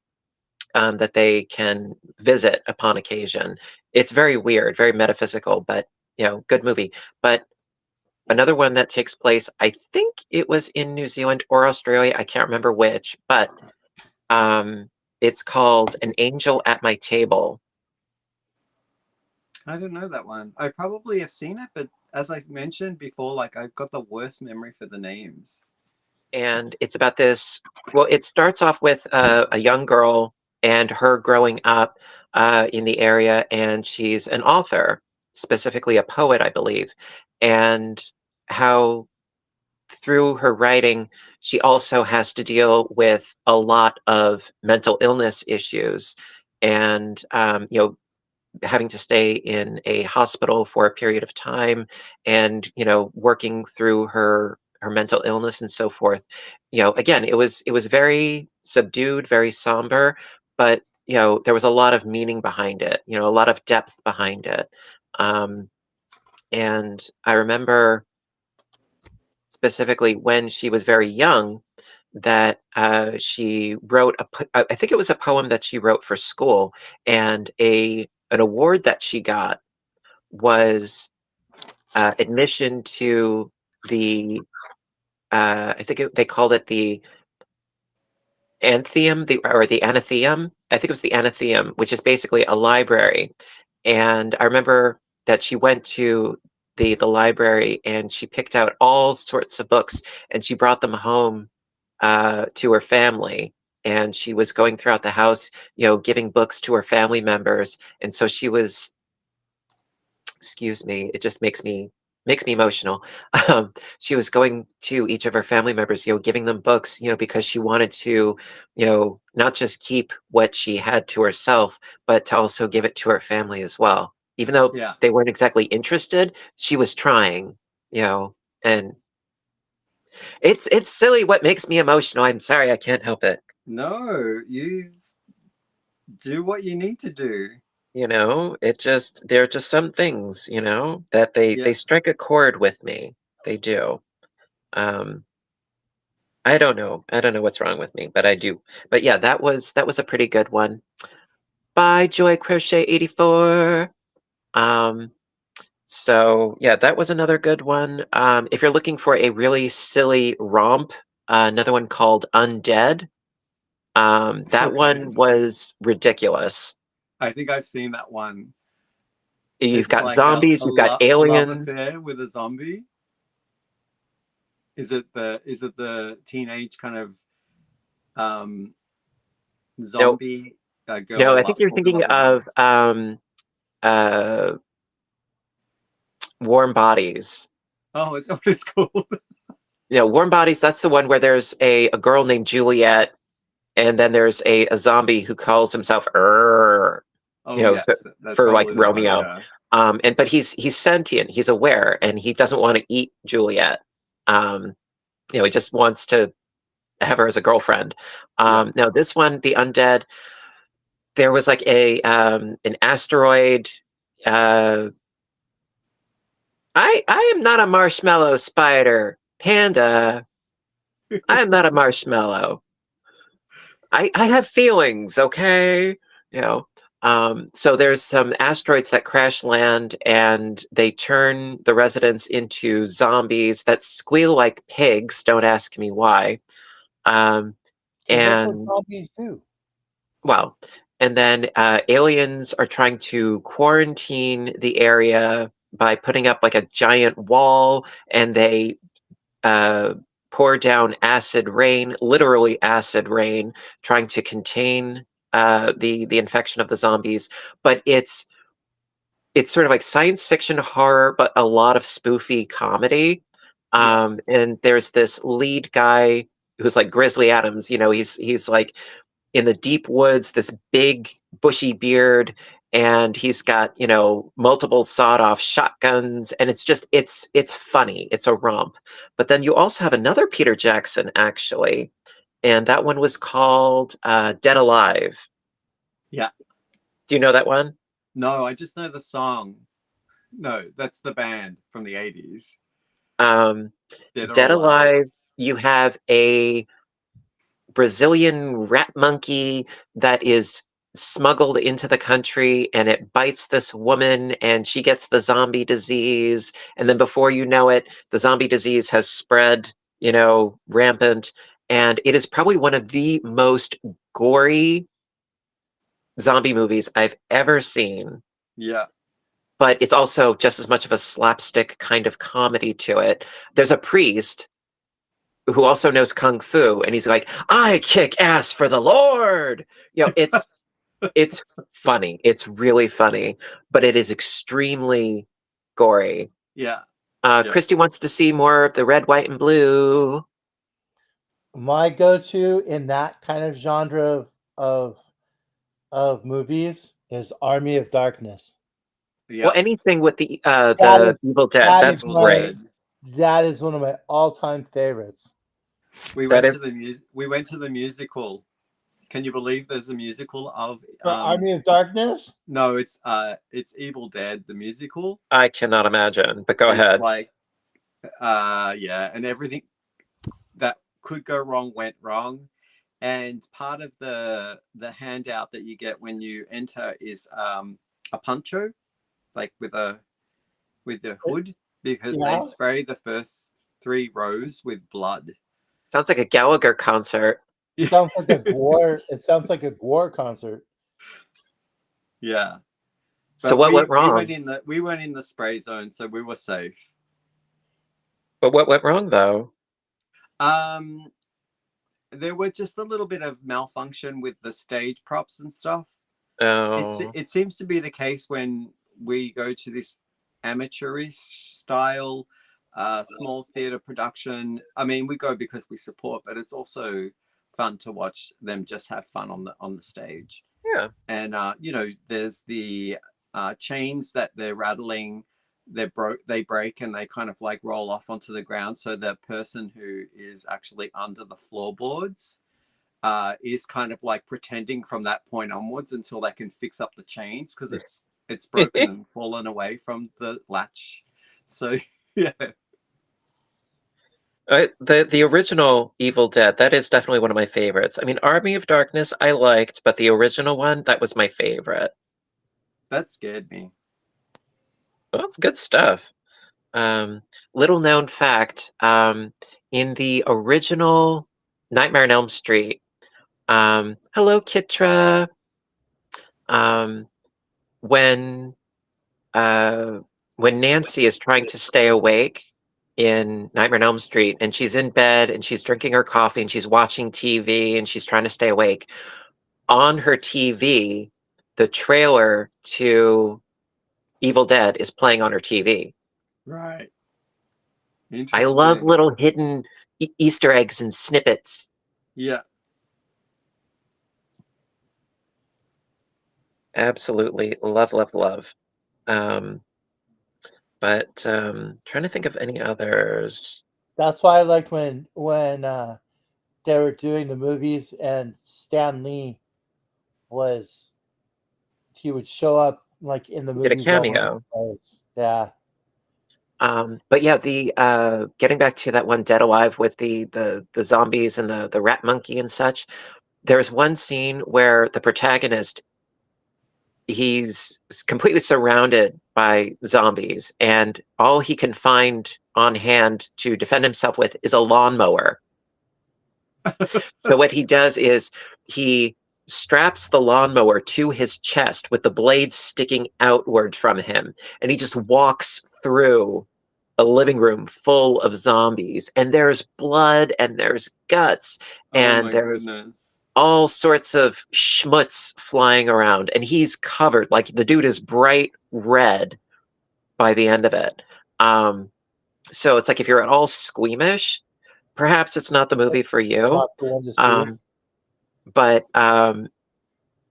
Speaker 1: that they can visit upon occasion. It's very weird, very metaphysical, but, good movie. But another one that takes place, I think it was in New Zealand or Australia, I can't remember which, but it's called An Angel at My Table.
Speaker 4: I don't know that one. I probably have seen it, but as I mentioned before, like I've got the worst memory for the names.
Speaker 1: And it's about this. Well, it starts off with a young girl and her growing up in the area, and she's an author, specifically a poet, I believe. And how through her writing, she also has to deal with a lot of mental illness issues, and having to stay in a hospital for a period of time, and working through her mental illness and so forth. Again, it was very subdued, very somber, but there was a lot of meaning behind it, a lot of depth behind it. And I remember specifically when she was very young, that she wrote I think it was a poem that she wrote for school, and an award that she got was admission to the I think they called it the Antheum, or the Anatheum. I think it was the Anatheum, which is basically a library. And I remember that she went to the library, and she picked out all sorts of books, and she brought them home to her family. And she was going throughout the house, giving books to her family members. And so she was, excuse me, it just makes me emotional. She was going to each of her family members, giving them books, because she wanted to, not just keep what she had to herself, but to also give it to her family as well. even though
Speaker 4: Yeah.
Speaker 1: they weren't exactly interested, she was trying, and it's silly what makes me emotional. I'm sorry, I can't help it.
Speaker 4: No, you do what you need to do.
Speaker 1: There are just some things, that they strike a chord with me. They do. I don't know what's wrong with me, but I do. But yeah, that was a pretty good one. Bye, Joy Crochet 84. So yeah, that was another good one. If you're looking for a really silly romp, another one called Undead. That one was ridiculous.
Speaker 4: I think I've seen that one.
Speaker 1: You've
Speaker 4: It's
Speaker 1: got
Speaker 4: like
Speaker 1: zombies, you've got
Speaker 4: love
Speaker 1: aliens.
Speaker 4: affair with a zombie. Is it the teenage kind of zombie girl?
Speaker 1: No, I think you're
Speaker 4: falls in
Speaker 1: thinking
Speaker 4: love with
Speaker 1: of uh, Warm Bodies.
Speaker 4: Oh, is that what it's called?
Speaker 1: Yeah, Warm Bodies. That's the one where there's a girl named Juliet, and then there's a zombie who calls himself
Speaker 4: Oh yes, that's
Speaker 1: for like
Speaker 4: probably the one.
Speaker 1: Romeo.
Speaker 4: Yeah.
Speaker 1: But he's sentient, he's aware, and he doesn't want to eat Juliet. He just wants to have her as a girlfriend. Now this one, the undead, there was like an asteroid. I am not a marshmallow spider. Panda, I am not a marshmallow. I have feelings, okay? So there's some asteroids that crash land and they turn the residents into zombies that squeal like pigs. Don't ask me why.
Speaker 5: That's what
Speaker 1: And
Speaker 5: zombies do.
Speaker 1: well, and then aliens are trying to quarantine the area by putting up like a giant wall, and they pour down acid rain, literally acid rain, trying to contain the infection of the zombies. But it's sort of like science fiction horror, but a lot of spoofy comedy. And there's this lead guy who's like Grizzly Adams. He's like in the deep woods, this big bushy beard, and he's got multiple sawed-off shotguns, and it's funny. It's a romp. But then you also have another Peter Jackson, actually, and that one was called Dead Alive.
Speaker 4: Yeah.
Speaker 1: Do you know that one?
Speaker 4: No, I just know the song. No, that's the band from the 80s.
Speaker 1: Dead Alive, you have a Brazilian rat monkey that is smuggled into the country, and it bites this woman and she gets the zombie disease, and then before you know it, the zombie disease has spread rampant, and it is probably one of the most gory zombie movies I've ever seen.
Speaker 4: Yeah.
Speaker 1: But it's also just as much of a slapstick kind of comedy to it. There's a priest who also knows kung fu, and he's like, I kick ass for the Lord. It's funny. It's really funny, but it is extremely gory.
Speaker 4: Yeah.
Speaker 1: Christy wants to see more of the red, white, and blue.
Speaker 5: My go-to in that kind of genre of movies is Army of Darkness.
Speaker 4: Yeah.
Speaker 1: Well, anything with the Evil Dead, that's
Speaker 5: great.
Speaker 1: great.
Speaker 5: That is one of my all-time favorites.
Speaker 4: We went to the musical. Can you believe there's a musical of
Speaker 5: Army of Darkness?
Speaker 4: No, it's Evil Dead the musical.
Speaker 1: I cannot imagine, but go ahead.
Speaker 4: It's like and everything that could go wrong went wrong. And part of the handout that you get when you enter is a poncho, like with the hood, because they spray the first 3 rows with blood.
Speaker 1: Sounds like a Gallagher concert.
Speaker 5: It sounds like a gore. It sounds like a gore concert.
Speaker 4: Yeah.
Speaker 1: So what went wrong?
Speaker 4: We weren't in the spray zone, so we were safe.
Speaker 1: But what went wrong though?
Speaker 4: There were just a little bit of malfunction with the stage props and stuff.
Speaker 1: Oh.
Speaker 4: It seems to be the case when we go to this amateurish style small theater production. I mean, we go because we support, but it's also fun to watch them just have fun on the stage.
Speaker 1: Yeah.
Speaker 4: And there's the chains that they're rattling, they break and they kind of like roll off onto the ground. So the person who is actually under the floorboards is kind of like pretending from that point onwards until they can fix up the chains, because it's broken and fallen away from the latch. So yeah.
Speaker 1: The original Evil Dead, that is definitely one of my favorites. I mean, Army of Darkness I liked, but the original one, that was my favorite.
Speaker 4: That scared me.
Speaker 1: Well, it's good stuff. Little known fact, in the original Nightmare on Elm Street, hello, Kitra. When Nancy is trying to stay awake in Nightmare on Elm Street, and she's in bed and she's drinking her coffee and she's watching TV and she's trying to stay awake, on her TV, the trailer to Evil Dead is playing on her TV.
Speaker 4: Right.
Speaker 1: I love
Speaker 4: Interesting.
Speaker 1: little hidden Easter eggs and snippets.
Speaker 4: Yeah.
Speaker 1: Absolutely. Love, love, love. But trying to think of any others.
Speaker 5: That's why I liked when they were doing the movies and Stan Lee he would show up like in the
Speaker 1: Did a
Speaker 5: movies.
Speaker 1: cameo.
Speaker 5: Yeah.
Speaker 1: But yeah, the getting back to that one Dead Alive with the zombies and the rat monkey and such, there's one scene where the protagonist, he's completely surrounded by zombies, and all he can find on hand to defend himself with is a lawnmower. So what he does is he straps the lawnmower to his chest with the blades sticking outward from him, and he just walks through a living room full of zombies, and there's blood and there's guts and there's all sorts of schmutz flying around, and he's covered, like the dude is bright red by the end of it. So it's like, if you're at all squeamish, perhaps it's not the movie for you.
Speaker 5: Not the one to see.
Speaker 1: But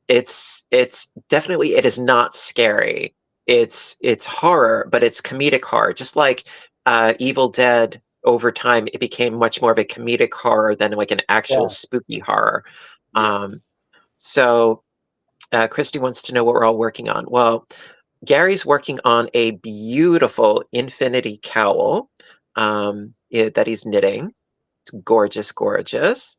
Speaker 1: it's definitely, it is not scary. It's horror, but it's comedic horror. Just like Evil Dead, over time, it became much more of a comedic horror than like an actual spooky horror. So Christy wants to know what we're all working on. Well, Gary's working on a beautiful infinity cowl that he's knitting. It's gorgeous, gorgeous.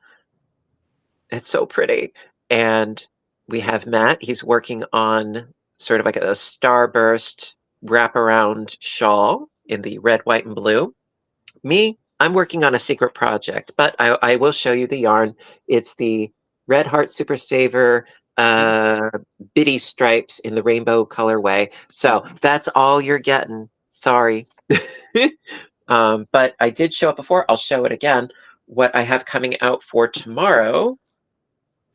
Speaker 1: It's so pretty. And we have Matt. He's working on sort of like a starburst wraparound shawl in the red, white, and blue. Me, I'm working on a secret project, but I will show you the yarn. It's the Red Heart Super Saver bitty stripes in the rainbow colorway. So that's all you're getting. Sorry. But I did show it before. I'll show it again. What I have coming out for tomorrow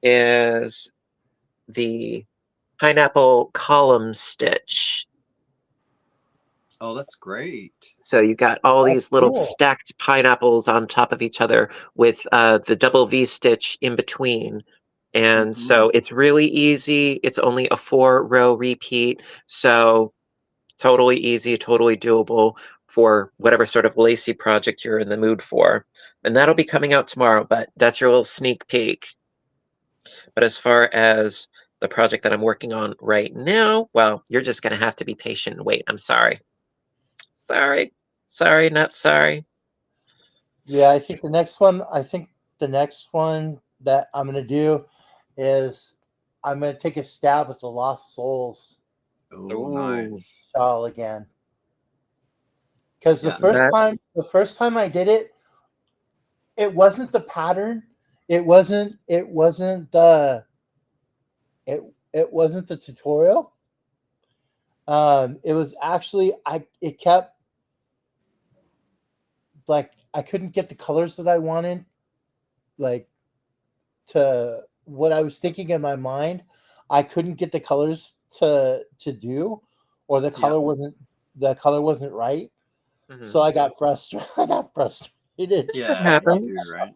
Speaker 1: is the pineapple column stitch.
Speaker 4: Oh, that's great.
Speaker 1: So you got all these little stacked pineapples on top of each other with the double V stitch in between. And so it's really easy. It's only a 4-row repeat. So totally easy, totally doable for whatever sort of lacy project you're in the mood for. And that'll be coming out tomorrow, but that's your little sneak peek. But as far as the project that I'm working on right now, well, you're just going to have to be patient and wait. I'm sorry. Sorry, not sorry.
Speaker 5: Yeah, I think the next one that I'm going to do is I'm going to take a stab at the Lost Souls
Speaker 4: Nice.
Speaker 5: shawl again. Because the first time I did it, it wasn't the pattern. It wasn't the tutorial. It was actually it kept, like, I couldn't get the colors that I wanted, like, to what I was thinking in my mind. I couldn't get the colors to do, or the color wasn't right. So I got frustrated.
Speaker 4: Yeah,
Speaker 1: it happens.
Speaker 4: you do, right?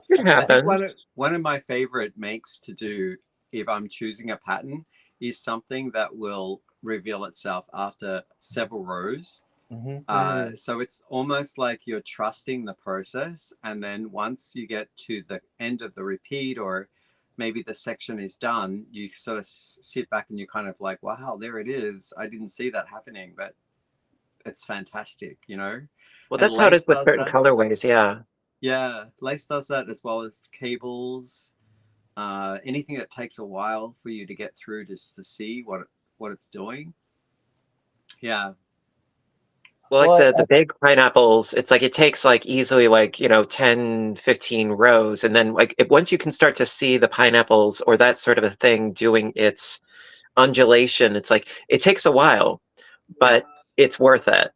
Speaker 1: It happens.
Speaker 4: I think one of my favorite makes to do if I'm choosing a pattern is something that will reveal itself after several rows.
Speaker 5: Mm-hmm.
Speaker 4: So it's almost like you're trusting the process, and then once you get to the end of the repeat, or maybe the section is done, you sort of sit back and you're kind of like, wow, there it is. I didn't see that happening, but it's fantastic, you know.
Speaker 1: Well,
Speaker 4: And
Speaker 1: that's how it
Speaker 4: lace
Speaker 1: is with
Speaker 4: does
Speaker 1: certain
Speaker 4: that.
Speaker 1: colorways. Yeah.
Speaker 4: Yeah, lace does that, as well as cables. Anything that takes a while for you to get through just to see what it's doing. Yeah.
Speaker 1: Well, like
Speaker 5: Well,
Speaker 1: the big pineapples, it's like it takes like easily like, 10, 15 rows. And then like once you can start to see the pineapples or that sort of a thing doing its undulation, it's like it takes a while, but it's worth it.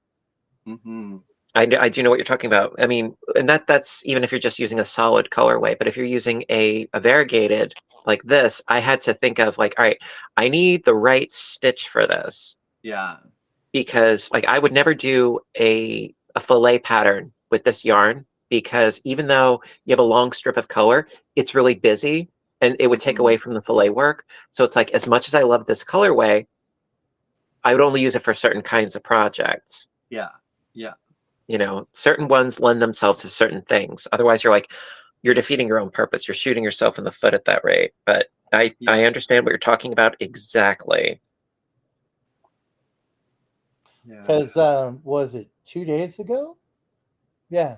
Speaker 4: Mm-hmm.
Speaker 1: I do know what you're talking about. I mean, and that's even if you're just using a solid colorway, but if you're using a variegated like this, I had to think of like, all right, I need the right stitch for this.
Speaker 4: Yeah.
Speaker 1: Because like I would never do a fillet pattern with this yarn, because even though you have a long strip of color, it's really busy and it would take away from the fillet work. So it's like, as much as I love this colorway, I would only use it for certain kinds of projects.
Speaker 4: Yeah. Yeah.
Speaker 1: Certain ones lend themselves to certain things. Otherwise you're defeating your own purpose. You're shooting yourself in the foot at that rate. But I understand what you're talking about exactly.
Speaker 4: Yeah.
Speaker 5: because was it 2 days ago? Yeah,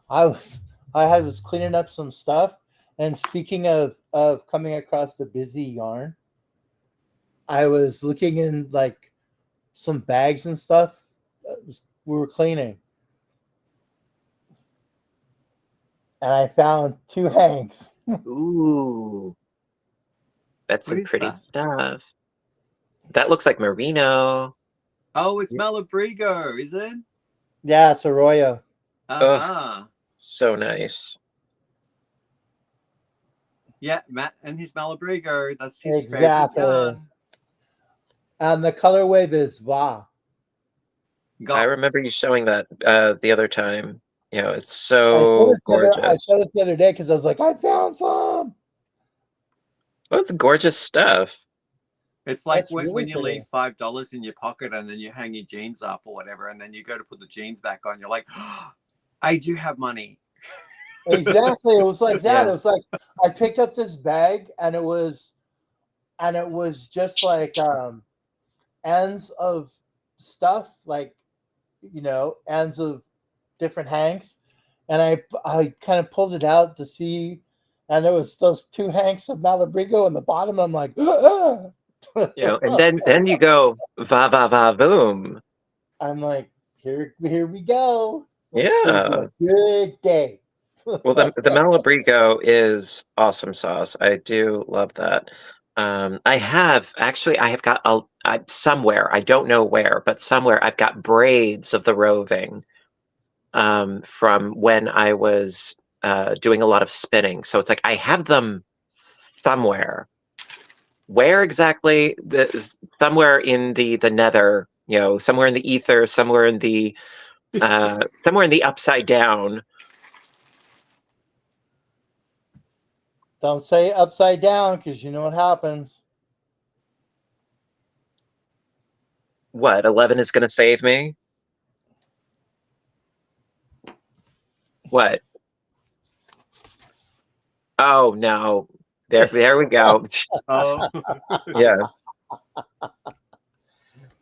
Speaker 5: I was cleaning up some stuff, and speaking of coming across the busy yarn, I was looking in like some bags and stuff. We were cleaning, and I found 2 hanks.
Speaker 1: Ooh. That's
Speaker 4: What
Speaker 1: some
Speaker 4: is
Speaker 1: pretty
Speaker 4: that?
Speaker 1: stuff. That looks like merino.
Speaker 4: Oh, it's Malabrigo, is it?
Speaker 5: Yeah, it's Arroyo.
Speaker 4: Uh-huh.
Speaker 1: So nice.
Speaker 4: Yeah, Matt and his Malabrigo. That's his favorite
Speaker 5: Exactly.
Speaker 4: yarn.
Speaker 5: And the colorway is Va.
Speaker 1: I
Speaker 4: Golf.
Speaker 1: remember you showing that the other time. It's
Speaker 5: I
Speaker 1: so gorgeous.
Speaker 5: showed it the other day because I was like, I found some.
Speaker 1: Well, it's gorgeous stuff.
Speaker 4: It's like
Speaker 5: That's
Speaker 4: when
Speaker 5: really
Speaker 4: you
Speaker 5: pretty.
Speaker 4: leave $5 in your pocket and then you hang your jeans up or whatever, and then you go to put the jeans back on. You're like, oh, I do have money.
Speaker 5: Exactly. It was like that.
Speaker 1: Yeah.
Speaker 5: It was like I picked up this bag and it was just like ends of stuff, like ends of different hanks. And I kind of pulled it out to see, and there was those 2 hanks of Malabrigo in the bottom. I'm like,
Speaker 1: And then you go va va va boom.
Speaker 5: I'm like, here we go. It's
Speaker 1: Yeah.
Speaker 5: gonna be a good day.
Speaker 1: Well, the Malabrigo is awesome sauce. I do love that. I have got somewhere, I don't know where, but somewhere I've got braids of the roving from when I was doing a lot of spinning. So it's like I have them somewhere. Where exactly? Somewhere in the nether, somewhere in the ether, somewhere in the upside down.
Speaker 5: Don't say upside down, because you know what happens.
Speaker 1: What, 11 is going to save me? What? Oh no! There we go.
Speaker 4: Oh,
Speaker 1: Yeah,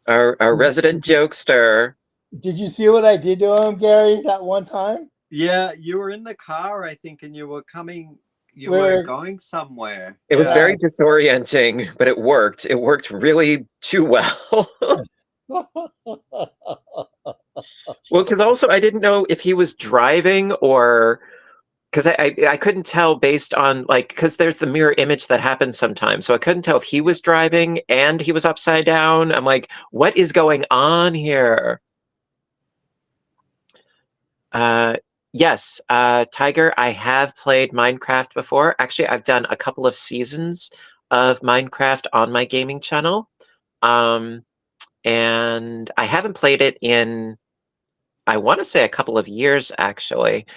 Speaker 1: our resident jokester.
Speaker 5: Did you see what I did to him, Gary, that one time?
Speaker 4: yeah. You were in the car, I think, and you were coming. You
Speaker 5: We're-
Speaker 4: were going somewhere.
Speaker 1: It was
Speaker 4: Yeah.
Speaker 1: very disorienting, but it worked. It worked really too well. Well, because also I didn't know if he was driving or because I couldn't tell based on because there's the mirror image that happens sometimes, so I couldn't tell if he was driving and he was upside down. I'm like, what is going on here? Yes, Tiger, I have played Minecraft before. Actually, I've done a couple of seasons of Minecraft on my gaming channel. And I haven't played it in, I want to say, a couple of years, actually.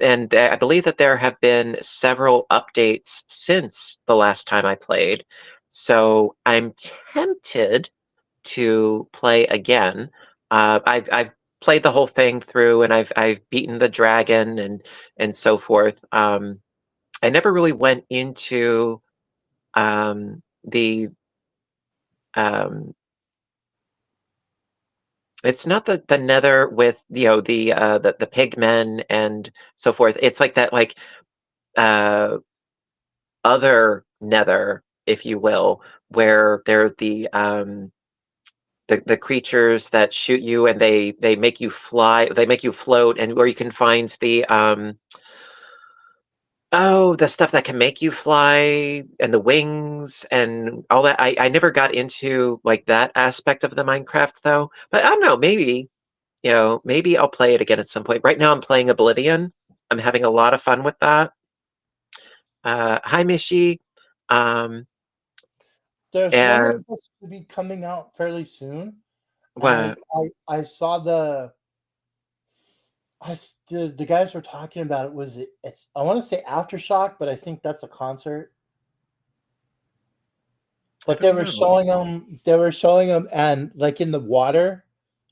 Speaker 1: And I believe that there have been several updates since the last time I played. So I'm tempted to play again. I've played the whole thing through, and I've beaten the dragon and so forth. I never really went into the it's not the nether with the pigmen and so forth. It's like that uh other nether, if you will, where they're the creatures that shoot you, and they make you fly, they make you float, and where you can find the stuff that can make you fly and the wings and all that. I never got into like that aspect of the Minecraft though. But I don't know, maybe I'll play it again at some point. Right now I'm playing Oblivion. I'm having a lot of fun with that. Hi Mishi.
Speaker 5: There's one that's
Speaker 1: And
Speaker 5: supposed to be coming out fairly soon.
Speaker 1: what?
Speaker 5: I saw the guys were talking about it. It's I want to say Aftershock, but I think that's a concert. But they
Speaker 1: don't
Speaker 5: were
Speaker 1: know.
Speaker 5: showing them. They were showing them, and like in the water,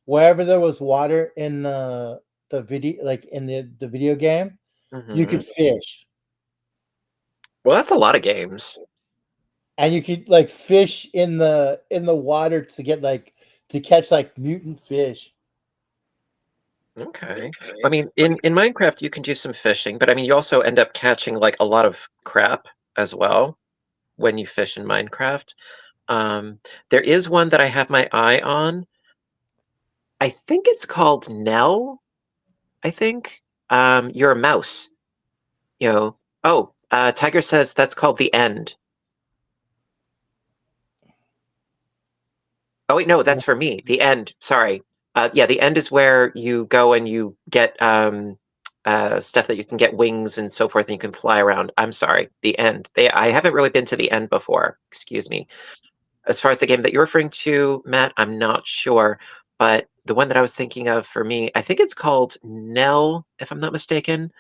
Speaker 5: wherever there was water in the video, like in the video game, you could
Speaker 1: Mhm.
Speaker 5: fish,
Speaker 1: Well, that's a lot of games.
Speaker 5: and you could like fish in the water to get like to catch like mutant fish.
Speaker 1: Okay. I mean, in Minecraft, you can do some fishing, but I mean, you also end up catching like a lot of crap as well when you fish in Minecraft. There is one that I have my eye on. I think it's called Nell. I think you're a mouse. Tiger says that's called the end. Oh wait, no, that's for me. The end. Sorry. Yeah, the end is where you go and you get stuff that you can get wings and so forth, and you can fly around. I'm sorry. The end. I haven't really been to the end before. Excuse me. As far as the game that you're referring to, Matt, I'm not sure. But the one that I was thinking of for me, I think it's called Nell, if I'm not mistaken.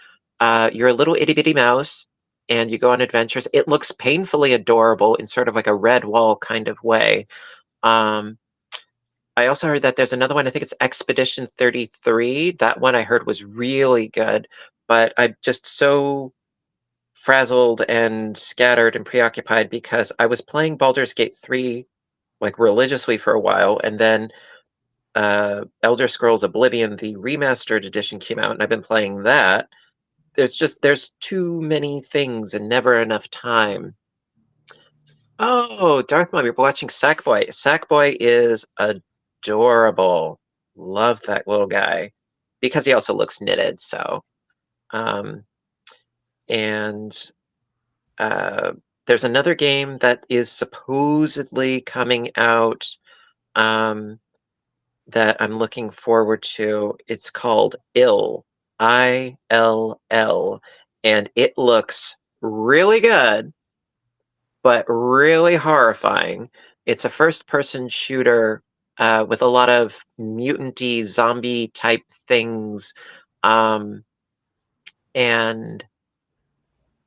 Speaker 1: You're a little itty bitty mouse, and you go on adventures. It looks painfully adorable in sort of like a red wall kind of way. Um, I also heard that there's another one. I think it's Expedition 33. That one I heard was really good, but I'm just so frazzled and scattered and preoccupied because I was playing Baldur's Gate 3 like religiously for a while, and then Elder Scrolls Oblivion, the remastered edition, came out, and I've been playing that. There's too many things and never enough time. Oh, Darth Mom, you're watching Sackboy. Sackboy is adorable. Love that little guy. Because he also looks knitted, so. And there's another game that is supposedly coming out that I'm looking forward to. It's called Ill, ILL, and it looks really good, but really horrifying. It's a first-person shooter with a lot of mutant-y zombie type things, and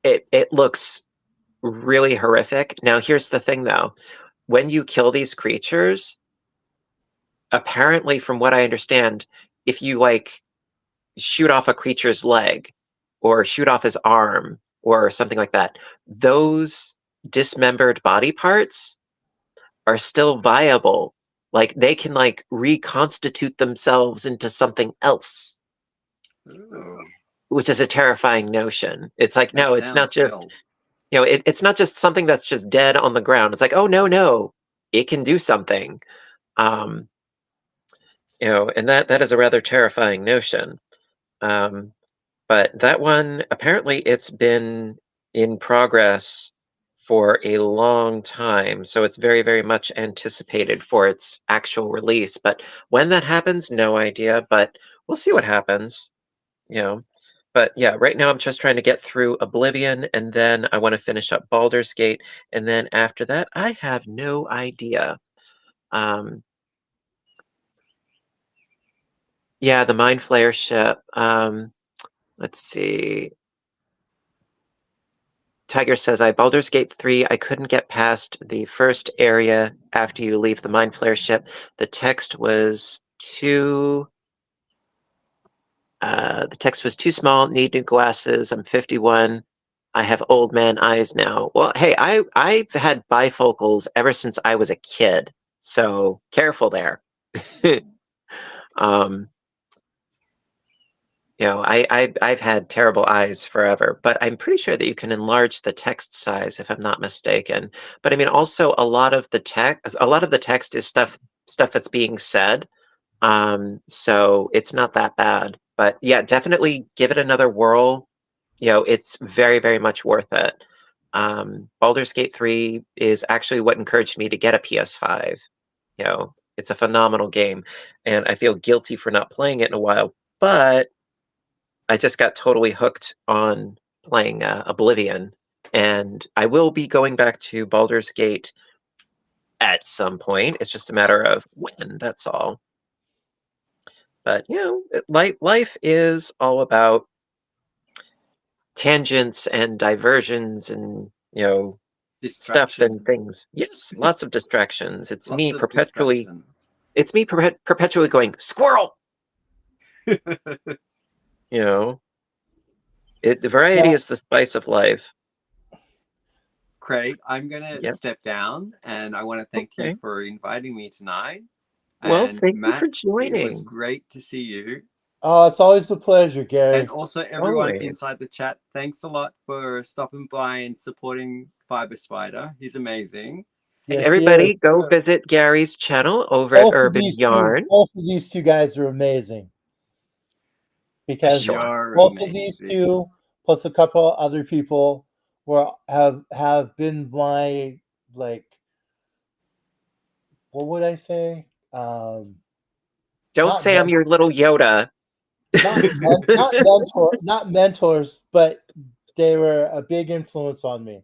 Speaker 1: it looks really horrific. Now, here's the thing, though: when you kill these creatures, apparently, from what I understand, if you like shoot off a creature's leg or shoot off his arm or something like that, those dismembered body parts are still viable. Like they can like reconstitute themselves into something else,
Speaker 4: Ooh,
Speaker 1: which is a terrifying notion. It's like,
Speaker 4: that
Speaker 1: no, it's not
Speaker 4: sounds
Speaker 1: just,
Speaker 4: hell.
Speaker 1: it's not just something that's just dead on the ground. It's like, oh no, it can do something. Um, and that is a rather terrifying notion. But that one, apparently it's been in progress for a long time, so it's very, very much anticipated for its actual release. But when that happens, no idea, but we'll see what happens, you know. But yeah, right now I'm just trying to get through Oblivion, and then I want to finish up Baldur's Gate, and then after that, I have no idea. Um, yeah, the Mind Flayer ship. Let's see. Tiger says, Baldur's Gate 3, I couldn't get past the first area after you leave the Mind Flare ship. The text was too small, need new glasses. I'm 51. I have old man eyes now. Well, hey, I've had bifocals ever since I was a kid, so careful there. I've had terrible eyes forever, but I'm pretty sure that you can enlarge the text size if I'm not mistaken. But I mean, also a lot of the text is stuff that's being said. So it's not that bad. But yeah, definitely give it another whirl. It's very, very much worth it. Baldur's Gate 3 is actually what encouraged me to get a PS5. It's a phenomenal game, and I feel guilty for not playing it in a while, but I just got totally hooked on playing Oblivion, and I will be going back to Baldur's Gate at some point. It's just a matter of when, that's all. But, life is all about tangents and diversions and, stuff and things. Yes, lots of distractions. It's me perpetually going, squirrel! The variety is the spice of life.
Speaker 4: Craig, I'm going to step down, and I want to thank you for inviting me tonight.
Speaker 1: Well,
Speaker 4: and
Speaker 1: thank
Speaker 4: Matt,
Speaker 1: you for joining.
Speaker 4: It was great to see you.
Speaker 5: Oh, it's always a pleasure, Gary.
Speaker 4: And also everyone
Speaker 1: Always.
Speaker 4: inside the chat, thanks a lot for stopping by and supporting Fiber Spider. He's amazing.
Speaker 1: And
Speaker 5: Yes,
Speaker 1: everybody, go visit Gary's channel over at Urban Yarn.
Speaker 5: Both of these two guys are amazing. Because
Speaker 1: Sure.
Speaker 5: both of these two, plus a couple of other people, have been my, like, what would I say?
Speaker 1: Don't say I'm your little Yoda.
Speaker 5: Not mentors, but they were a big influence on me.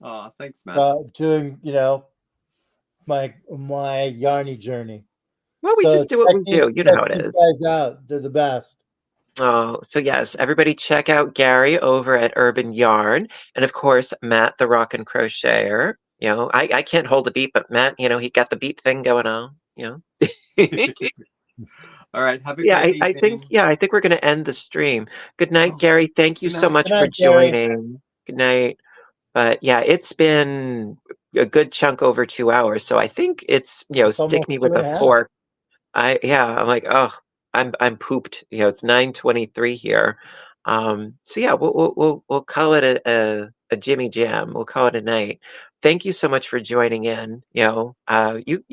Speaker 4: Oh, thanks, Matt.
Speaker 5: During my yarny journey.
Speaker 1: Well, we just do what we do. You know how it is.
Speaker 5: Guys out. They're the best.
Speaker 1: Oh, so yes, everybody check out Gary over at Urban Yarn, and of course Matt, the Rockin' Crocheter. I can't hold a beat, but Matt, he got the beat thing going on.
Speaker 4: All right, have a great evening.
Speaker 1: I think we're going to end the stream. Good night, Gary. Thank you so much for
Speaker 5: Gary.
Speaker 1: joining. Good night. But yeah, it's been a good chunk over 2 hours, so I think it's stick me with a fork. I'm like, oh, I'm pooped. It's 9:23 here. So yeah, we'll call it a Jimmy Jam. We'll call it a night. Thank you so much for joining in. You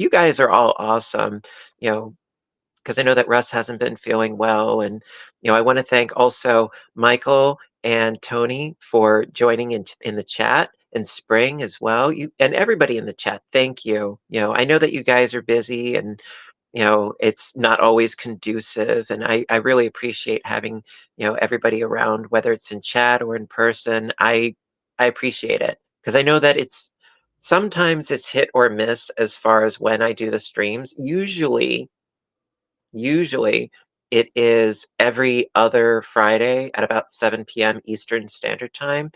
Speaker 1: guys are all awesome. Because I know that Russ hasn't been feeling well, and I want to thank also Michael and Tony for joining in the chat, and Spring as well. And everybody in the chat. Thank you. I know that you guys are busy, and it's not always conducive, and I really appreciate having everybody around, whether it's in chat or in person. I appreciate it, because I know that sometimes it's hit or miss as far as when I do the streams. Usually it is every other Friday at about 7 p.m. Eastern Standard Time.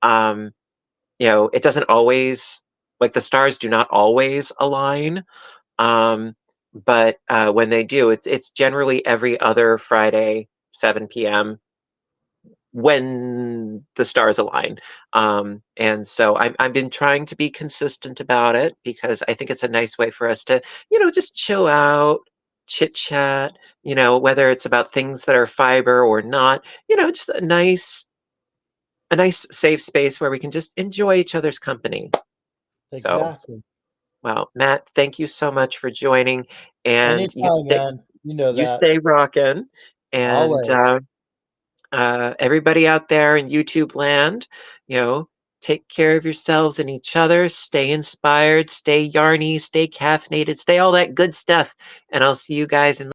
Speaker 1: It doesn't always, like, the stars do not always align. But when they do, it's generally every other Friday, 7 p.m. when the stars align. And so I've been trying to be consistent about it, because I think it's a nice way for us to, just chill out, chit chat, whether it's about things that are fiber or not, just a nice safe space where we can just enjoy each other's company.
Speaker 5: Exactly.
Speaker 1: So, well, Matt, thank you so much for joining. And
Speaker 5: anytime, man.
Speaker 1: You stay rocking. And
Speaker 5: always.
Speaker 1: Everybody out there in YouTube land, take care of yourselves and each other. Stay inspired, stay yarny, stay caffeinated, stay all that good stuff. And I'll see you guys in